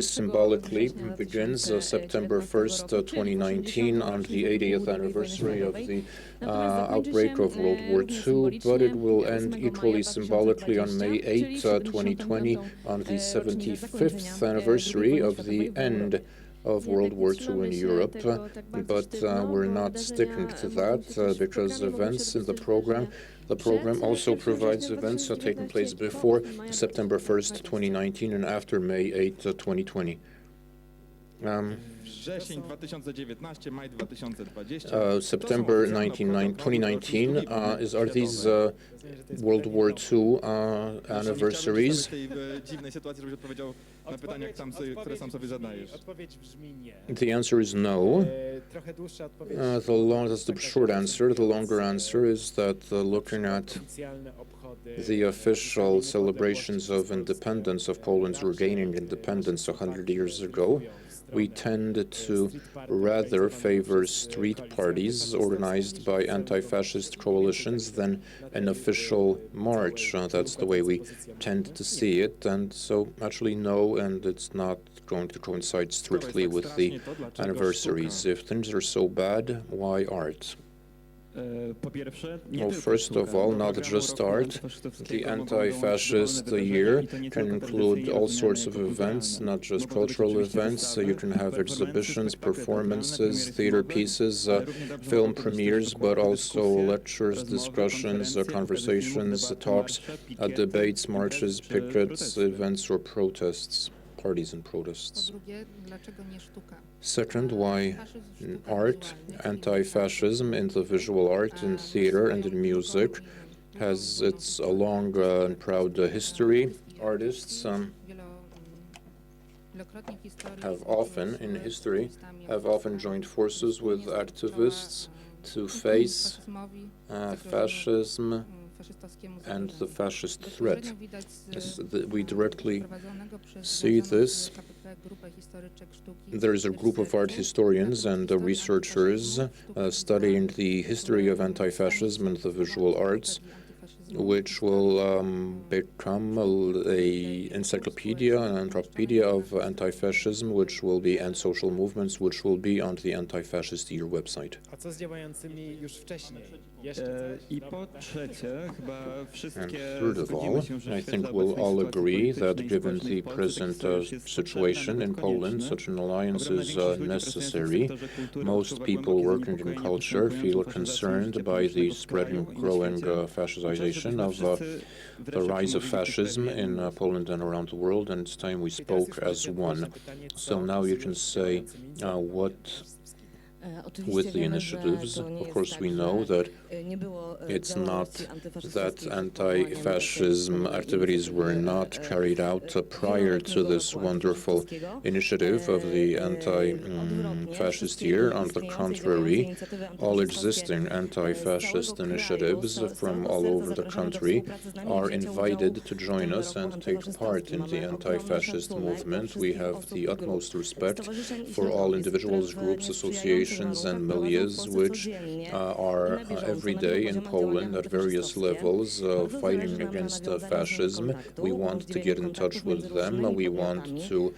symbolically begins September 1st, 2019, on the 80th anniversary of the outbreak of World War II, but it will end equally symbolically on May 8, 2020, on the 75th anniversary of the end of World War II in Europe, but we're not sticking to that because events in the program also provides events taking place before September 1st, 2019 and after May 8th, 2020. Wrzesień 2019, maj 2020. September 2019 are these World War II anniversaries? The answer is no. That's the short answer. The longer answer is that looking at the official celebrations of independence, of Poland's regaining independence 100 years ago, we tend to rather favor street parties organized by anti-fascist coalitions than an official march. That's the way we tend to see it, and so actually no, and it's not going to coincide strictly with the anniversaries. If things are so bad, why art? Well, first of all, not just art. The anti-fascist year can include all sorts of events, not just cultural events. So you can have exhibitions, performances, theater pieces, film premieres, but also lectures, discussions, conversations, talks, debates, marches, pickets, events or protests, parties and protests. Second, why art, anti-fascism in the visual art, in theater and in music has its long and proud history. Artists have often joined forces with activists to face fascism and the fascist threat. We directly see this. There is a group of art historians and researchers studying the history of anti-fascism and the visual arts, which will become an encyclopedia, an encyclopedia of anti-fascism, which will be, and social movements, which will be on the Anti-Fascist Year website. And third of all, I think we'll all agree that given the present situation in Poland, such an alliance is necessary. Most people working in culture feel concerned by the spreading, growing fascization of the rise of fascism in Poland and around the world, and it's time we spoke as one. So now you can say what with the initiatives. Of course, we know that it's not that anti-fascism activities were not carried out prior to this wonderful initiative of the anti-fascist year. On the contrary, all existing anti-fascist initiatives from all over the country are invited to join us and take part in the anti-fascist movement. We have the utmost respect for all individuals, groups, associations, and milieus which are every day in Poland at various levels fighting against fascism. We want to get in touch with them. We want to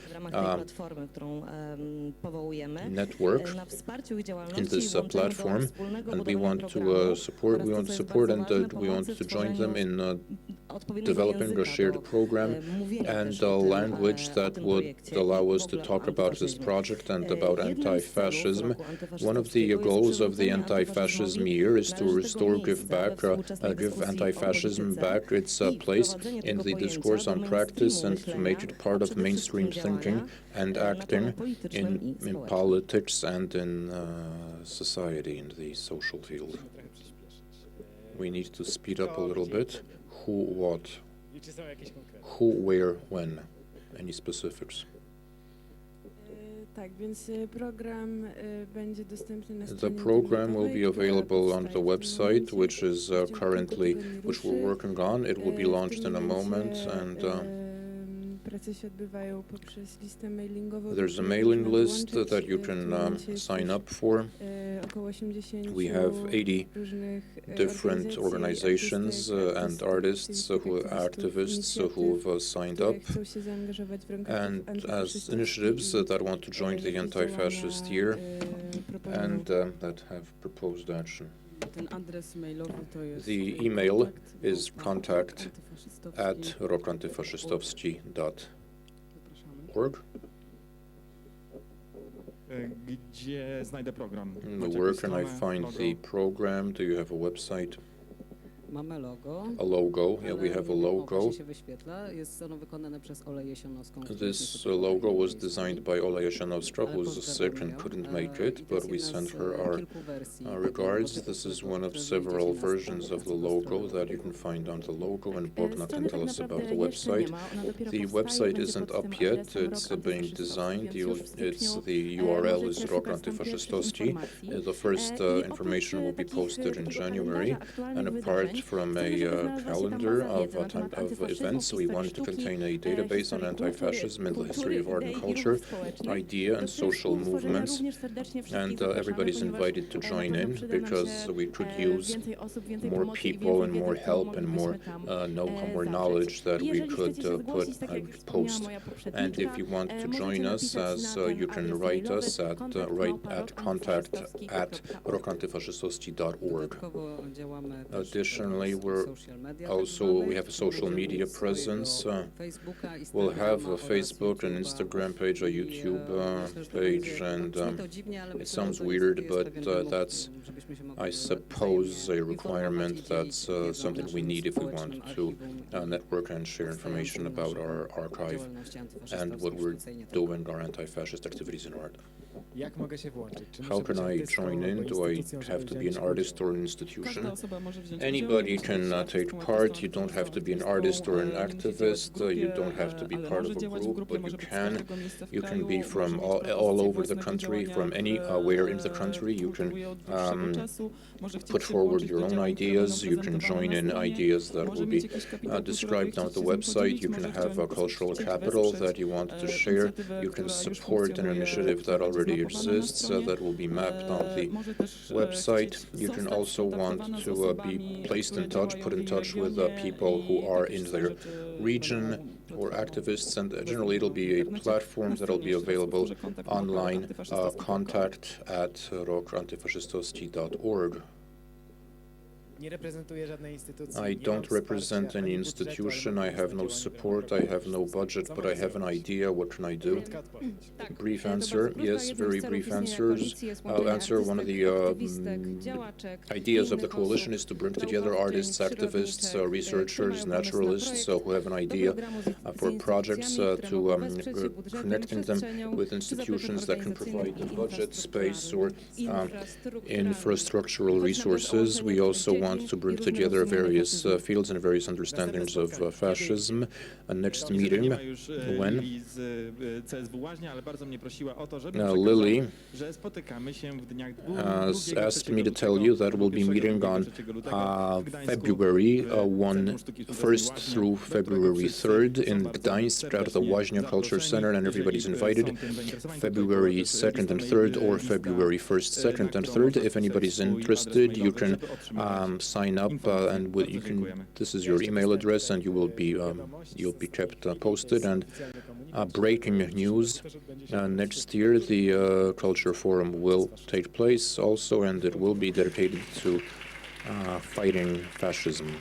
network in this platform, and we want to support. We want to support and we want to join them in developing a shared program and a language that would allow us to talk about this project and about anti-fascism. One of the goals of the anti-fascism year is to restore, give anti-fascism back its place in the discourse on practice and to make it part of mainstream thinking and acting in politics and in society, in the social field. We need to speed up a little bit. Who, what? Who, where, when? Any specifics? The program will be available on the website, which is which we're working on. It will be launched in a moment, and there's a mailing list that you can sign up for. We have 80 different organizations and artists, activists who've signed up, and as initiatives that want to join the anti-fascist year and that have proposed action. The email is contact@rokantyfaszystowski.org. Gdzie znajdę program? Where can I find the program? Do you have a website? Mamy logo. A logo. Yeah, we have a logo. Się wyświetla. Jest ono wykonane przez Olę Jesionowską. This logo was designed by Ola Jesionowska, who's sick and couldn't make it, but we sent her our regards. This is one of several versions of the logo that you can find on the logo, and Bogna can tell us about the website. The website isn't up yet. It's being designed. The URL is Rok Antyfaszystości. The first information will be posted in January, and apart from a calendar of events, we wanted to contain a database on anti-fascism and the history of art and culture, idea and social movements, and everybody's invited to join in because we could use more people and more help and more more knowledge that we could post. And if you want to join us, you can write us at contact@rokantyfaszystości.org. Additionally, we have a social media presence. We'll have a Facebook, an Instagram page, a YouTube page, and it sounds weird, but that's, I suppose, a requirement. That's something we need if we want to network and share information about our archive and what we're doing, our anti-fascist activities in art. How can I join in? Do I have to be an artist or an institution? Anybody can take part. You don't have to be an artist or an activist. You don't have to be part of a group, but you can be from all over the country, from anywhere in the country. You can put forward your own ideas. You can join in ideas that will be described on the website. You can have a cultural capital that you want to share. You can support an initiative that already exists that will be mapped on the website. You can also want to be placed in touch, put in touch with people who are in their region or activists, and generally it'll be a platform that'll be available online, contact@rokantyfaszystości.org. I don't represent any institution, I have no support, I have no budget, but I have an idea. What can I do? Brief answer, yes, very brief answers. I'll answer. One of the ideas of the coalition is to bring together artists, activists, researchers, naturalists who have an idea for projects, to connecting them with institutions that can provide the budget, space, or infrastructural resources. We also want to bring together various fields and various understandings of fascism. Next meeting, when? Lily asked me to tell you that we'll be meeting on February 1st through February 3rd in Gdańsk at the Łaźnia Culture Center, and everybody's invited. February 2nd and 3rd, or February 1st, 2nd, and 3rd. If anybody's interested, you can sign up, and you can. This is your email address, and you'll be kept posted. And breaking news: next year, the Culture Forum will take place also, and it will be dedicated to fighting fascism.